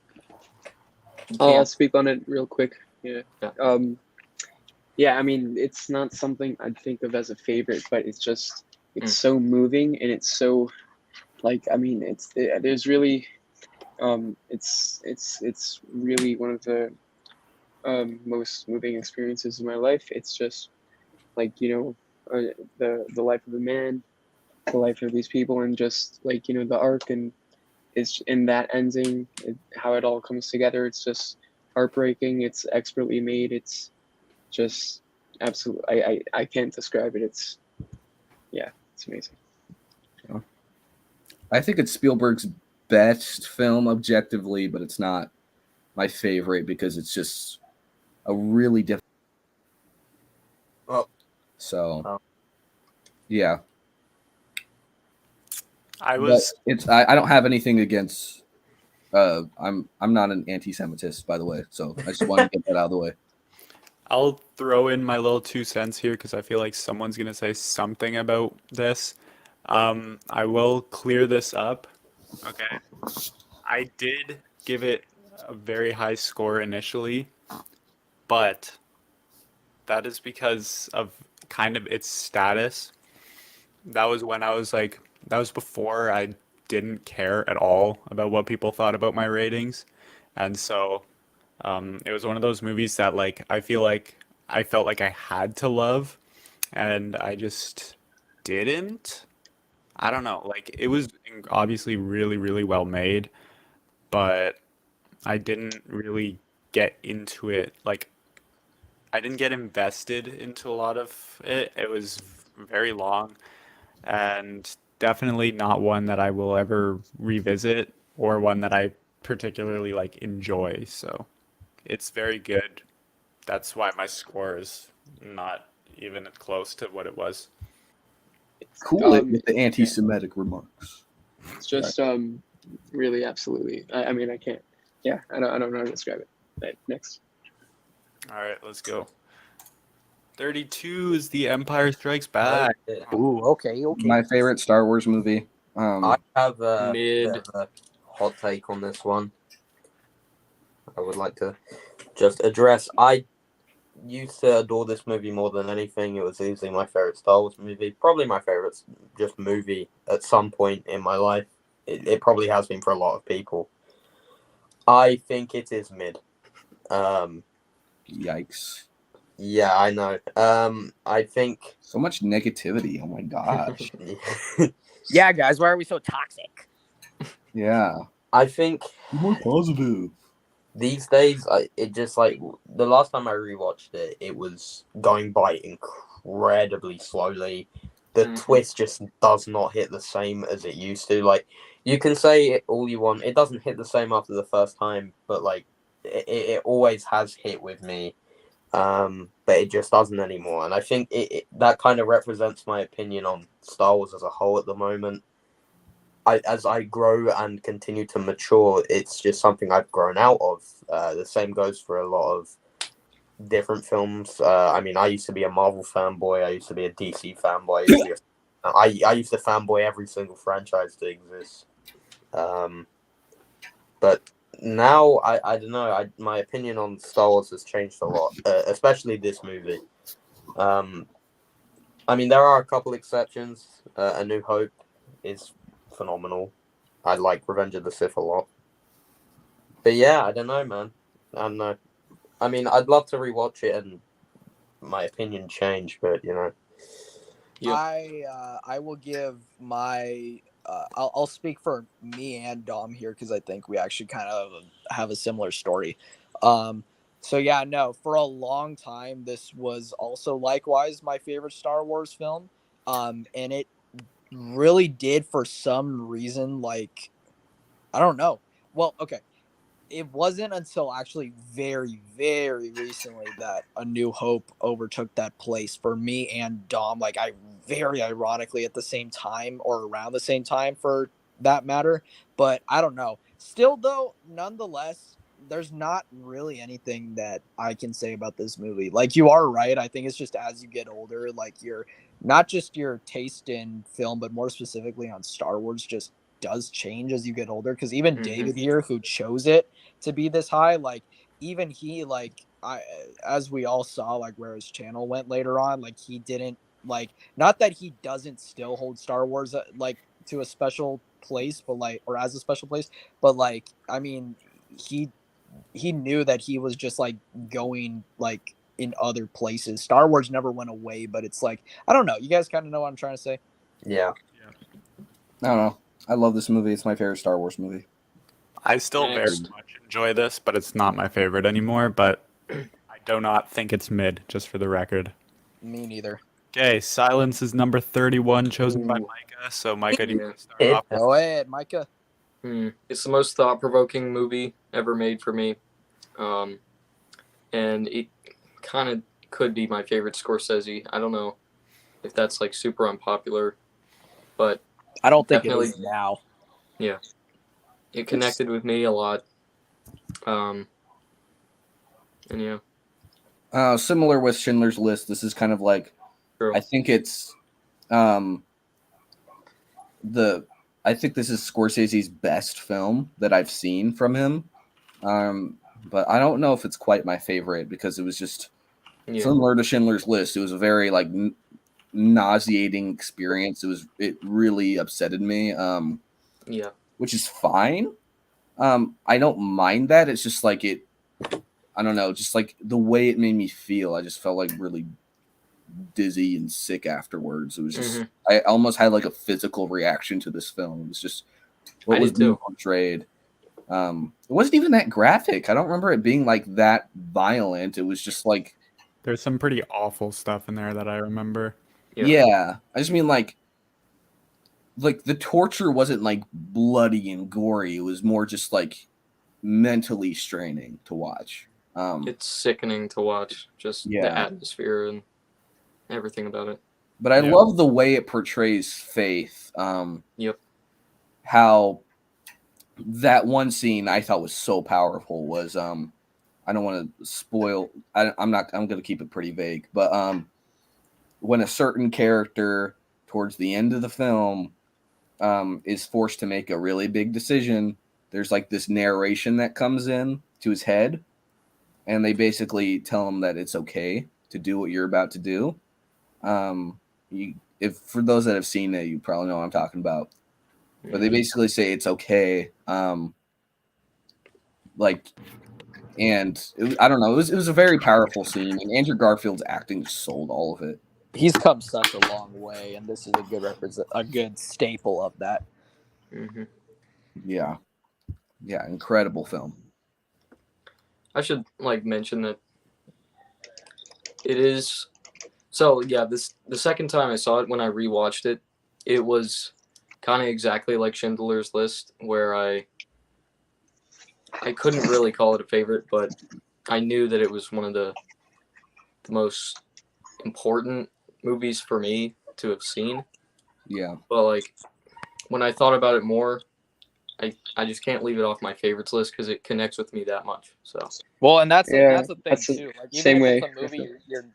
I'll speak on it real quick. Yeah. Yeah. Yeah, I mean, it's not something I'd think of as a favorite, but it's just, it's so moving, and it's so, like, I mean, there's really, it's really one of the most moving experiences in my life. It's just like, the life of a man, the life of these people, and just like, the arc, and it's in that ending, how it all comes together. It's just heartbreaking. It's expertly made. It's just absolute. I can't describe it. It's amazing. I think it's Spielberg's best film objectively, but it's not my favorite because it's just a really different. Yeah. I don't have anything against. I'm not an anti-Semitist, by the way, so I just want to get that out of the way. I'll throw in my little 2 cents here because I feel like someone's gonna say something about this. I will clear this up. Okay. I did give it a very high score initially, but that is because of kind of its status. That was when that was before I didn't care at all about what people thought about my ratings. And so it was one of those movies that like I felt like I had to love, and I just didn't. I don't know. Like it was obviously really, really well made, but I didn't really get into it. Like I didn't get invested into a lot of it. It was very long and definitely not one that I will ever revisit or one that I particularly like enjoy. So it's very good. That's why my score is not even close to what it was. Cool it with the anti-Semitic remarks. It's just really absolutely. I mean, I can't. Yeah, I don't know how to describe it. Right, next. All right, let's go. 32 is The Empire Strikes Back. Ooh, okay. My favorite Star Wars movie. I have a Mid. bit of a hot take on this one. I would like to just address. I used to adore this movie more than anything. It was easily my favorite Star Wars movie. Probably my favorite just movie at some point in my life. It probably has been for a lot of people. I think it is mid. Yikes. Yeah, I know. I think so much negativity. Oh my gosh. Yeah, guys, why are we so toxic? Yeah. I think more positive. These days, it just like the last time I rewatched it, it was going by incredibly slowly. The twist just does not hit the same as it used to. Like you can say it all you want, it doesn't hit the same after the first time, but like it always has hit with me. But it just doesn't anymore, and I think that kind of represents my opinion on Star Wars as a whole at the moment. as I grow and continue to mature, it's just something I've grown out of. The same goes for a lot of different films. I mean, I used to be a Marvel fanboy. I used to be a DC fanboy. I used to fanboy every single franchise that exists. But now I don't know. My opinion on Star Wars has changed a lot, especially this movie. I mean, there are a couple exceptions. A New Hope is phenomenal. I like Revenge of the Sith a lot. But yeah, I don't know, man. I don't know. I mean, I'd love to rewatch it and my opinion change, but you know. Yep. I will give my I'll speak for me and Dom here because I think we actually kind of have a similar story. So yeah, no, for a long time this was also likewise my favorite Star Wars film. And it really did for some reason, like, I don't know. Well, okay, it wasn't until actually very, very recently that A New Hope overtook that place for me and Dom. Like, I very ironically at the same time or around the same time for that matter. But I don't know. Still, though, nonetheless, there's not really anything that I can say about this movie. Like, you are right. I think it's just as you get older, like, your not just your taste in film, but more specifically on Star Wars just does change as you get older. Because even David here, who chose it to be this high, like even he, like, I, as we all saw, like where his channel went later on, like he didn't, like, not that he doesn't still hold Star Wars like to a special place, but like, or as a special place, but like, I mean, he knew that he was just like going like in other places. Star Wars never went away, but it's like, I don't know, you guys kind of know what I'm trying to say. Yeah. I don't know. I love this movie. It's my favorite Star Wars movie. I still very Next. much enjoy this, but it's not my favorite anymore. But I do not think it's mid, just for the record. Me neither. Okay, Silence is number 31, chosen by Ooh. Micah. So, Micah, do you Yeah. want to start off? Go ahead, Micah. It's the most thought-provoking movie ever made for me, and it kind of could be my favorite Scorsese. I don't know if that's like super unpopular, but I don't think Definitely. it is now. it connected with me a lot. And yeah, Similar with Schindler's List, this is kind of like, true. I think it's I think this is Scorsese's best film that I've seen from him. But I don't know if it's quite my favorite because it was just Yeah. similar to Schindler's List. It was a very like nauseating experience. It really upsetted me. Yeah. Which is fine. I don't mind that. It's just like I don't know, just like the way it made me feel. I just felt like really dizzy and sick afterwards. It was just I almost had like a physical reaction to this film. It was just what I was did being too. portrayed. It wasn't even that graphic. I don't remember it being like that violent. It was just like There's some pretty awful stuff in there that I remember. yeah. I just mean like the torture wasn't like bloody and gory. It was more just like mentally straining to watch. It's sickening to watch, just the Yeah. atmosphere and everything about it. But I Yeah. love the way it portrays faith. Yep. How that one scene I thought was so powerful was I don't want to spoil. I'm going to keep it pretty vague. But when a certain character towards the end of the film is forced to make a really big decision, there's like this narration that comes in to his head, and they basically tell him that it's okay to do what you're about to do. If for those that have seen it, you probably know what I'm talking about. But they basically say it's okay. I don't know. It was a very powerful scene, and Andrew Garfield's acting sold all of it. He's come such a long way, and this is a good staple of that. Yeah, incredible film. I should like mention that it is. So yeah, the second time I saw it, when I rewatched it, it was kind of exactly like Schindler's List, where I couldn't really call it a favorite, but I knew that it was one of the most important movies for me to have seen. Yeah. But like when I thought about it more, I just can't leave it off my favorites list because it connects with me that much. So Well, and that's Yeah, that's the thing that's the too. Like even same if way. it's a movie you're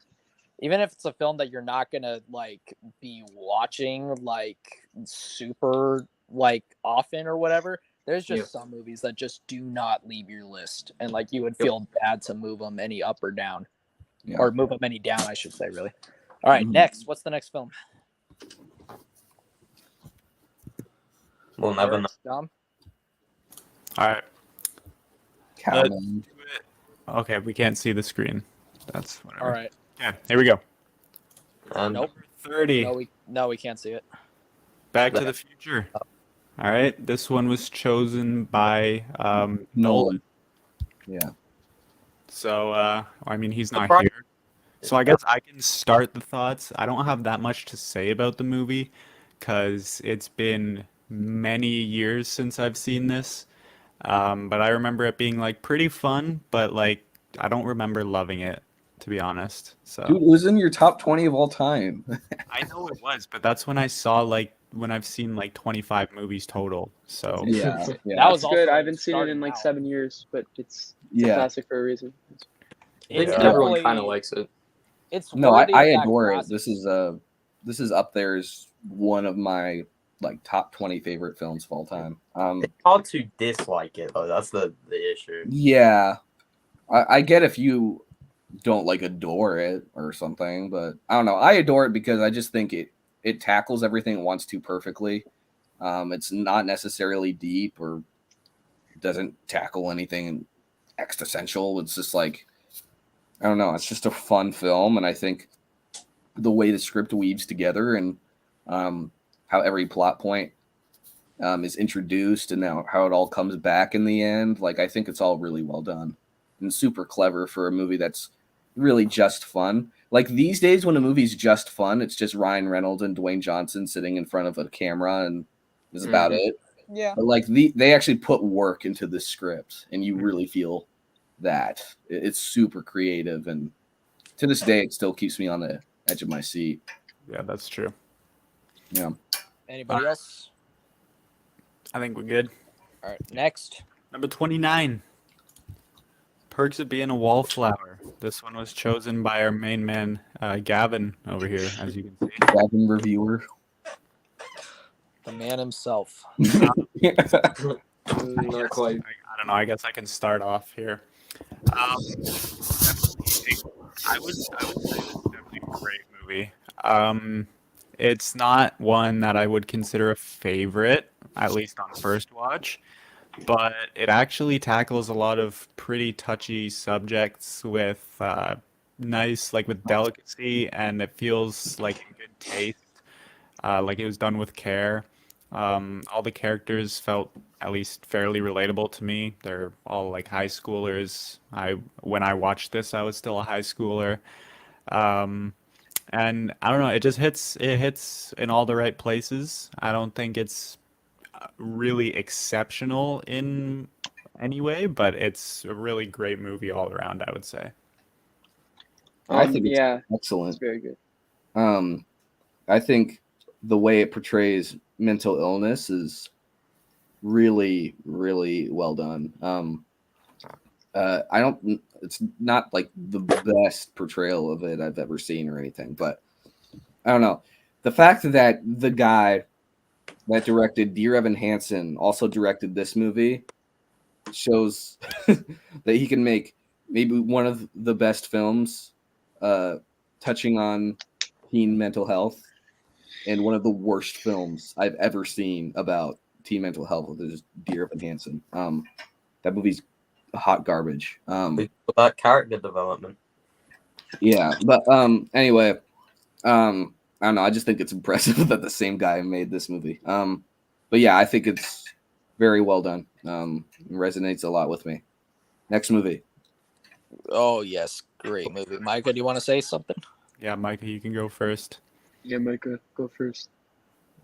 even if it's a film that you're not gonna like be watching like super like often or whatever, there's just some movies that just do not leave your list, and like you would feel bad to move them any up or down, Yeah. or move them any down, I should say. Really. All right, Mhm. next. What's the next film? We'll never know. Dom? All right. Cowman. Okay, we can't see the screen. That's whatever. All right. Okay, here we go. And Nope. 30. No, we can't see it. Back to the Future. All right, this one was chosen by Nolan. Yeah. So, I mean, he's not Surprise- here. So I guess I can start the thoughts. I don't have that much to say about the movie because it's been many years since I've seen this. But I remember it being like pretty fun, but like I don't remember loving it, to be honest. So Dude, it was in your top 20 of all time. I know it was, but that's when I saw like when I've seen like 25 movies total. So Yeah. That Yeah. was It's good. also I haven't seen it starting in like out. 7 years, but it's a Yeah. classic for a reason. I think It's everyone definitely kind of likes it. It's No, worthy I of that adore it. classic. This is up there as one of my like top 20 favorite films of all time. It's hard to dislike it though. That's the issue. Yeah. I get if you don't like adore it or something, but I don't know. I adore it because I just think it tackles everything it wants to perfectly. It's not necessarily deep or doesn't tackle anything existential. It's just like I don't know. It's just a fun film, and I think the way the script weaves together and how every plot point is introduced and how it all comes back in the end. Like I think it's all really well done and super clever for a movie that's really just fun. Like these days, when a movie's just fun, it's just Ryan Reynolds and Dwayne Johnson sitting in front of a camera and is about it. Yeah. But like they actually put work into the script, and you really feel that it's super creative. And to this day, it still keeps me on the edge of my seat. yeah, that's true. Yeah. Anybody else? I think we're good. All right, next. Number 29. Perks of Being a Wallflower. This one was chosen by our main man, Gavin, over here, as you can see. Gavin reviewer. The man himself. Not quite. I don't know. I guess I can start off here. I would say this is definitely a great movie. It's not one that I would consider a favorite, at least on first watch, but it actually tackles a lot of pretty touchy subjects with nice, like with delicacy, and it feels like in good taste, like it was done with care. All the characters felt at least fairly relatable to me. They're all like high schoolers. When I watched this, I was still a high schooler. And I don't know, it hits in all the right places. I don't think it's really exceptional in any way, but it's a really great movie all around, I would say. I think it's yeah, it's excellent. very good. I think the way it portrays mental illness is really, really well done. It's not like the best portrayal of it I've ever seen or anything, but I don't know. The fact that the guy that directed Dear Evan Hansen also directed this movie shows that he can make maybe one of the best films touching on teen mental health and one of the worst films I've ever seen about teen mental health is Dear Evan Hansen. That movie's hot garbage. That character development. Yeah, but anyway, I don't know. I just think it's impressive that the same guy made this movie. But yeah, I think it's very well done. It resonates a lot with me. Next movie. Oh yes, great movie. Micah, do you want to say something? Yeah, Micah, you can go first. Yeah, Micah, go first.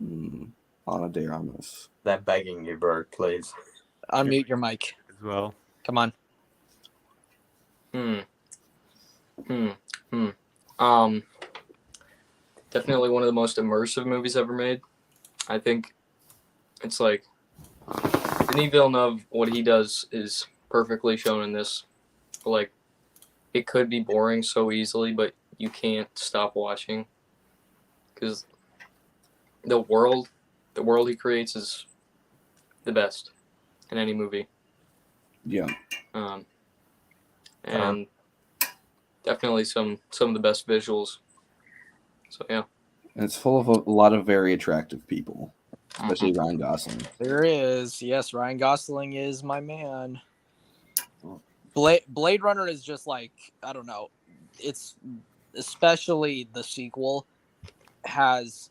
Ana de Armas. They're begging you, bro. Please. Unmute your mic. As well. Come on. Definitely one of the most immersive movies ever made. I think it's like Denis Villeneuve, what he does is perfectly shown in this. Like, it could be boring so easily, but you can't stop watching because the world he creates is the best in any movie. Yeah. And definitely some of the best visuals. So yeah. And it's full of a lot of very attractive people, especially Ryan Gosling. There is. Yes, Ryan Gosling is my man. Blade Runner is just like, I don't know. It's especially the sequel has,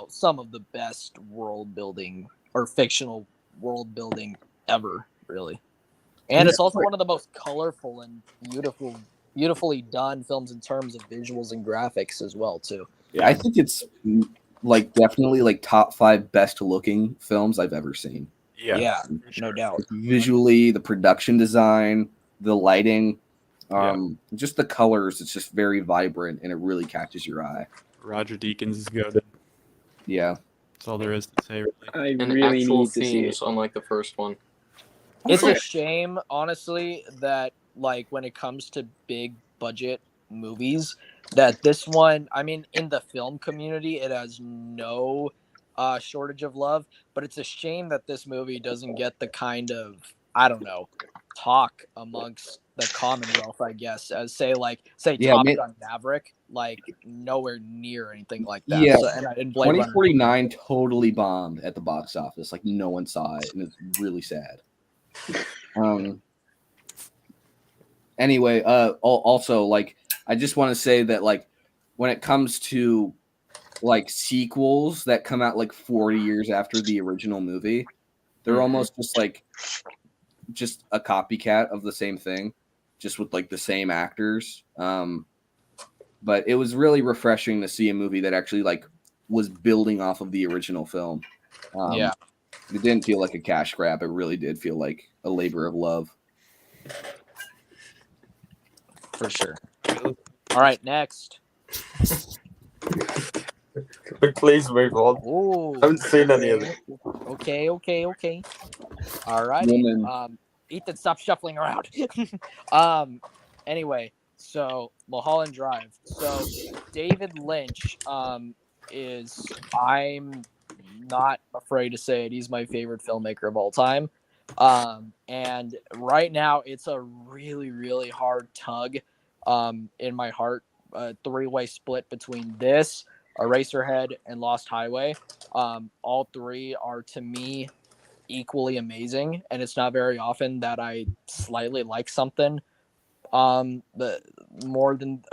some of the best world building or fictional world building ever, really. And it's also one of the most colorful and beautifully done films in terms of visuals and graphics as well, too. Yeah, I think it's like definitely like top 5 best looking films I've ever seen. Yeah, no doubt. Visually, the production design, the lighting, just the colors. It's just very vibrant and it really catches your eye. Roger Deakins is good. Yeah, That's all there is to say, really. I And really actual need to see it. themes, unlike the first one. It's a shame, honestly, that like when it comes to big budget movies, that this one, I mean, in the film community, it has no shortage of love, but it's a shame that this movie doesn't get the kind of, I don't know, talk amongst the Commonwealth, I guess, as say Top Gun Maverick, like nowhere near anything like that. Yeah, so, and Blade 2049 totally bombed at the box office. Like no one saw it, and it's really sad. Anyway, also like I just want to say that like when it comes to like sequels that come out like 40 years after the original movie, they're almost just a copycat of the same thing, just with like the same actors. But it was really refreshing to see a movie that actually like was building off of the original film. Yeah. It didn't feel like a cash grab. It really did feel like a labor of love. For sure. All right, next. Please move on. Ooh, I haven't seen any of it. Okay. All right. Ethan, stop shuffling around. Anyway, so Mulholland Drive. So David Lynch is, I'm not afraid to say it, he's my favorite filmmaker of all time. And right now it's a really, really hard tug in my heart, a 3-way split between this, Eraserhead, and Lost Highway. All three are, to me, equally amazing, and it's not very often that I slightly like something the more than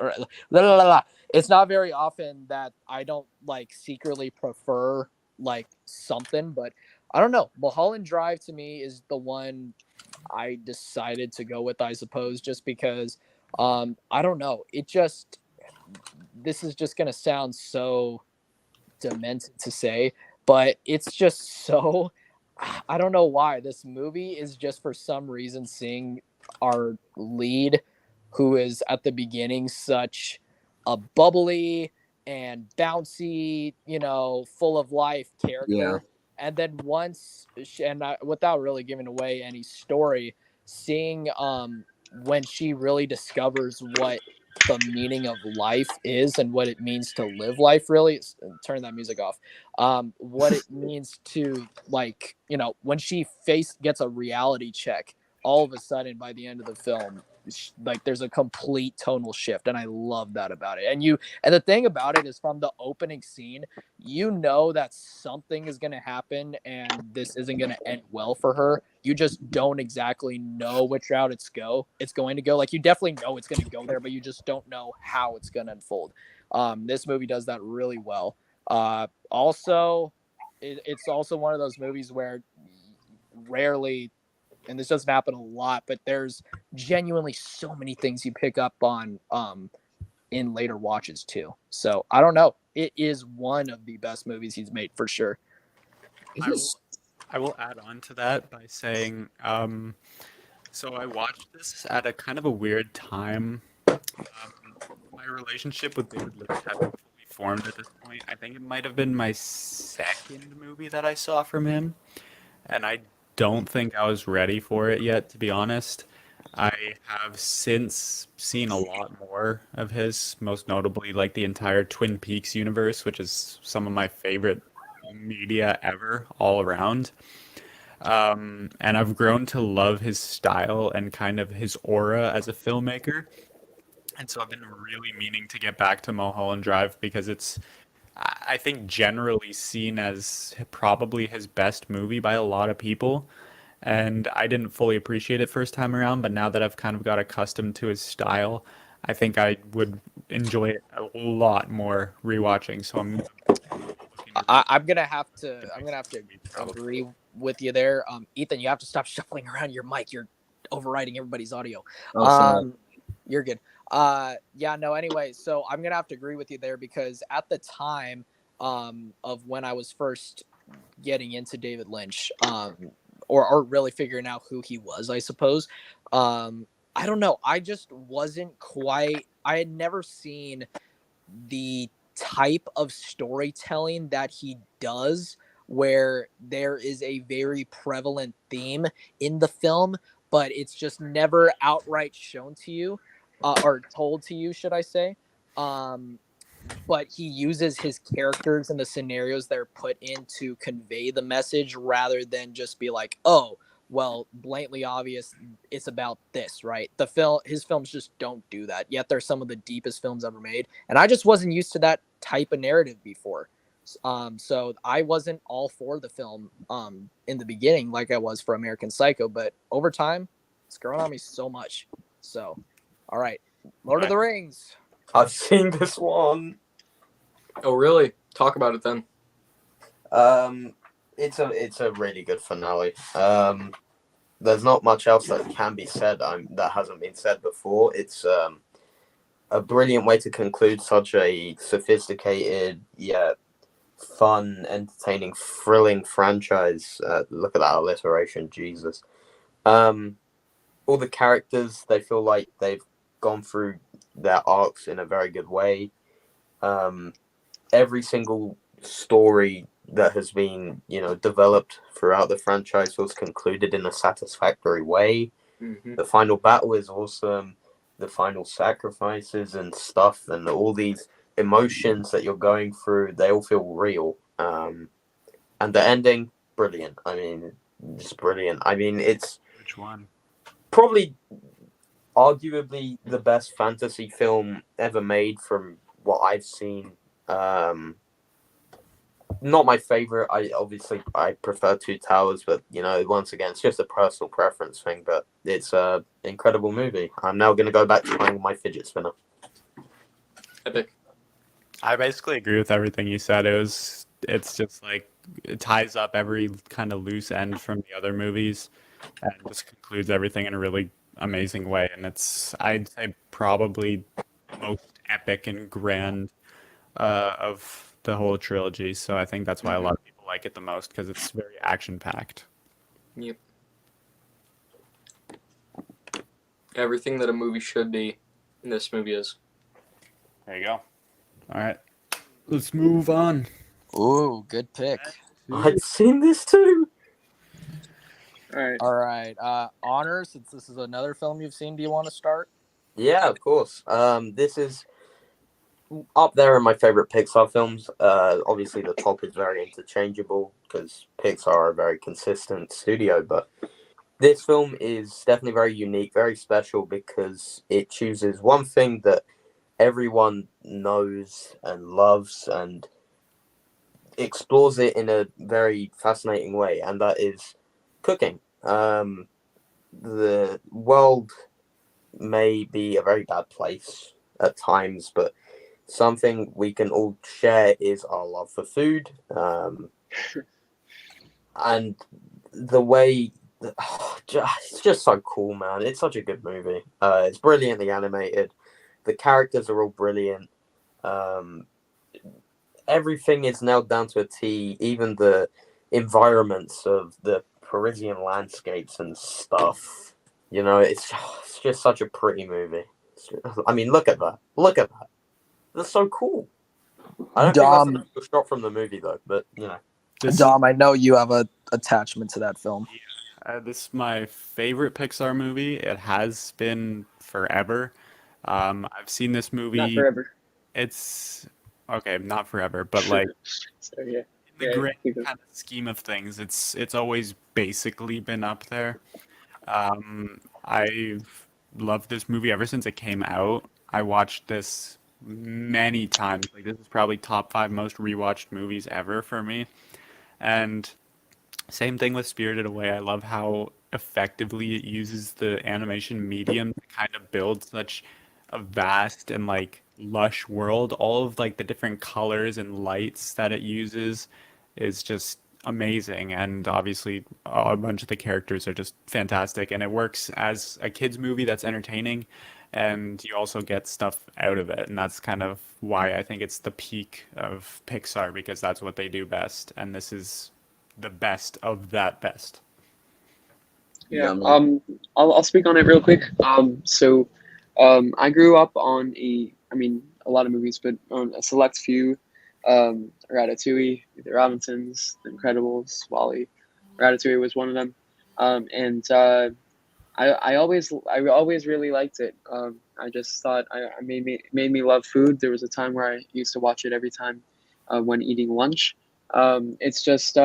it's not very often that I don't like secretly prefer like something, but I don't know. Mulholland Drive to me is the one I decided to go with, I suppose, just because I don't know. This is just gonna sound so demented to say, but it's just so, I don't know why. This movie is just, for some reason, seeing our lead, who is at the beginning such a bubbly and bouncy, full of life character. Yeah. And then without really giving away any story, seeing when she really discovers what the meaning of life is and what it means to live life, really. Turn that music off. What it means to, like, when she gets a reality check, all of a sudden by the end of the film, like, there's a complete tonal shift, and I love that about it. And the thing about it is, from the opening scene, that something is going to happen and this isn't going to end well for her. You just don't exactly know which route it's going to go. Like, you definitely know it's going to go there, but you just don't know how it's going to unfold. This movie does that really well. Also, it's also one of those movies where rarely, and this doesn't happen a lot, but there's genuinely so many things you pick up on in later watches too. So I don't know. It is one of the best movies he's made, for sure. I will add on to that by saying, so I watched this at a kind of a weird time. My relationship with David Lynch hadn't fully formed at this point. I think it might have been my second movie that I saw from him, and I don't think I was ready for it yet, to be honest. I have since seen a lot more of his, most notably like the entire Twin Peaks universe, which is some of my favorite media ever all around. And I've grown to love his style and kind of his aura as a filmmaker. And so I've been really meaning to get back to Mulholland Drive because it's, I think, generally seen as probably his best movie by a lot of people. And I didn't fully appreciate it first time around, but now that I've kind of got accustomed to his style, I think I would enjoy it a lot more rewatching. So I'm looking to I'm gonna have to probably. agree with you there. Ethan, you have to stop shuffling around your mic. You're overriding everybody's audio. Oh, sorry. You're good. Yeah, no, anyway, so I'm gonna have to agree with you there because at the time of when I was first getting into David Lynch, or really figuring out who he was, I suppose. I don't know. I just wasn't quite. I had never seen the type of storytelling that he does, where there is a very prevalent theme in the film, but it's just never outright shown to you, or told to you, should I say. But he uses his characters and the scenarios that are put in to convey the message rather than just be like, oh, well, blatantly obvious it's about this, right? His films just don't do that. Yet they're some of the deepest films ever made. And I just wasn't used to that type of narrative before. So I wasn't all for the film in the beginning like I was for American Psycho, but over time, it's grown on me so much. So, all right. Lord of the Rings. I've seen this one. Oh, really? Talk about it then. It's a really good finale. There's not much else that can be said that hasn't been said before. It's a brilliant way to conclude such a sophisticated yet fun, entertaining, thrilling franchise. Look at that alliteration, Jesus. All the characters, they feel like they've gone through their arcs in a very good way. Every single story that has been, developed throughout the franchise was concluded in a satisfactory way. Mm-hmm. The final battle is awesome. The final sacrifices and stuff, and all these emotions that you're going through, they all feel real. And the ending, brilliant. I mean, just brilliant. I mean, it's Which one? probably arguably the best fantasy film ever made from what I've seen. Not my favorite. I prefer Two Towers, but once again, it's just a personal preference thing. But it's an incredible movie. I'm now going to go back to playing my fidget spinner. Epic. I basically agree with everything you said. It's just like it ties up every kind of loose end from the other movies and just concludes everything in a really amazing way. And I'd say, probably most epic and grand of the whole trilogy. So I think that's why a lot of people like it the most because it's very action packed. Yep. Everything that a movie should be, this movie is. There you go. All right, let's move on. Ooh, good pick. I've seen this too. All right. All right. Honor, since this is another film you've seen, do you want to start? Yeah, of course. This is up there in my favorite Pixar films. Obviously, the top is very interchangeable because Pixar are a very consistent studio, but this film is definitely very unique, very special because it chooses one thing that everyone knows and loves and explores it in a very fascinating way, and that is cooking. The world may be a very bad place at times, but something we can all share is our love for food. And the way it's just so cool, man. It's such a good movie. It's brilliantly animated. The characters are all brilliant. Everything is nailed down to a T. Even the environments of the Parisian landscapes and stuff. It's just such a pretty movie. I mean, look at that. Look at that. That's so cool. I don't think that's Dom, a single shot from the movie though. But you know, This is Dom, I know you have a attachment to that film. This is my favorite Pixar movie. It has been forever. I've seen this Not movie. forever. It's okay, not forever, but like So yeah. in the Yeah, grand keep it. kind of scheme of things, it's always basically been up there. I've loved this movie ever since it came out. I watched this many times. Like this is probably top five most rewatched movies ever for me. And same thing with Spirited Away. I love how effectively it uses the animation medium to kind of build such a vast and like lush world. All of like the different colors and lights that it uses is just amazing. And obviously, a bunch of the characters are just fantastic. And it works as a kids movie that's entertaining, and you also get stuff out of it. And that's kind of why I think it's the peak of Pixar because that's what they do best. And this is the best of that best. Yeah. Yummy. I'll speak on it real quick. I grew up on a lot of movies, but on a select few. Ratatouille, The Robinsons, The Incredibles, Wall-E. Ratatouille was one of them. I always really liked it. I just thought I made me love food. There was a time where I used to watch it every time when eating lunch. It's just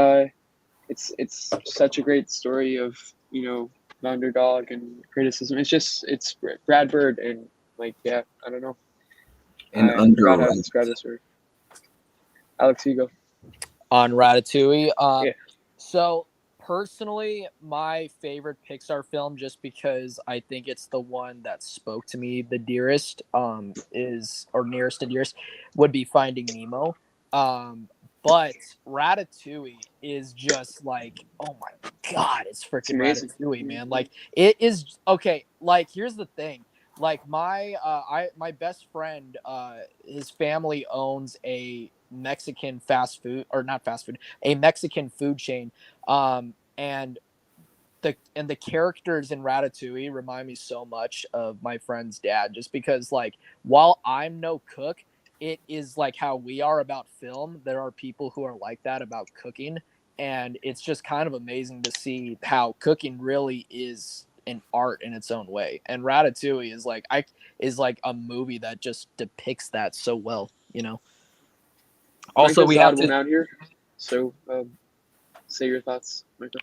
it's such a great story of the underdog and criticism. It's Brad Bird and like yeah, I don't know. And I forgot how to underrated. describe the story. Alex, you go. On Ratatouille. Yeah. So personally, my favorite Pixar film, just because I think it's the one that spoke to me the dearest, is or nearest to dearest, would be Finding Nemo. But Ratatouille is just like, oh my god, it's freaking amazing. Ratatouille, man. Like it is okay. Like here's the thing. Like my best friend, his family owns a Mexican fast food or not fast food, a Mexican food chain. And the characters in Ratatouille remind me so much of my friend's dad, just because like while I'm no cook, it is like how we are about film. There are people who are like that about cooking, and it's just kind of amazing to see how cooking really is an art in its own way. And Ratatouille is like a movie that just depicts that so well, you know. Also, Micah's we the have odd to one out here. So say your thoughts, Micah.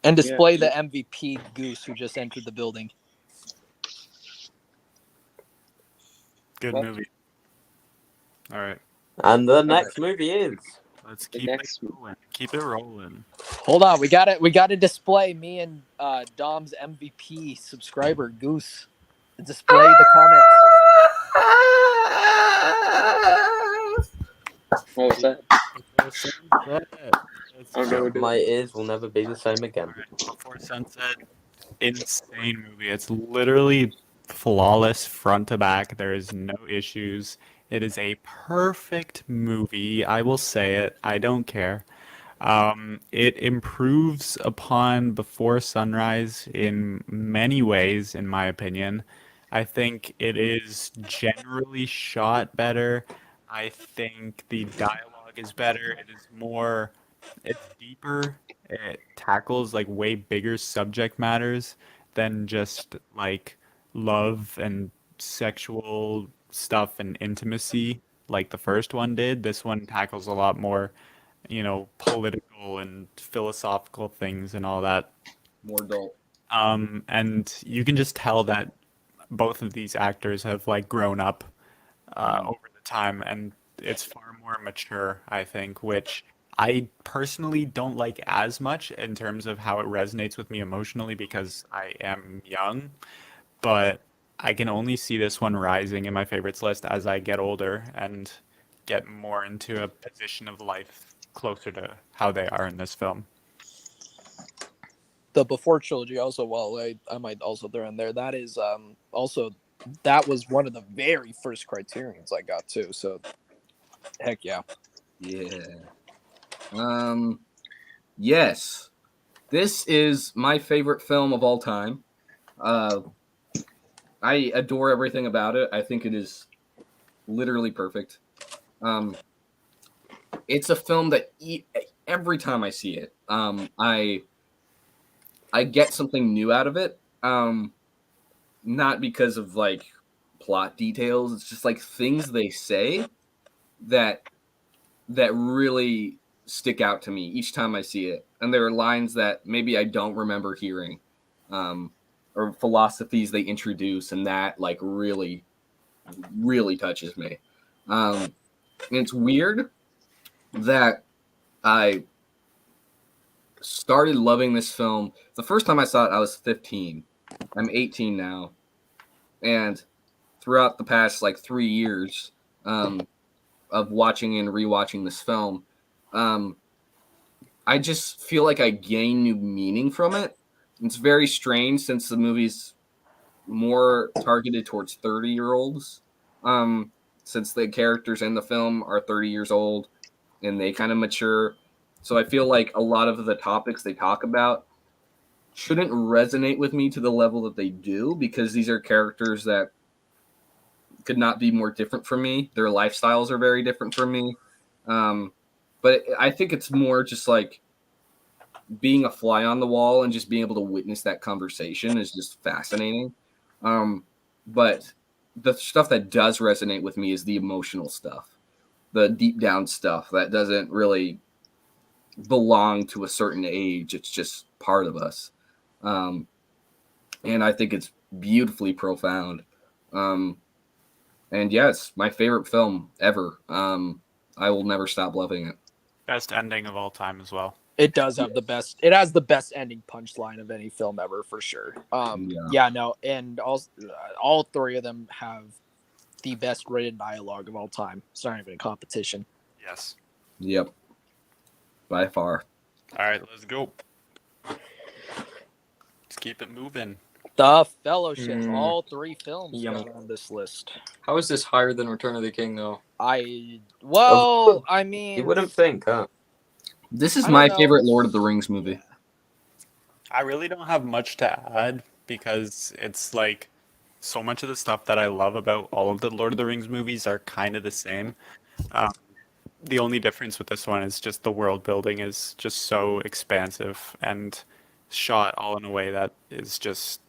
and display Yeah. the MVP Goose who just entered the building. Good Well, movie. All right. and the next movie is Let's The keep it next- rolling. Keep it rolling. Hold on, we got to display me and Dom's MVP subscriber Goose. Display the comments. What was that? Before Sunset. Let's Oh, no, go. it didn't. my ears will never be the same again. All right. Before Sunset, insane movie. It's literally flawless front to back. There is no issues. It is a perfect movie. I will say it. I don't care. It improves upon Before Sunrise in many ways, in my opinion. I think it is generally shot better. I think the dialogue is better. It is more, it's deeper. It tackles like way bigger subject matters than just like love and sexual stuff and intimacy like the first one did. This one tackles a lot more political and philosophical things and all that. More adult. And you can just tell that both of these actors have like grown up over the time, and it's far more mature, I think, which I personally don't like as much in terms of how it resonates with me emotionally because I am young, but I can only see this one rising in my favorites list as I get older and get more into a position of life closer to how they are in this film. The Before trilogy also, well, I might also throw in there. That is also that was one of the very first Criterions I got too. So heck yeah. Yeah. Yes. This is my favorite film of all time. I adore everything about it. I think it is literally perfect. It's a film that every time I see it, I get something new out of it. Not because of like plot details. It's just like things they say that really stick out to me each time I see it. And there are lines that maybe I don't remember hearing, or philosophies they introduce, and that like really, really touches me. And it's weird that I started loving this film. The first time I saw it, I was 15. I'm 18 now. And throughout the past like 3 years of watching and rewatching this film, I just feel like I gain new meaning from it. It's very strange since the movie's more targeted towards 30-year-olds. Since the characters in the film are 30 years old and they kind of mature. So I feel like a lot of the topics they talk about shouldn't resonate with me to the level that they do, because these are characters that could not be more different from me. Their lifestyles are very different from me. But I think it's more just like being a fly on the wall and just being able to witness that conversation is just fascinating. But the stuff that does resonate with me is the emotional stuff, the deep down stuff that doesn't really belong to a certain age. It's just part of us. And I think it's beautifully profound. And yeah, it's my favorite film ever. I will never stop loving it. Best ending of all time as well. It does have the best. It has the best ending punchline of any film ever, for sure. No, and all three of them have the best rated dialogue of all time. It's not even a competition. Yes. Yep. By far. All right, let's go. Let's keep it moving. The Fellowship. All three films Yummy. got on this list. How is this higher than Return of the King, though? I You mean, wouldn't think, huh? This is I don't my know. favorite Lord of the Rings movie. I really don't have much to add because it's like so much of the stuff that I love about all of the Lord of the Rings movies are kind of the same. The only difference with this one is just the world building is just so expansive and shot all in a way that is just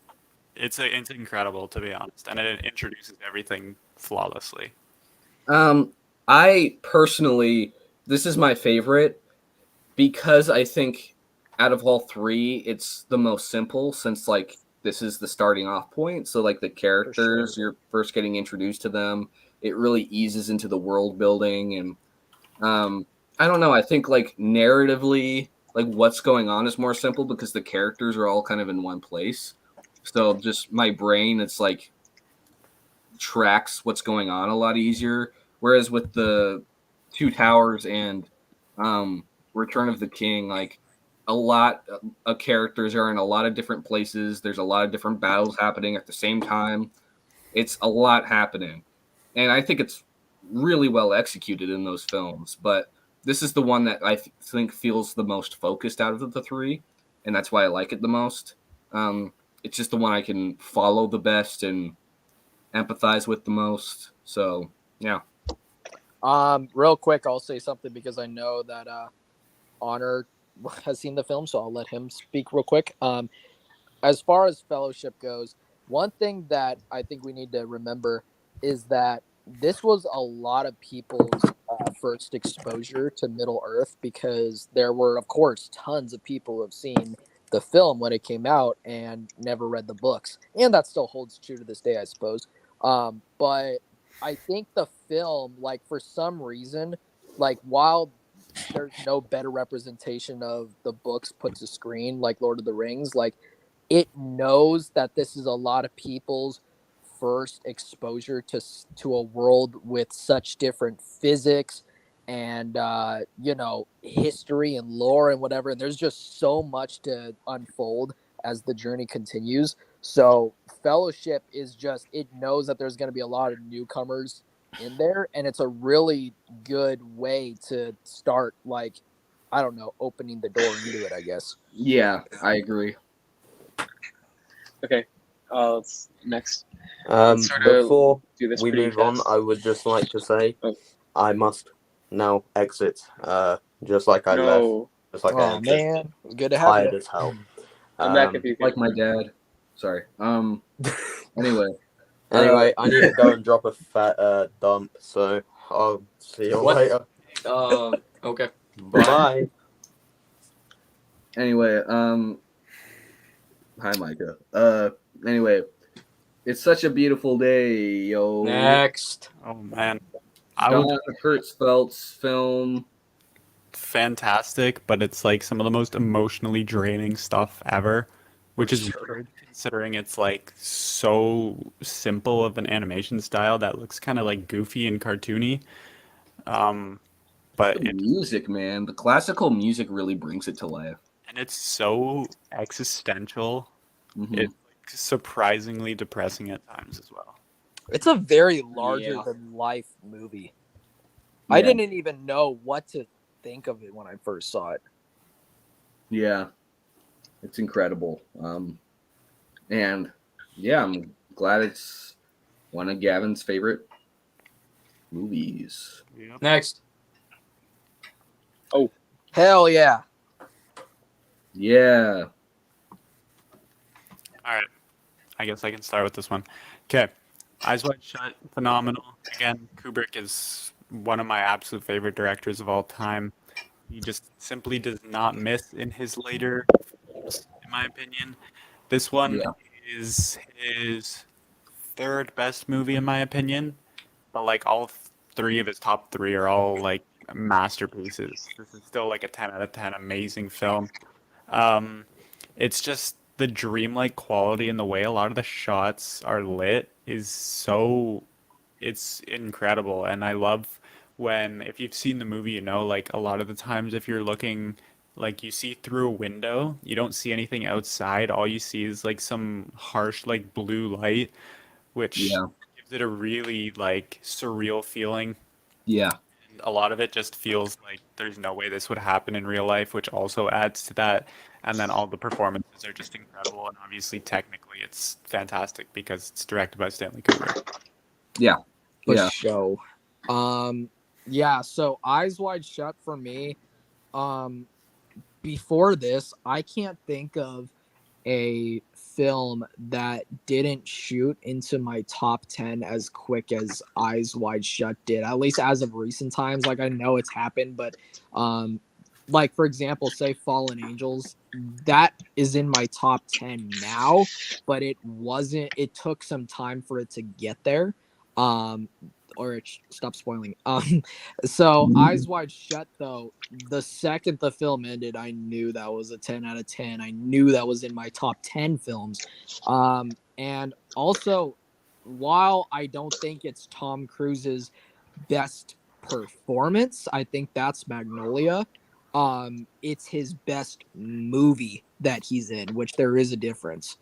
it's incredible, to be honest, and it introduces everything flawlessly. I personally, this is my favorite because I think out of all three, it's the most simple, since like this is the starting off point. So like the characters, you're first getting introduced to them. It really eases into the world building, and I don't know. I think like narratively, like what's going on is more simple because the characters are all kind of in one place. So just my brain, it's like tracks what's going on a lot easier. Whereas with the Two Towers and Return of the King, like a lot of characters are in a lot of different places. There's a lot of different battles happening at the same time. It's a lot happening. And I think it's really well executed in those films. But this is the one that I think feels the most focused out of the three. And that's why I like it the most. It's just the one I can follow the best and empathize with the most. So, yeah. Real quick, I'll say something because I know that Honor has seen the film, so I'll let him speak real quick. As far as Fellowship goes, one thing that I think we need to remember is that this was a lot of people's first exposure to Middle Earth, because there were, of course, tons of people who have seen the film when it came out and never read the books, and that still holds true to this day, I suppose. But I think the film, like, for some reason, like, while there's no better representation of the books put to screen like Lord of the Rings, like, it knows that this is a lot of people's first exposure to a world with such different physics and history and lore and whatever, and there's just so much to unfold as the journey continues. So Fellowship is just, it knows that there's going to be a lot of newcomers in there, and it's a really good way to start, like, I don't know, opening the door into it, I guess. Yeah, I agree. Okay. Next. Sort of Before do this we pretty move on, fast. I would just like to say Oh. I must now exit. Just like I left, No, just like I Oh entered. man, good to have Tired you. as hell. I'm back if you can. Like my dad. Sorry. Anyway. Anyway, I need to go and drop a fat dump, so I'll see you What? later. Okay. Bye. Anyway, hi Micah. Anyway, it's such a beautiful day, yo. Next. Oh man, I Don would Hertzfeldt's film. fantastic, but it's like some of the most emotionally draining stuff ever, which is Sure. weird considering it's like so simple of an animation style that looks kind of like goofy and cartoony. But The music, man. The classical music really brings it to life. and it's so existential. Mhm. It's like surprisingly depressing at times as well. It's a very larger Yeah. than life movie. I Yeah. didn't even know what to think of it when I first saw it. Yeah, it's incredible. And yeah, I'm glad it's one of Gavin's favorite movies. Yep. Next. Hell yeah. Yeah. All right. I guess I can start with this one. Okay. Eyes Wide Shut, phenomenal. Again, Kubrick is one of my absolute favorite directors of all time. He just simply does not miss in his later films, in my opinion. This one Yeah. is his third best movie, in my opinion. But like all three of his top three are all like masterpieces. This is still like a 10 out of 10 amazing film. Um, it's just the dreamlike quality and the way a lot of the shots are lit is so it's incredible. And I love when if you've seen the movie, you know, like a lot of the times if you're looking like you see through a window, you don't see anything outside. All you see is like some harsh like blue light, which Yeah. gives it a really like surreal feeling. Yeah. A lot of it just feels like there's no way this would happen in real life, which also adds to that. And then all the performances are just incredible. And obviously, technically, it's fantastic because it's directed by Stanley Kubrick. Yeah. For Yeah. show. Yeah, so Eyes Wide Shut for me. Before this, I can't think of a film that didn't shoot into my top 10 as quick as Eyes Wide Shut did, at least as of recent times. Like I know it's happened, but like for example, say Fallen Angels, that is in my top 10 now, but it took some time for it to get there. Stop spoiling. So Eyes Wide Shut, though, the second the film ended, I knew that was a 10 out of 10. I knew that was in my top 10 films. And also, while I don't think it's Tom Cruise's best performance, I think that's Magnolia. It's his best movie that he's in, which there is a difference.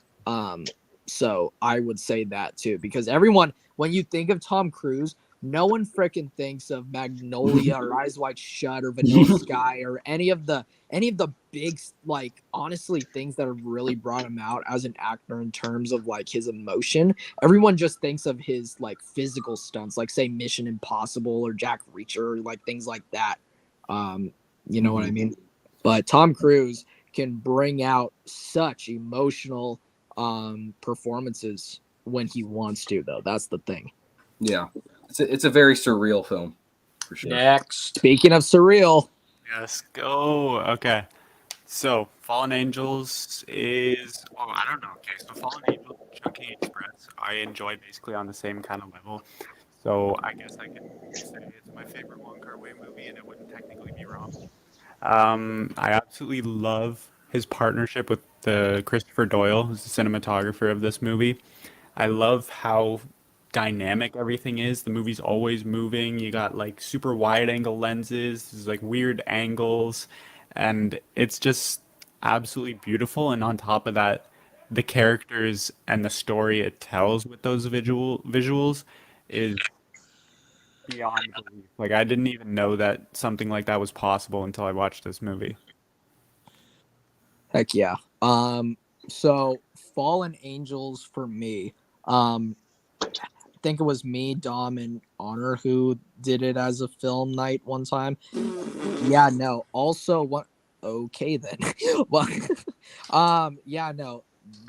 So I would say that too, because everyone, when you think of Tom Cruise, no one freaking thinks of Magnolia or Eyes Wide Shut or Vanilla Sky or any of the big, like, honestly, things that have really brought him out as an actor in terms of like his emotion. Everyone just thinks of his like physical stunts, like say Mission Impossible or Jack Reacher, or like things like that. You know what I mean? But Tom Cruise can bring out such emotional performances when he wants to, though. That's the thing. Yeah. It's a very surreal film, for sure. Next. Speaking of surreal, Yes, go. Okay. So, Fallen Angels is, well, I don't know. Okay, so Fallen Angels and Chunky Express, I enjoy basically on the same kind of level. So, I guess I can say it's my favorite Wong Kar-wai movie, and it wouldn't technically be wrong. I absolutely love his partnership with Christopher Doyle, who's the cinematographer of this movie. I love how dynamic everything is. The movie's always moving. You got like super wide angle lenses, there's like weird angles, and it's just absolutely beautiful. And on top of that, the characters and the story it tells with those visuals is beyond belief. Like I didn't even know that something like that was possible until I watched this movie. heck yeah. So Fallen Angels for me. think it was me, Dom, and Honor who did it as a film night one time. Yeah, no. Also, what? Okay, then. Well, yeah, no.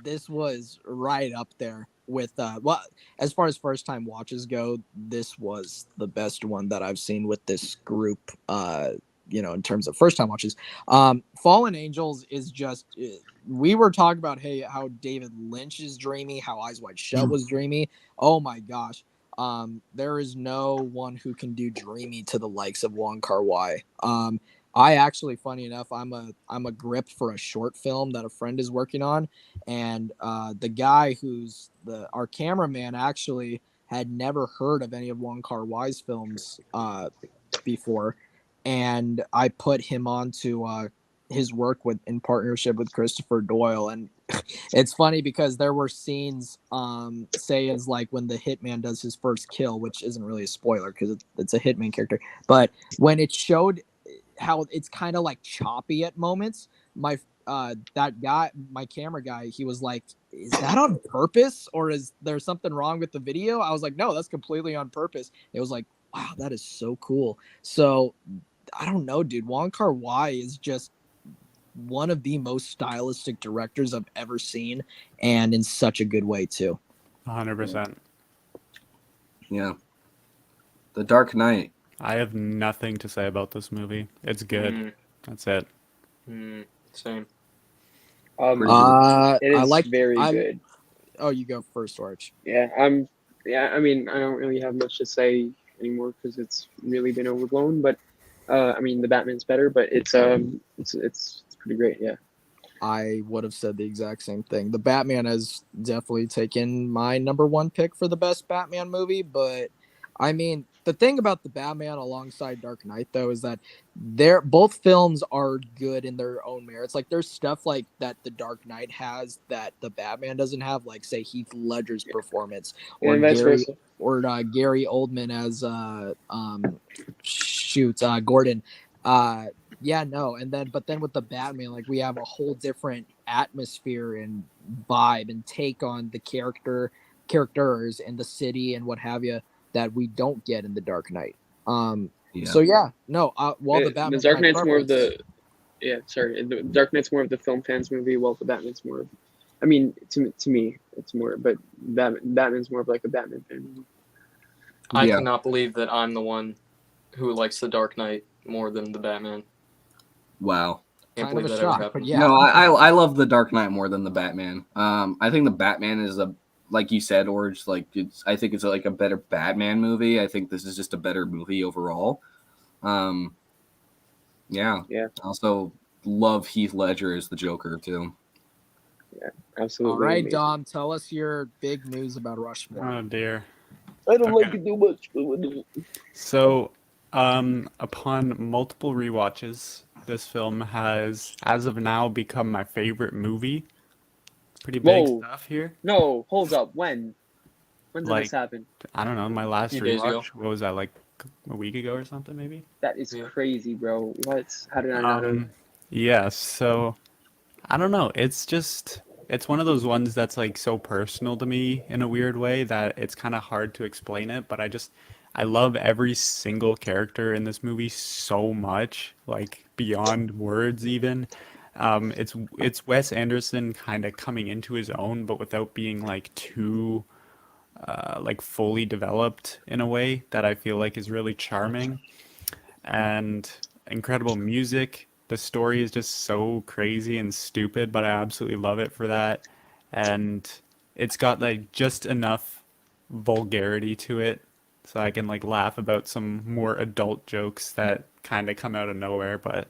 This was right up there with well, as far as first time watches go, this was the best one that I've seen with this group. In terms of first time watches. Fallen Angels is just. We were talking about how David Lynch is dreamy, how Eyes Wide Shut was dreamy. Oh my gosh. There is no one who can do dreamy to the likes of Wong Kar-wai. I actually, funny enough, I'm a grip for a short film that a friend is working on, and the guy who's our cameraman actually had never heard of any of Wong Kar-wai's films before, and I put him on to his work in partnership with Christopher Doyle, and it's funny because there were scenes, say as like when the hitman does his first kill, which isn't really a spoiler because it's a hitman character, but when it showed how it's kind of like choppy at moments, that guy, my camera guy, he was like, is that on purpose or is there something wrong with the video? I was like, no, that's completely on purpose. It was like, wow, that is so cool. So I don't know, dude. Wong Kar-wai is just one of the most stylistic directors I've ever seen, and in such a good way too. 100%. Yeah. The Dark Knight. I have nothing to say about this movie. It's good. That's it. Same. It is I very good. Oh, you go first, Arch. Yeah, I mean, I don't really have much to say anymore because it's really been overblown. But I mean, the Batman's better, but it's pretty great. Yeah. I would have said the exact same thing. The Batman has definitely taken my number one pick for the best Batman movie, but I mean, the thing about the Batman alongside Dark Knight though is that both films are good in their own merits. Like there's stuff like that the Dark Knight has that the Batman doesn't have, like say Heath Ledger's performance or And vice versa. Gary Oldman as Gordon. Yeah, no, but then with the Batman, like we have a whole different atmosphere and vibe and take on the characters and the city and what have you that we don't get in the Dark Knight. So yeah, no, while the Batman, the Dark Knight's more of the the Dark Knight's more of the film fans movie, while the Batman's more of, I mean, to me, it's more, but Batman's more of like a Batman fan movie. I cannot believe that I'm the one who likes the Dark Knight more than the Batman. Wow. Kind of a shock, but yeah. No, I love the Dark Knight more than the Batman. I think the Batman is like you said, Orge, like I think it's like a better Batman movie. I think this is just a better movie overall. Yeah. Also love Heath Ledger as the Joker too. Yeah, absolutely. All right, amazing. Dom, tell us your big news about Rushmore. Oh dear. I don't like it too much. So, upon multiple rewatches, this film has, as of now, become my favorite movie. Pretty big stuff here. No, hold up. When did this happen? I don't know. My last Few days ago. rewatch. What was that, like a week ago or something, maybe? That is crazy, bro. What? How did I not know? Yeah. So, I don't know. It's one of those ones that's like so personal to me in a weird way that it's kind of hard to explain it. But I love every single character in this movie so much, like beyond words even. It's Wes Anderson kind of coming into his own, but without being like too like fully developed in a way that I feel like is really charming, and incredible music. The story is just so crazy and stupid, but I absolutely love it for that. And it's got like just enough vulgarity to it so I can like laugh about some more adult jokes that kind of come out of nowhere. But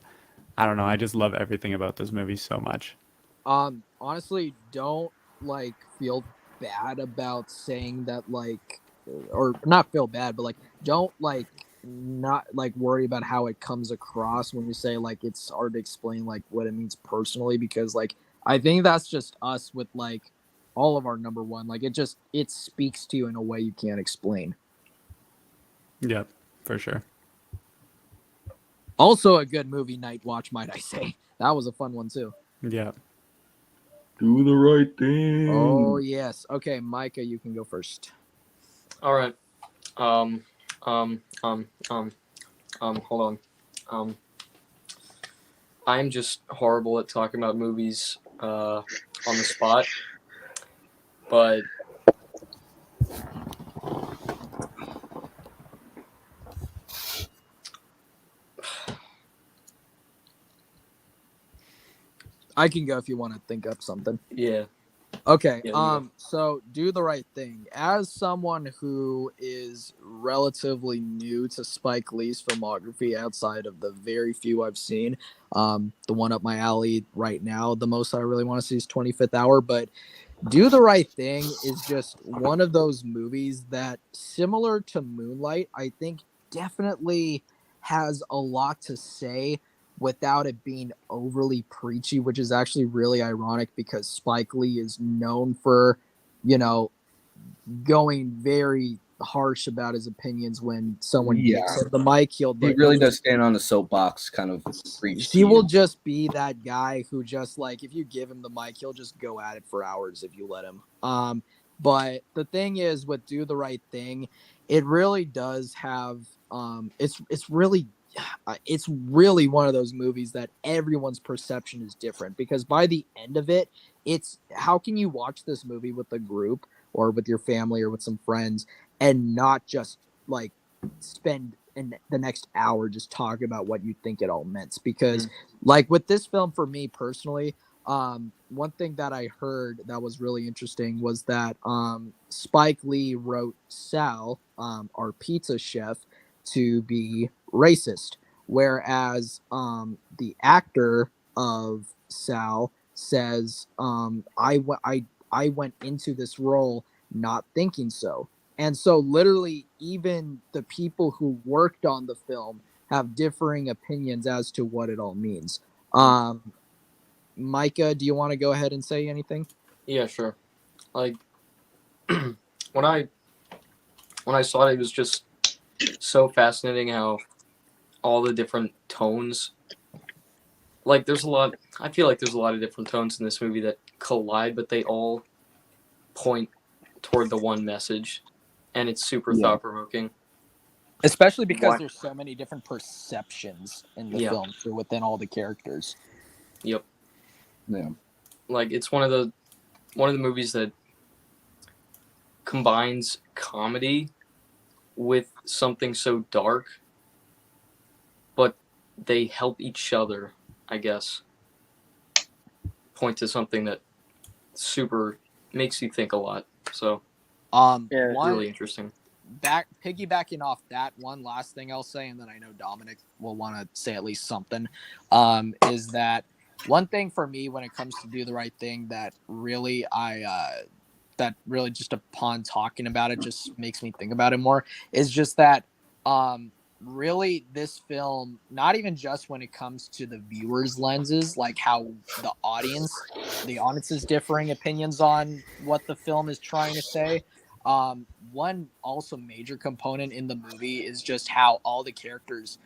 I don't know, I just love everything about this movie so much. Honestly, don't like feel bad about saying that, like, or not feel bad, but like don't like not like worry about how it comes across when you say like it's hard to explain like what it means personally, because like I think that's just us with like all of our number one, like it speaks to you in a way you can't explain. Yep, for sure. Also a good movie night watch, might I say. That was a fun one too. Yeah. Do the right thing. Oh yes. Okay, Micah, you can go first. All right. Um, um, um, um, hold on. I'm just horrible at talking about movies on the spot, but I can go if you want to think up something. yeah. Okay. Yeah, you go. So Do the Right Thing. As someone who is relatively new to Spike Lee's filmography outside of the very few I've seen, the one up my alley right now, the most I really want to see is 25th Hour, but Do the Right Thing is just one of those movies that, similar to Moonlight, I think definitely has a lot to say without it being overly preachy, which is actually really ironic because Spike Lee is known for, you know, going very harsh about his opinions when someone gives him the mic. He really does stand on the soapbox, kind of preach. He will just be that guy who just, like, if you give him the mic, he'll just go at it for hours if you let him. But the thing is, with Do the Right Thing, it really does have it's really one of those movies that everyone's perception is different, because by the end of it, it's how can you watch this movie with a group or with your family or with some friends and not just like spend the next hour just talking about what you think it all meant? Because like with this film, for me personally, one thing that I heard that was really interesting was that Spike Lee wrote Sal, our pizza chef, to be racist, whereas the actor of Sal says, I went into this role not thinking so. And so literally even the people who worked on the film have differing opinions as to what it all means. Micah, do you want to go ahead and say anything? Yeah, sure. Like when I saw it, it was just so fascinating how all the different tones, like there's a lot, I feel like there's a lot of different tones in this movie that collide, but they all point toward the one message, and it's super thought-provoking. Especially because What? there's so many different perceptions in the Yeah. film within all the characters. Yep. Yeah. Like it's one of the movies that combines comedy with something so dark, but they help each other, I guess, point to something that super makes you think a lot. So One really interesting. Piggybacking off that, one last thing I'll say, and then I know Dominic will want to say at least something, is that one thing for me when it comes to Do the Right Thing that really that really just upon talking about it just makes me think about it more is just that really this film, not even just when it comes to the viewers' lenses, like how the audience's differing opinions on what the film is trying to say. One also major component in the movie is just how all the characters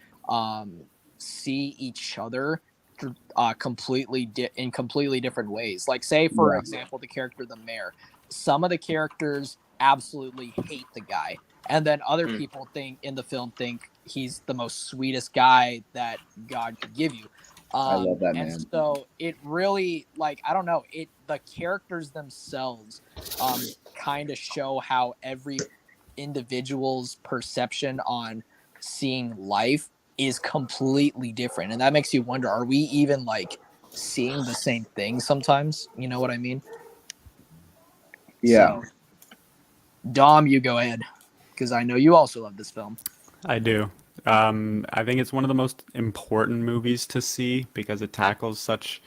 see each other in completely different ways. Like, say for example, the character the mayor. Some of the characters absolutely hate the guy, and then other people in the film think he's the most sweetest guy that God could give you. I love that and man. So it really, like, I don't know, the characters themselves kind of show how every individual's perception on seeing life is completely different, and that makes you wonder, are we even like seeing the same thing sometimes? You know what I mean? Yeah. So, Dom, you go ahead, because I know you also love this film. I do. I think it's one of the most important movies to see because it tackles such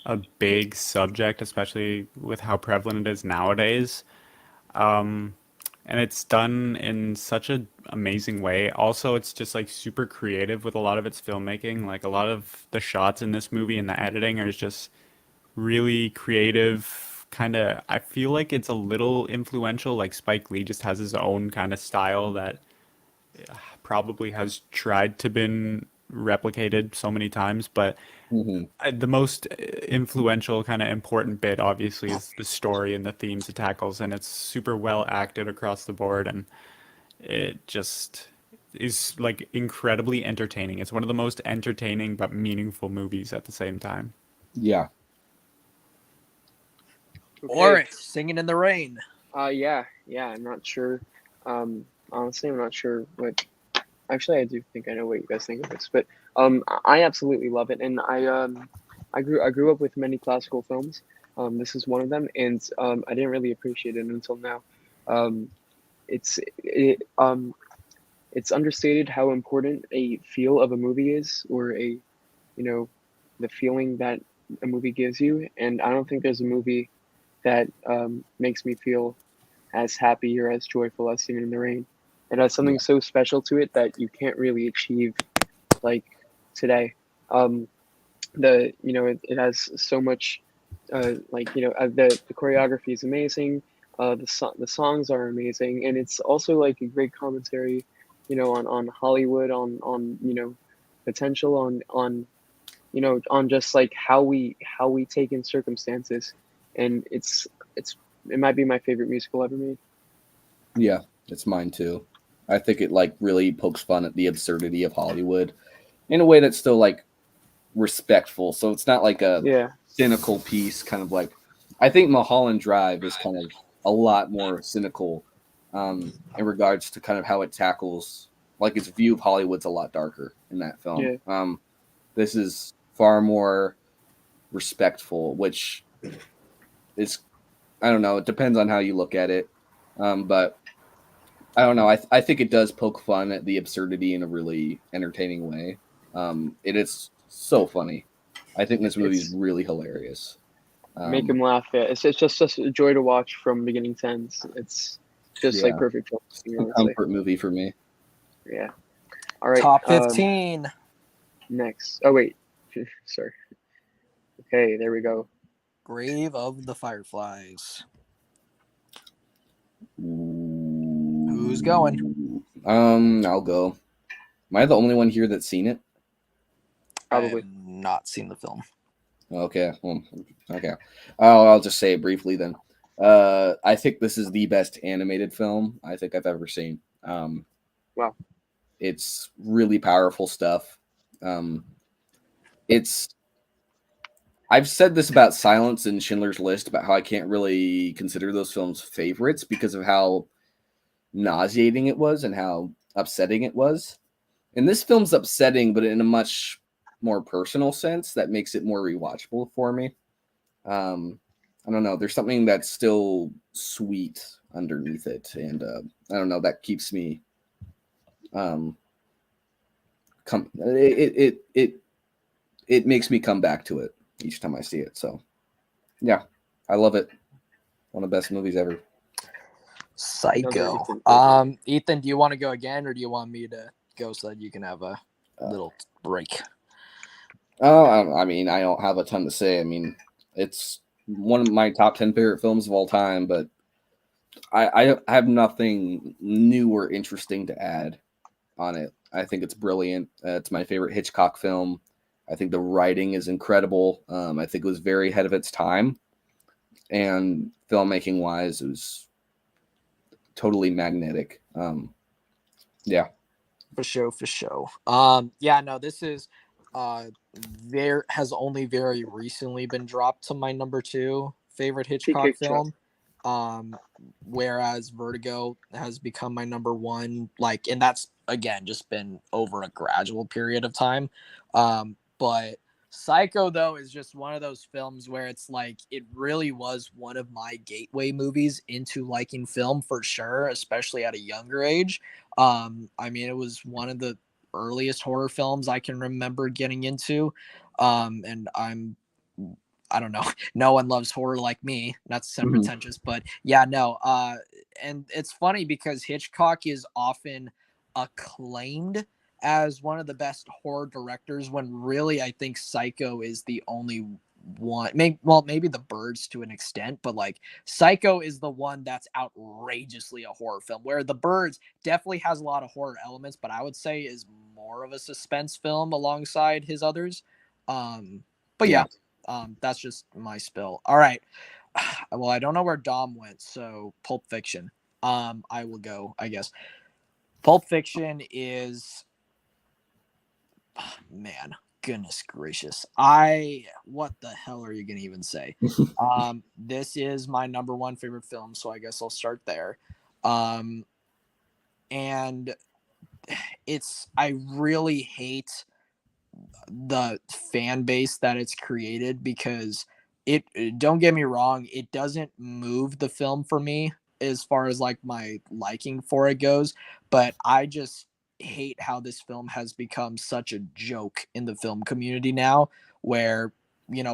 a big subject, especially with how prevalent it is nowadays. And it's done in such an amazing way. Also, it's just like super creative with a lot of its filmmaking. Like a lot of the shots in this movie and the editing are just really creative. Kind of, I feel like it's a little influential. Like Spike Lee just has his own kind of style that probably has tried to been replicated so many times, but the most influential kind of important bit obviously is the story and the themes it tackles, and it's super well acted across the board. And It just is like incredibly entertaining. It's one of the most entertaining but meaningful movies at the same time. Yeah. Oryx, Singing in the Rain. Yeah. I'm not sure. Honestly, I'm not sure what. Actually, I do think I know what you guys think of this, but I absolutely love it, and I grew up with many classical films. This is one of them, and I didn't really appreciate it until now. Um, it's understated how important a feel of a movie is, or the feeling that a movie gives you. And I don't think there's a movie that makes me feel as happy or as joyful as Singing in the Rain. It has something so special to it that you can't really achieve like today. It has so much the choreography is amazing. The songs are amazing, and it's also like a great commentary, on Hollywood, on potential, on just like how we take in circumstances, and it might be my favorite musical ever made. Yeah, it's mine too. I think it like really pokes fun at the absurdity of Hollywood in a way that's still like respectful. So it's not like a Yeah, cynical piece, kind of like I think Mulholland Drive is kind of a lot more cynical in regards to kind of how it tackles like its view of Hollywood's a lot darker in that film. yeah. This is far more respectful, which is I don't know. It depends on how you look at it, but I don't know. I think it does poke fun at the absurdity in a really entertaining way. It is so funny. I think this movie is It's really hilarious. make him laugh. Yeah, it's just a joy to watch from beginning to end. It's just like Yeah, perfect it's filmmaking, a honestly. comfort movie for me. Yeah. All right. Top 15. Next. Oh wait. Sorry. Okay, there we go. Grave of the Fireflies. Who's Who's going? I'll go. Am I the only one here that's seen it? I Probably. have not seen the film. Okay. Well, okay. I'll just say it briefly then. I think this is the best animated film I think I've ever seen. Wow. It's really powerful stuff. It's I've said this about Silence and Schindler's List about how I can't really consider those films favorites because of how nauseating it was and how upsetting it was. And this film's upsetting, but in a much more personal sense that makes it more rewatchable for me. I don't know. There's something that's still sweet underneath it, and I don't know. That keeps me. It makes me come back to it each time I see it. So, yeah, I love it. One of the best movies ever. Psycho. Ethan, do you want to go again, or do you want me to go so that you can have a little break? I mean, I don't have a ton to say. I mean, it's one of my top 10 favorite films of all time, but I have nothing new or interesting to add on it. I think it's brilliant. It's my favorite Hitchcock film. I think the writing is incredible. I think it was very ahead of its time. And filmmaking wise, it was totally magnetic. Yeah. For sure. Yeah, no, this is has only very recently been dropped to my number 2 favorite Hitchcock film. Whereas Vertigo has become my number 1, like, and that's again just been over a gradual period of time. But Psycho, though, is just one of those films where it's like it really was one of my gateway movies into liking film for sure, especially at a younger age. I mean, it was one of the earliest horror films I can remember getting into. And I don't know, no one loves horror like me. Not to sound pretentious, but yeah, no. And it's funny because Hitchcock is often acclaimed as one of the best horror directors when really I think Psycho is the only one. Maybe The Birds to an extent, but like Psycho is the one that's outrageously a horror film, where The Birds definitely has a lot of horror elements, but I would say is more of a suspense film alongside his others. But yeah, that's just my spill. All right. Well, I don't know where Dom went, so Pulp Fiction. I will go, I guess. Pulp Fiction is, man, goodness gracious. What the hell are you going to even say? This is my number one favorite film, so I guess I'll start there. And I really hate the fan base that it's created because don't get me wrong, it doesn't move the film for me as far as like my liking for it goes, but I just hate how this film has become such a joke in the film community now, where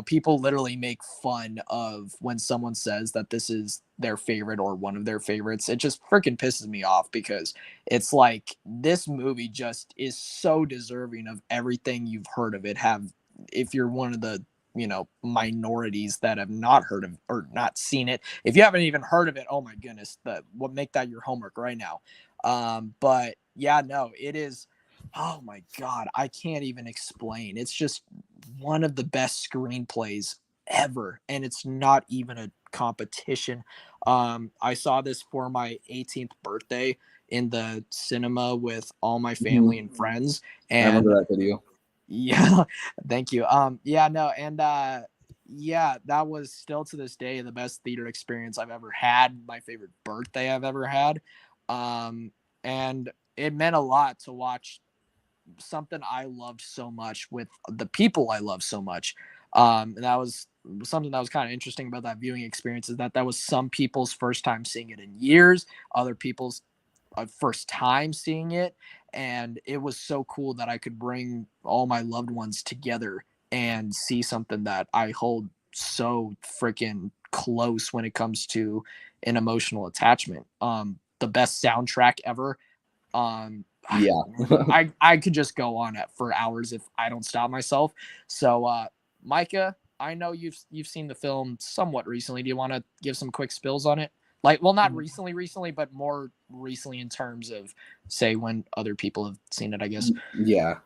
people literally make fun of when someone says that this is their favorite or one of their favorites. It just freaking pisses me off because it's like this movie just is so deserving of everything you've heard of it. If you're one of the minorities that have not heard of or not seen it, if you haven't even heard of it, oh my goodness, make that your homework right now. But yeah, no, it is. Oh my God, I can't even explain. It's just one of the best screenplays ever, and it's not even a competition. I saw this for my 18th birthday in the cinema with all my family and friends, I and remember that video. yeah, thank you. Yeah, no, and yeah, that was still to this day the best theater experience I've ever had. My favorite birthday I've ever had. And it meant a lot to watch something I loved so much with the people I love so much. And that was something that was kind of interesting about that viewing experience, is that was some people's first time seeing it in years, other people's first time seeing it. And it was so cool that I could bring all my loved ones together and see something that I hold so freaking close when it comes to an emotional attachment. The best soundtrack ever. Yeah. I could just go on it for hours if I don't stop myself. So Micah, I know you've seen the film somewhat recently. Do you want to give some quick spills on it? Like, well, not recently, but more recently in terms of, say, when other people have seen it, I guess. Yeah.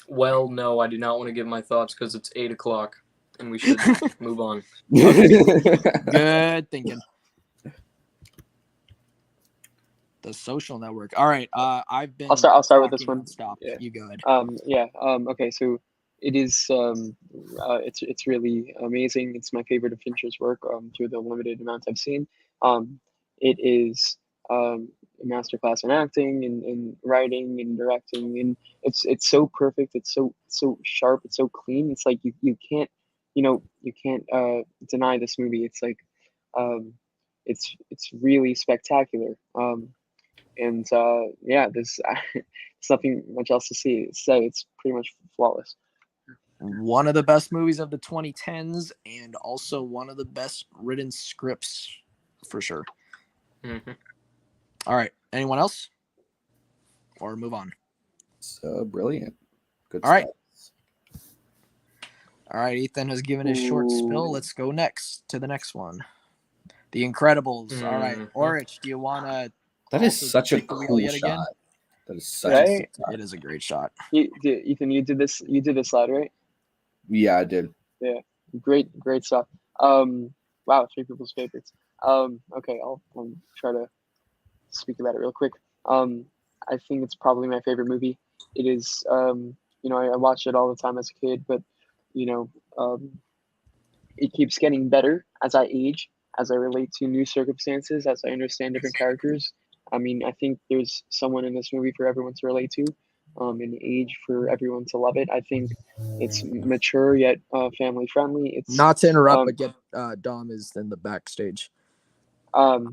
Well, no, I do not want to give my thoughts because it's 8:00 and we should move on. Good thinking. The Social Network. All right. I've been. I'll start with this talking one. nonstop. Yeah. You go ahead. Okay. So it is. It's really amazing. It's my favorite of Fincher's work. Through the limited amount I've seen. It is a masterclass in acting and writing and directing, and it's so perfect. It's so sharp. It's so clean. It's like you can't deny this movie. It's like it's really spectacular. And yeah, there's nothing much else to say. It's pretty much flawless. One of the best movies of the 2010s, and also one of the best written scripts, for sure. Mm-hmm. All right. Anyone else? Or move on. So brilliant. Good All right. stuff. All right. Ethan has given his short spill. Let's go next to the next one. The Incredibles. All right. Orich, do you want to? That is such a cool shot. Again? That is such Right? a cool shot. It is a great shot. Ethan, you did this slide, right? Yeah, I did. Yeah, great stuff. Wow, 3 people's favorites. Okay, I'll try to speak about it real quick. I think it's probably my favorite movie. It is. I watched it all the time as a kid, but it keeps getting better as I age, as I relate to new circumstances, as I understand different characters. I mean, I think there's someone in this movie for everyone to relate to, an age for everyone to love it. I think it's mature yet family friendly. It's not to interrupt, but get Dom is in the backstage. It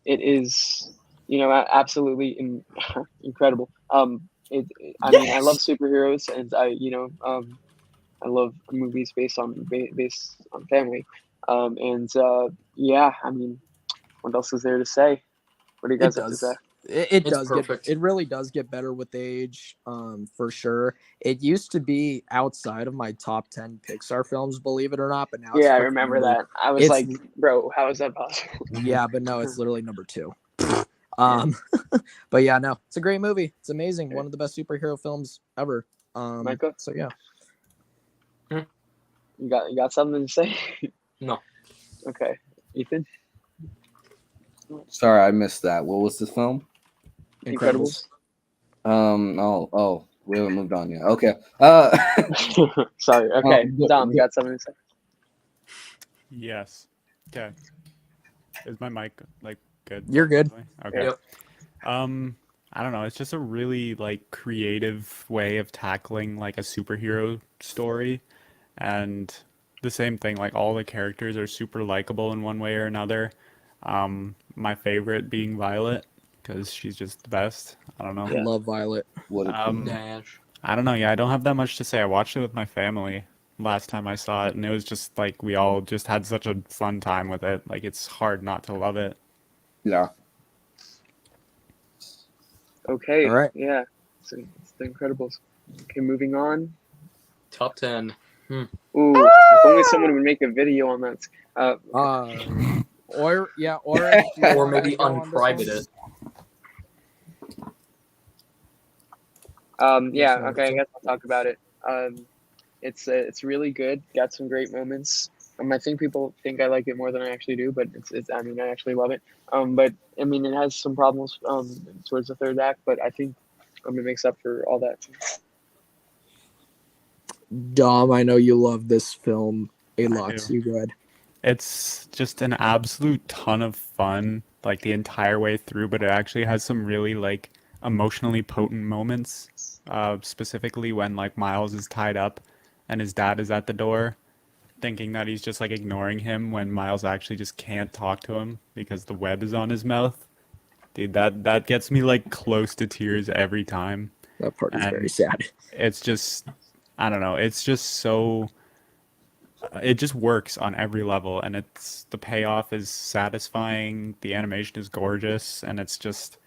is, absolutely incredible. I mean, I love superheroes, and I love movies based on family. Yeah, I mean, what else is there to say? What do you guys have to say? It does perfect. It really does get better with age, for sure. It used to be outside of my top 10 Pixar films, believe it or not, but now I remember that. I was like, bro, how is that possible? Yeah, but no, it's literally number 2. But yeah, no, it's a great movie. It's amazing. One of the best superhero films ever. Micah? So yeah. You got something to say? No. Okay. Ethan? Sorry, I missed that. What was this film? Incredibles. We haven't moved on yet. Okay. Sorry. Okay, Dom, you got something to say? Yes. Okay. Is my mic like good? You're good. Okay. Yep. I don't know. It's just a really like creative way of tackling like a superhero story, and the same thing. Like all the characters are super likable in one way or another. My favorite being Violet because she's just the best. I don't know. I love Violet. What a Dash. I don't know. Yeah, I don't have that much to say. I watched it with my family last time I saw it, and it was just like we all just had such a fun time with it. Like it's hard not to love it. yeah. Okay. All right. Yeah. It's The Incredibles. Okay, moving on. Top 10. Ooh, if only someone would make a video on that. Or Or maybe unprivate it. Yeah. Okay, I guess I'll talk about it. It's really good. Got some great moments. I think people think I like it more than I actually do, but it's I mean I actually love it. But I mean it has some problems towards the third act, but I think it makes up for all that. Dom, I know you love this film a lot. do. You go ahead. It's just an absolute ton of fun, like the entire way through, but it actually has some really like emotionally potent moments. Specifically when like Miles is tied up and his dad is at the door, thinking that he's just like ignoring him when Miles actually just can't talk to him because the web is on his mouth. Dude, that gets me like close to tears every time. That part is very And sad. it's just, I don't know, it's just so it just works on every level, and it's the payoff is satisfying, the animation is gorgeous, and it's just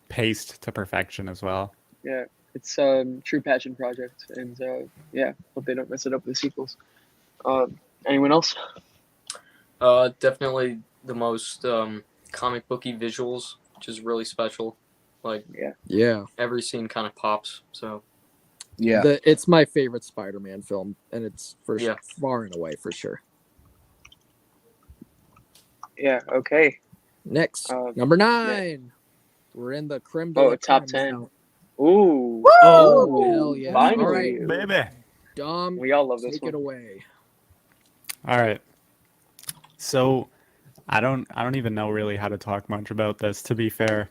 paced to perfection as well. Yeah, it's true passion project, and yeah, hope they don't mess it up with the sequels. Anyone else? Definitely the most comic booky visuals, which is really special. Like Yeah. every scene kind of pops. So Yeah. It's my favorite Spider-Man film, and it's Yeah. far and away for sure. Yeah. Okay. Next, number 9. We're in the creme de la top creme 10. now. Ooh. Oh, hell yeah. Finally. All right. Baby. Dom, We all love this take one. it away. All right. So I don't even know really how to talk much about this, to be fair.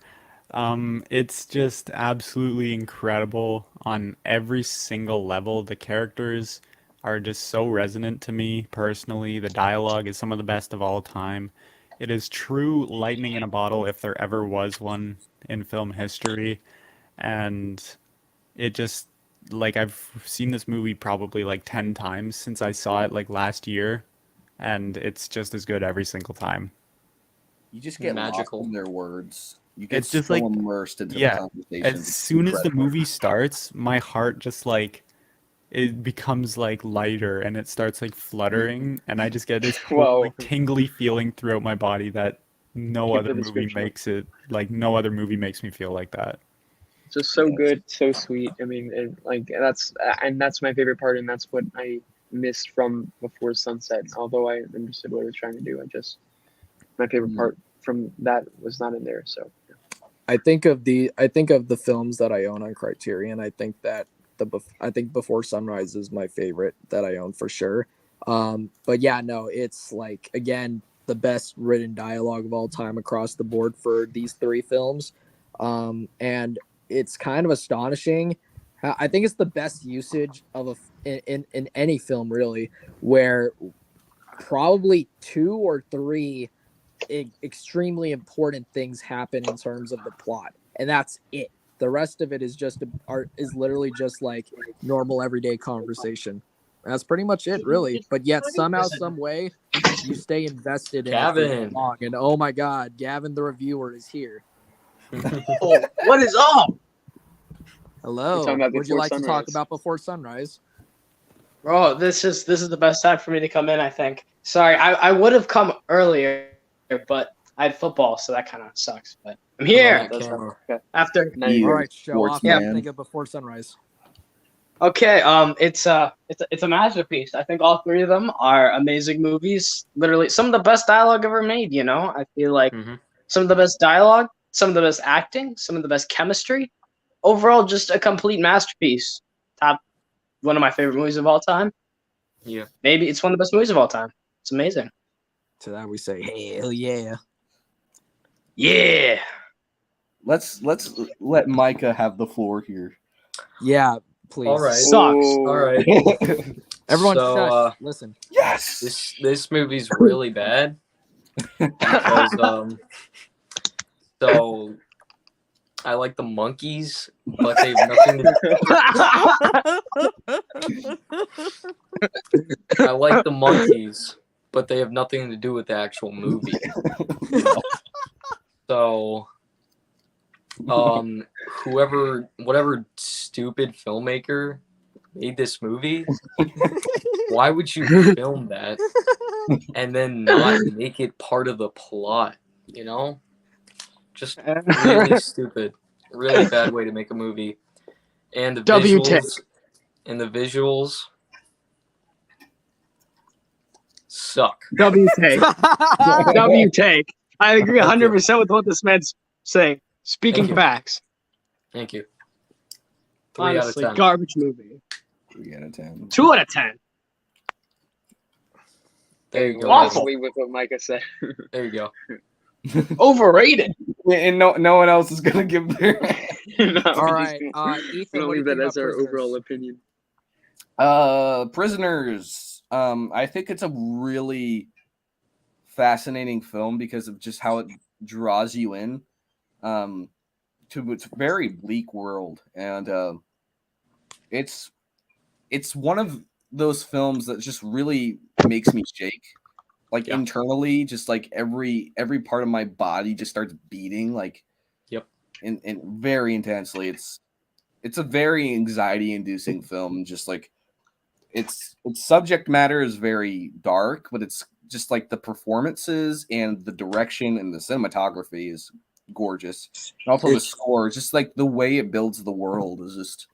It's just absolutely incredible on every single level. The characters are just so resonant to me personally. The dialogue is some of the best of all time. It is true lightning in a bottle if there ever was one in film history. And it just like I've seen this movie probably like 10 times since I saw it like last year, and it's just as good every single time. You just get Magical. lost in their words. You get It's just so like, immersed into the yeah, conversation. as soon as the movie starts, my heart just like it becomes like lighter and it starts like fluttering, and I just get this whole, Whoa. like tingly feeling throughout my body that no Keep other the movie description. makes it like no other movie makes me feel like that. Just so good, so sweet. I mean, that's my favorite part, and that's what I missed from Before Sunset. Although I understood what it was trying to do, my favorite part from that was not in there. So I think of the films that I own on Criterion. I think that Before Sunrise is my favorite that I own for sure. But yeah, no, it's like again the best written dialogue of all time across the board for these 3 films. And it's kind of astonishing. I think it's the best usage of in any film really, where probably 2 or 3 extremely important things happen in terms of the plot, and that's it. The rest of it is is literally just like normal everyday conversation. That's pretty much it, really. But yet somehow, some way, you stay invested in it for Gavin. long. And oh my God, Gavin, the reviewer, is here. Oh, what is up? Hello. We're talking about Would you Before like to talk Sunrise. about Before Sunrise? Bro, this is the best time for me to come in, I think. Sorry, I would have come earlier, but I had football, so that kind of sucks. But I'm here That's camera. okay. after. You All right, show off. sportsman. What do you think of Before Sunrise? Okay, it's a masterpiece. I think all 3 of them are amazing movies. Literally, some of the best dialogue ever made. You know, I feel like Mhm. some of the best dialogue, some of the best acting, some of the best chemistry. Overall, just a complete masterpiece. One of my favorite movies of all time. Yeah. Maybe it's one of the best movies of all time. It's amazing. To that we say, hell yeah. Yeah. Let's let Micah have the floor here. Yeah, please. All right. Sucks. All right. Everyone So, shush. Listen. Yes. This movie's really bad because so I like the monkeys, but they have nothing to I like the monkeys, but they have nothing to do with the actual movie. So whatever stupid filmmaker made this movie, why would you film that and then not make it part of the plot, you know? Just really stupid. Really bad way to make a movie. And the visuals suck. W take. W take. I agree 100% with what this man's saying. Speaking Thank you. facts. Thank you. 3 Honestly, out of 10. garbage movie. 3 out of 10. 2 out of 10. There you go. Awful. With what Micah said. There you go. Overrated. And no one else is gonna give their. No, All we right, just Ethan, we'll what do you leave think that about as our Prisoners? overall opinion. Prisoners. I think it's a really fascinating film because of just how it draws you in to its very bleak world, and it's one of those films that just really makes me shake, like internally, just like every part of my body just starts beating, like and very intensely. It's a very anxiety inducing film, just like its subject matter is very dark, but it's just like the performances and the direction and the cinematography is gorgeous. And also the score, just like the way it builds the world is just,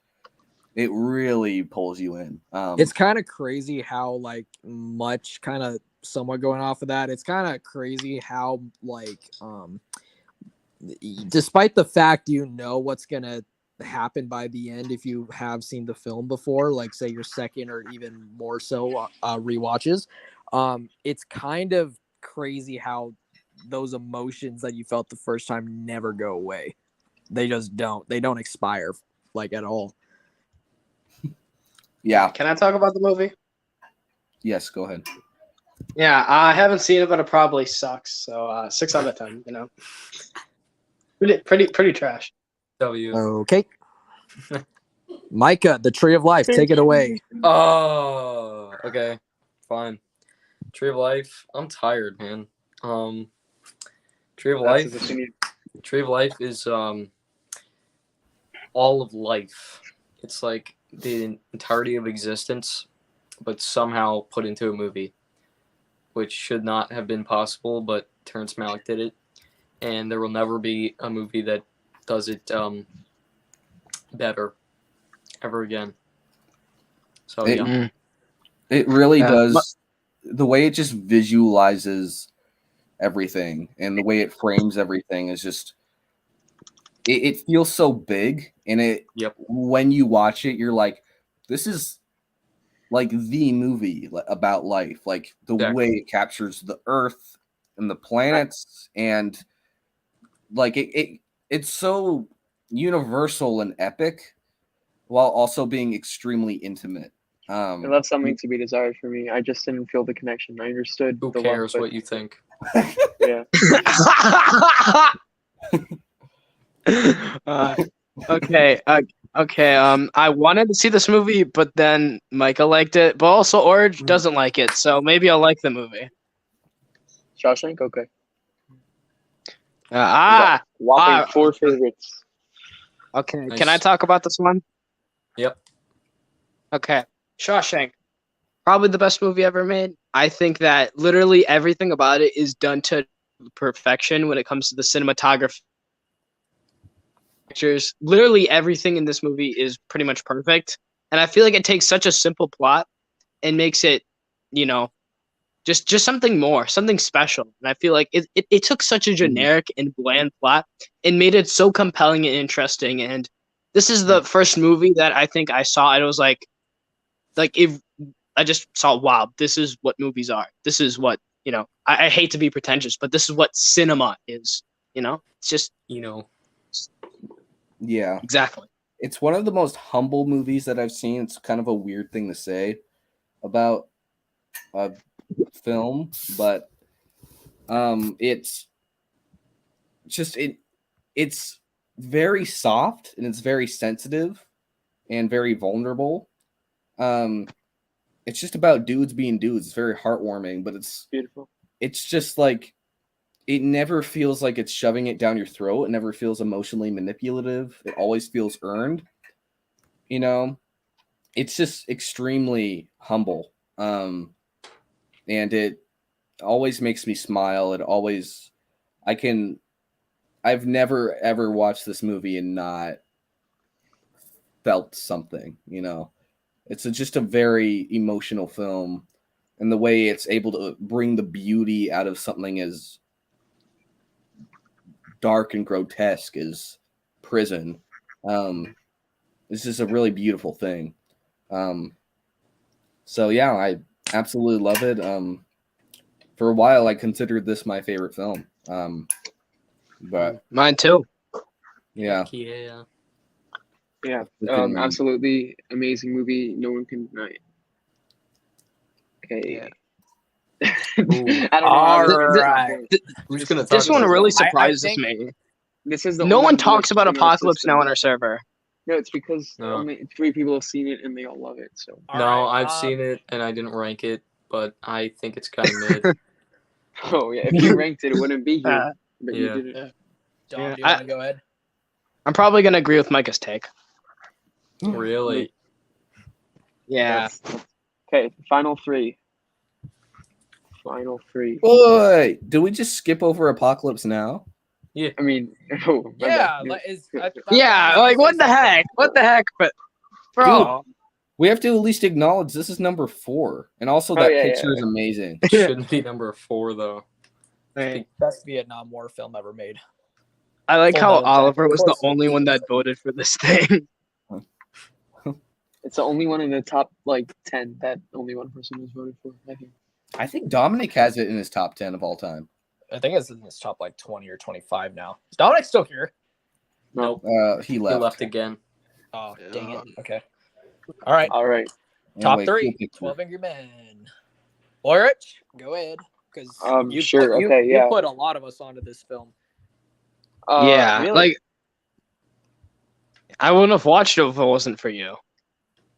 it really pulls you in. It's kind of crazy how like much kind of somewhat going off of that. It's kind of crazy how like despite the fact you know what's gonna happen by the end if you have seen the film before, like say your second or even more so rewatches, it's kind of crazy how those emotions that you felt the first time never go away. They just don't. They don't expire like at all. Yeah. Can I talk about the movie? Yes, go ahead. Yeah, I haven't seen it, but it probably sucks. So 6 out of 10. You know, pretty trash. W. Okay. Micah, the Tree of Life, take it away. Oh, okay, fine. Tree of Life. I'm tired, man. Tree of Life. Tree of Life is all of life. It's like the entirety of existence, but somehow put into a movie, which should not have been possible. But Terrence Malick did it, and there will never be a movie that does it better ever again. So it really does. The way it just visualizes everything and the way it frames everything is just it feels so big, and it when you watch it you're like, this is like the movie about life, like the way it captures the earth and the planets, and like it's so universal and epic while also being extremely intimate. It left something to be desired for me. I just didn't feel the connection. I understood. Who the cares love, what you think? Yeah. Okay. I wanted to see this movie, but then Micah liked it, but also Orange doesn't like it, so maybe I'll like the movie. Shawshank, okay. Whopping 4 favorites. Okay, Nice. Can I talk about this one? Yep. Okay, Shawshank, probably the best movie ever made. I think that literally everything about it is done to perfection when it comes to the cinematography. Pictures, literally everything in this movie is pretty much perfect, and I feel like it takes such a simple plot and makes it, just something more, something special. And I feel like it took such a generic and bland plot and made it so compelling and interesting. And this is the first movie that I think I saw, and it was like if I just saw, wow, this is what movies are. This is what, I hate to be pretentious, but this is what cinema is. It's just Yeah. exactly. It's one of the most humble movies that I've seen. It's kind of a weird thing to say about a film, but it's just it's very soft and it's very sensitive and very vulnerable. It's just about dudes being dudes. It's very heartwarming, but it's Beautiful. It's just like it never feels like it's shoving it down your throat. It never feels emotionally manipulative. It always feels earned. It's just extremely humble. And it always makes me smile. I've never ever watched this movie and not felt something, It's just a very emotional film, and the way it's able to bring the beauty out of something as dark and grotesque as prison. It's just a really beautiful thing. So yeah, I absolutely love it. For a while, I considered this my favorite film. But Mine too. yeah, Yeah, Freaking- absolutely amazing movie. No one can deny it. Okay. Yeah. I don't know. how to All say right. this. Who's gonna talk This one about really it? surprises think- me. This is the No only one glitch talks about in our Apocalypse system. Now on our server. No, it's because No. only 3 people have seen it and they all love it. So. All No, right, I've seen it and I didn't rank it, but I think it's kind of mid. Oh yeah, if you ranked it, it wouldn't be here. But you Yeah. did it. Dom, Yeah, do you want to go ahead? I'm probably gonna agree with Micah's take. Really? Yeah. Okay, final 3. Final 3. Boy, did we just skip over Apocalypse Now? I mean, oh, my Yeah, bad. Yeah, like what the heck? What the heck? But bro, We have to at least acknowledge this is number 4, and also Oh, that yeah, picture yeah. is amazing. It shouldn't be number 4 though. hey, Best Vietnam War film ever made. I like Full how Metal Jacket, Oliver of was the course. only one that voted for this thing. It's the only one in the top 10 that only one person has voted for. I think. I think Dominic has it in his top 10 of all time. I think it's in his top 20 or 25 now. Is Dominic still here? No. He He left. left again. Oh, dang it. Okay. All right. All right. Top Anyway, 3. cool picture. 12 Angry Men. Ulrich, go ahead. Because Sure, okay, yeah. you put a lot of us onto this film. Yeah, really? like I wouldn't have watched it if it wasn't for you.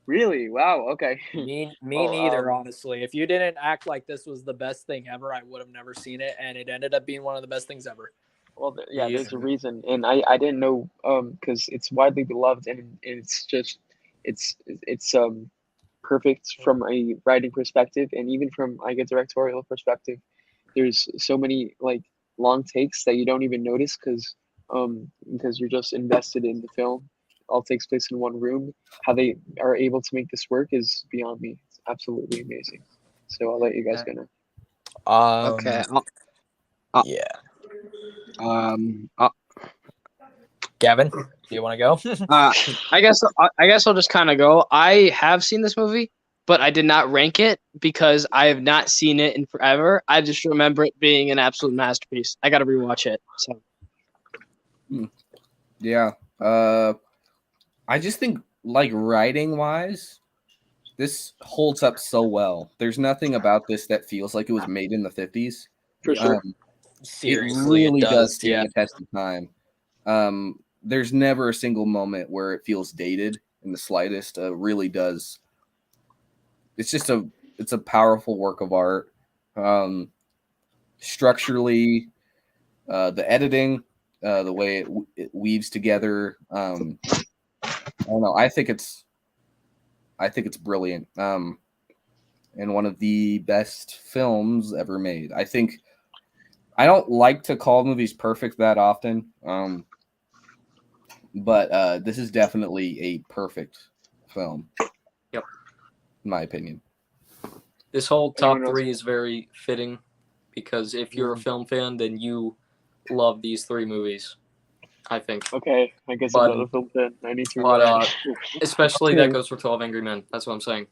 Really? Wow. Okay. Me Oh, neither, honestly. If you didn't act like this was the best thing ever, I would have never seen it, and it ended up being one of the best things ever. Well, yeah, Me there's a either. reason, and I didn't know because it's widely beloved and it's just it's perfect from a writing perspective and even from a directorial perspective. There's so many long takes that you don't even notice because you're just invested in the film. All takes place in one room. How they are able to make this work is beyond me. It's absolutely amazing. So I'll let you guys go now. Okay. Yeah. Um. Gavin, do you want to go? I guess I'll just kind of go. I have seen this movie, but I did not rank it because I have not seen it in forever. I just remember it being an absolute masterpiece. I got to rewatch it. So. Yeah. I just think writing wise, this holds up so well. There's nothing about this that feels like it was made in the 50s. For sure. Seriously, it really it does. stand Yeah. the test of time. There's never a single moment where it feels dated in the slightest. Really does. It's just it's a powerful work of art. Structurally, the editing, the way it weaves together. I don't know. I think it's brilliant. And one of the best films ever made. I don't like to call movies perfect that often. But this is definitely a perfect film. Yep. In my opinion. This whole top Anyone else? 3 is very fitting because if you're a Mm. film fan, then you love these 3 movies, I think. Okay, I guess But- I'm not a film fan. I need to. but, Especially that goes for 12 Angry Men. That's what I'm saying.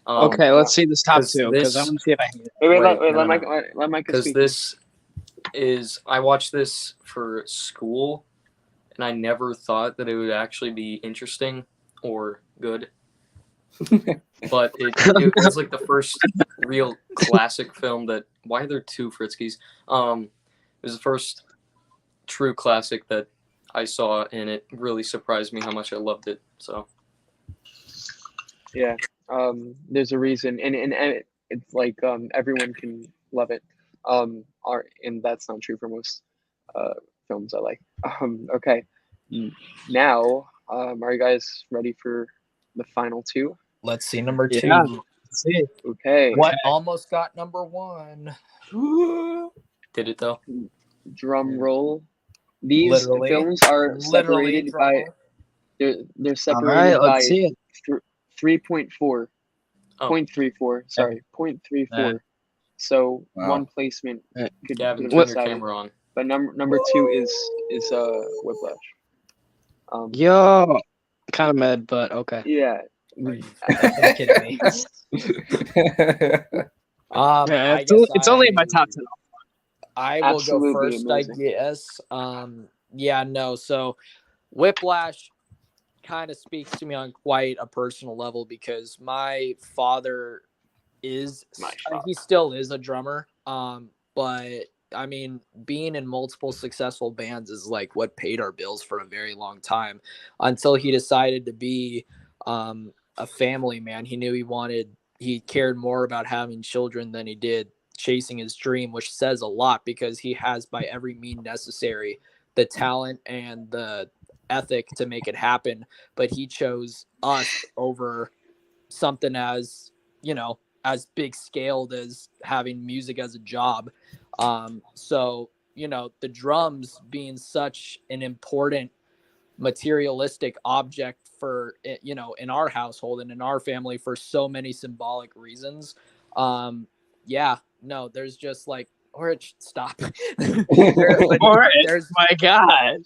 Okay, let's see this top 'cause 2 because I this- want to see if I hate it. wait, Wait, let no, Mike no. let Mike Because speak. this is, I watched this for school, and I never thought that it would actually be interesting or good. But it was like the first real classic film that. Why are there 2 Fritzkies? It was the first true classic that I saw, and it really surprised me how much I loved it. So Yeah. There's a reason, and it's like everyone can love it. And that's not true for most films I like. Okay. Now, are you guys ready for the final 2? Let's see number 2. Yeah. Let's see. Okay. What almost got number 1? did it though? Drum roll. These Literally. films are separated by. They're separated All right, by let's see it. 3.4. Oh. 0.34. Sorry, 0.34. So Wow. one placement Yeah. could Gavin, have turn your decided. camera on. But number 2 is Whiplash. Yo, kind of mad, but okay. Yeah. Are you kidding me? Yeah, I it's only in my top 10. I will Absolutely go first, amazing. I guess. Yeah, no. So, Whiplash kind of speaks to me on quite a personal level because my father is he still is a drummer. But I mean, being in multiple successful bands is like what paid our bills for a very long time until he decided to be a family man. He knew he cared more about having children than he did chasing his dream, which says a lot because he has by every means necessary the talent and the ethic to make it happen, but he chose us over something as as big scaled as having music as a job. So the drums being such an important materialistic object for in our household and in our family for so many symbolic reasons. Yeah, no, there's just like Orange, stop. Orange, my gosh,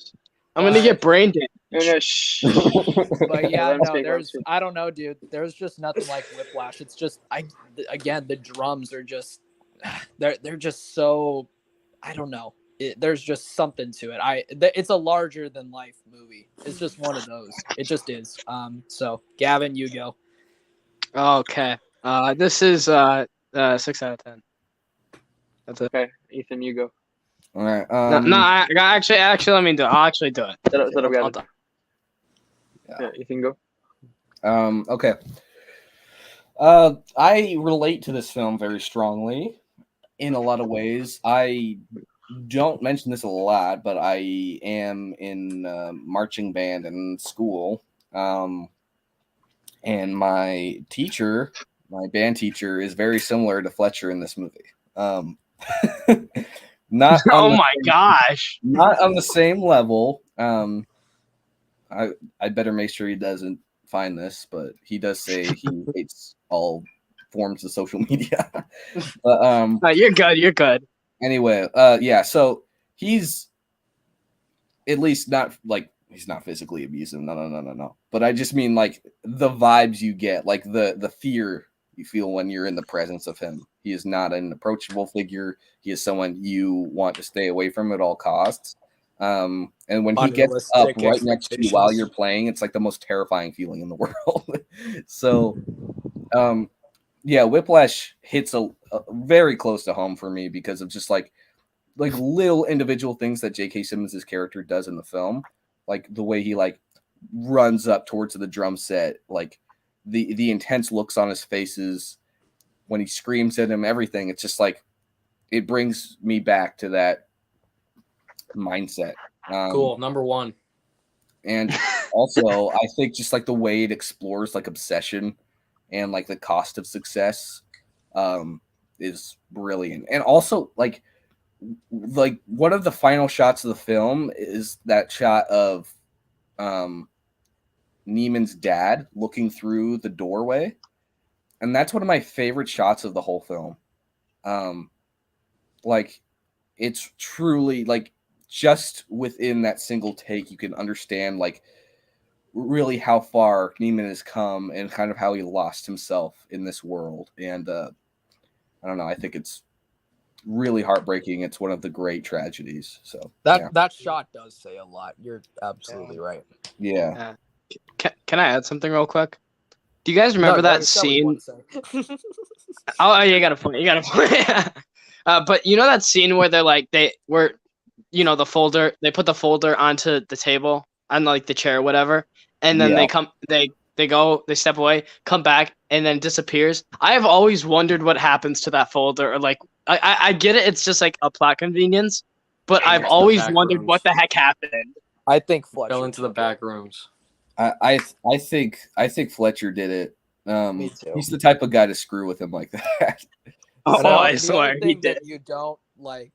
I'm gonna get brain damage. No, shh. But yeah, Let him no, speak, let him there's speak. I don't know, dude. There's just nothing like Whiplash. It's just again, the drums are just they're just so I don't know. There's just something to it. It's a larger than life movie. It's just one of those. It just is. So Gavin, you go. Okay. This is 6 out of 10. That's it. Okay, Ethan, you go. All right. No, actually, let me do it. I'll actually do it. Shut up, I'll Gavin. do it. Yeah, Ethan, go. Okay. I relate to this film very strongly in a lot of ways. I don't mention this a lot, but I am in marching band in school. And my band teacher, is very similar to Fletcher in this movie. Not Oh my gosh. not on the same level. I better make sure he doesn't find this, but he does say he hates all forms of social media. But No, you're good. You're good. anyway, yeah, so he's at least not like he's not physically abusive. No. But I just mean like the vibes you get, like the fear you feel when you're in the presence of him. He is not an approachable figure. He is someone you want to stay away from at all costs. And when he gets up Unrealistic right next to you while expectations. you're playing, it's like the most terrifying feeling in the world. So, yeah, Whiplash hits a very close to home for me because of just like little individual things that J.K. Simmons' character does in the film, like the way he like runs up towards the drum set, like the intense looks on his faces when he screams at him, everything. It's just like it brings me back to that mindset. Cool. Number 1. And also, I think just like the way it explores like obsession and like the cost of success is brilliant. And also like one of the final shots of the film is that shot of Neiman's dad looking through the doorway. and that's one of my favorite shots of the whole film. Like it's truly like just within that single take, you can understand like really how far Neiman has come and kind of how he lost himself in this world. And I don't know, I think it's really heartbreaking. It's one of the great tragedies. So That shot does say a lot. You're absolutely right. yeah. Can I add something real quick? Do you guys remember No, that tell me what scene? to say. Oh, you got a point. You got a point. But you know that scene where the folder, they put the folder onto the table on like the chair or whatever, and then Yeah. they step away, come back, and then disappears. I have always wondered what happens to that folder, or like I get it, it's just like a plot convenience, but I've Into the always back wondered rooms. what the heck happened. I think Fletcher Fell into the took back rooms. I think Fletcher did it. Me too. He's the type of guy to screw with him like that. Oh, Now, I the swear other he thing did. that you don't like,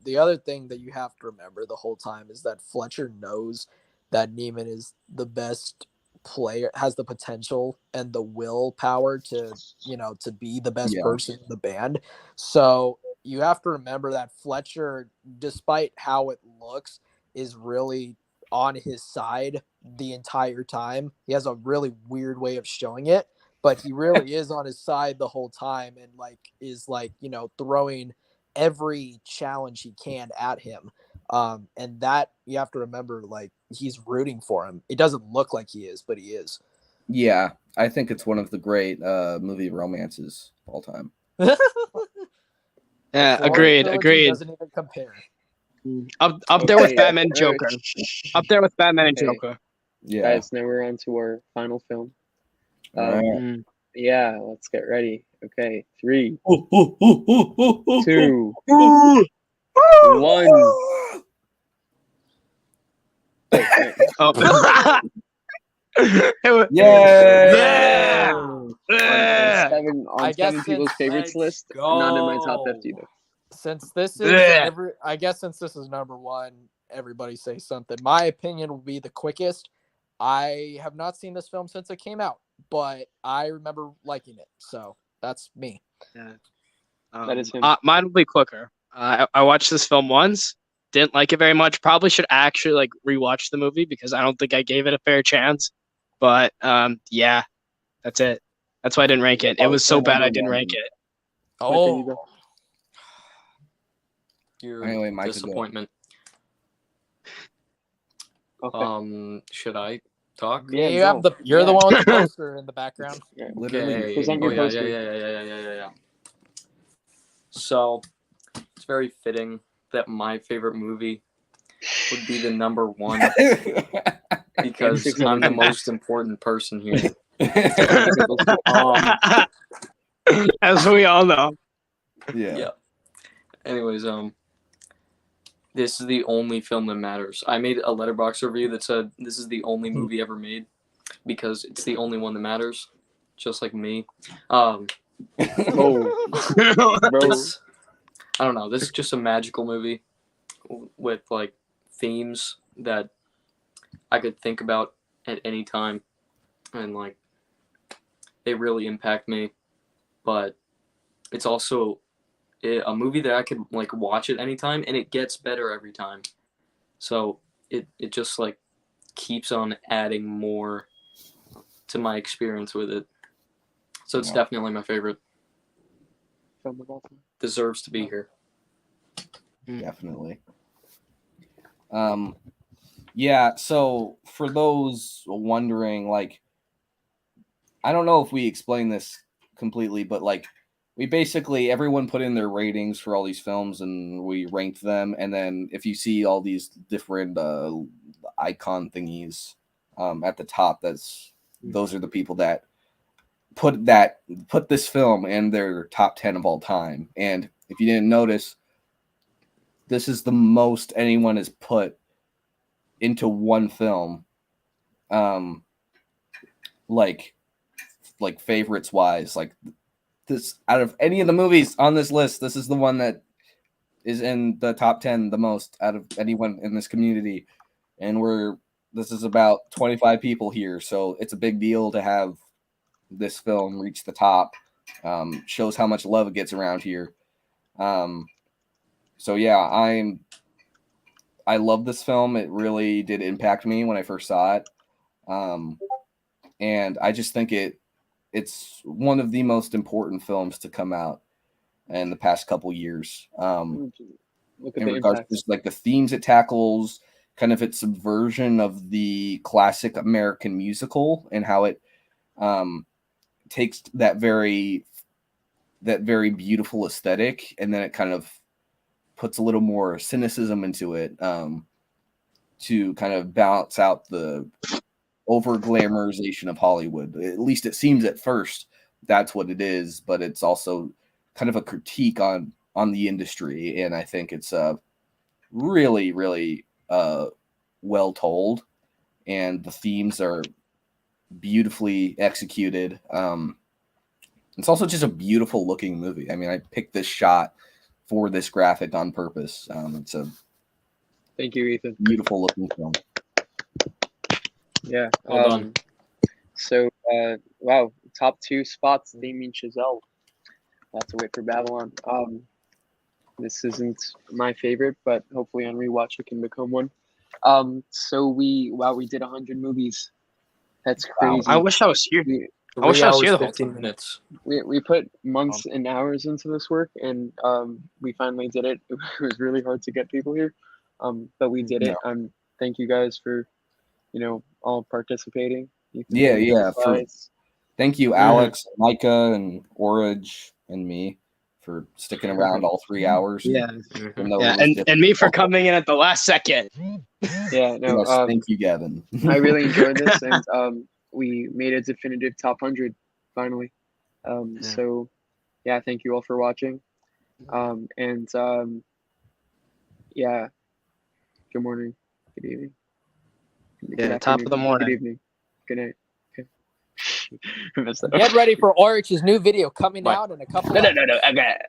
the other thing that you have to remember the whole time is that Fletcher knows that Neiman is the best player, has the potential and the willpower to, to be the best Yeah. person in the band. So you have to remember that Fletcher, despite how it looks, is really on his side the entire time. He has a really weird way of showing it, but he really is on his side the whole time and is throwing every challenge he can at him. And that you have to remember, he's rooting for him. It doesn't look like he is, but he is. Yeah, I think it's one of the great movie romances of all time. Yeah, The Florida agreed. trilogy Agreed. Doesn't even compare. Up there with Okay, Batman and alright. Joker. Up there with Batman and Okay. Joker. Yeah. Guys, now we're on to our final film. All right. Mm. Yeah, let's get ready. Okay, 3, Ooh, 2, ooh. 1. Oh. Yeah. Yeah. I guess seven people's since- favorites Let's list, not in my top go. 50 though. Since this is Yeah. since this is number one, everybody say something. My opinion will be the quickest. I have not seen this film since it came out, but I remember liking it. So that's me. That is him. Mine will be quicker. I watched this film once, didn't like it very much. Probably should actually rewatch the movie because I don't think I gave it a fair chance. But yeah, that's it. That's why I didn't rank it. It was so bad I didn't rank it. Oh. Your Anyway, Mike, go. disappointment. Okay. Should I talk? Yeah, you go. have you're the Yeah. one with the poster in the background. Yeah. Literally. Okay. Present your yeah, poster. yeah. So it's very fitting that my favorite movie would be the number one because Six I'm the out of 10. most important person here. As we all know. Yeah. Yeah. Anyways, this is the only film that matters. I made a letterbox review that said this is the only movie ever made because it's the only one that matters, just like me. Oh, bro. I don't know. This is just a magical movie with themes that I could think about at any time, and they really impact me. But it's also a movie that I could watch at any time, and it gets better every time. So it just keeps on adding more to my experience with it. So it's definitely my favorite. Film of all time. Deserves to be here. Definitely. Yeah, so for those wondering, I don't know if we explained this completely, but we basically, everyone put in their ratings for all these films and we ranked them. And then if you see all these different icon thingies at the top, those are the people that put this film in their top 10 of all time. And if you didn't notice, this is the most anyone has put into one film, favorites wise. This, out of any of the movies on this list, this is the one that is in the top 10 the most out of anyone in this community. And this is about 25 people here, so it's a big deal to have this film reach the top. Shows how much love it gets around here. So yeah, I love this film. It really did impact me when I first saw it. And I just think it's one of the most important films to come out in the past couple years. Look at In the regards impact. to just like the themes it tackles, kind of its subversion of the classic American musical and how it takes that very beautiful aesthetic and then it kind of puts a little more cynicism into it to kind of balance out the over glamorization of Hollywood. At least it seems at first that's what it is, but it's also kind of a critique on the industry, and I think it's really, really well told, and the themes are beautifully executed. It's also just a beautiful looking movie. I mean, I picked this shot for this graphic on purpose. It's a Thank you, Ethan. beautiful looking film. Yeah. Well done. So, wow, top 2 spots, Damien Chazelle. That's to wait for Babylon. This isn't my favorite, but hopefully on rewatch it can become one. So we did 100 movies. That's crazy. I wish I was here. I wish 3 I was hours, here the whole 15 time. minutes. We put months and hours into this work, and we finally did it. It was really hard to get people here, but we did it. Thank you guys for, all participating. Ethan, Yeah, thank you yeah. for advice. Thank you, Alex, Micah, and Orage, and me for sticking around all 3 hours. Yeah, Even though yeah, it was and me for coming in at the last second. Yeah, no. Yes, thank you, Gavin. I really enjoyed this, and we made a definitive top 100 finally. So, yeah, thank you all for watching. Yeah, good morning, good evening. Yeah, top of the morning. Good evening, good night. Okay. Messed up. Get ready for Orch's new video coming What? out in a couple. No. I got it.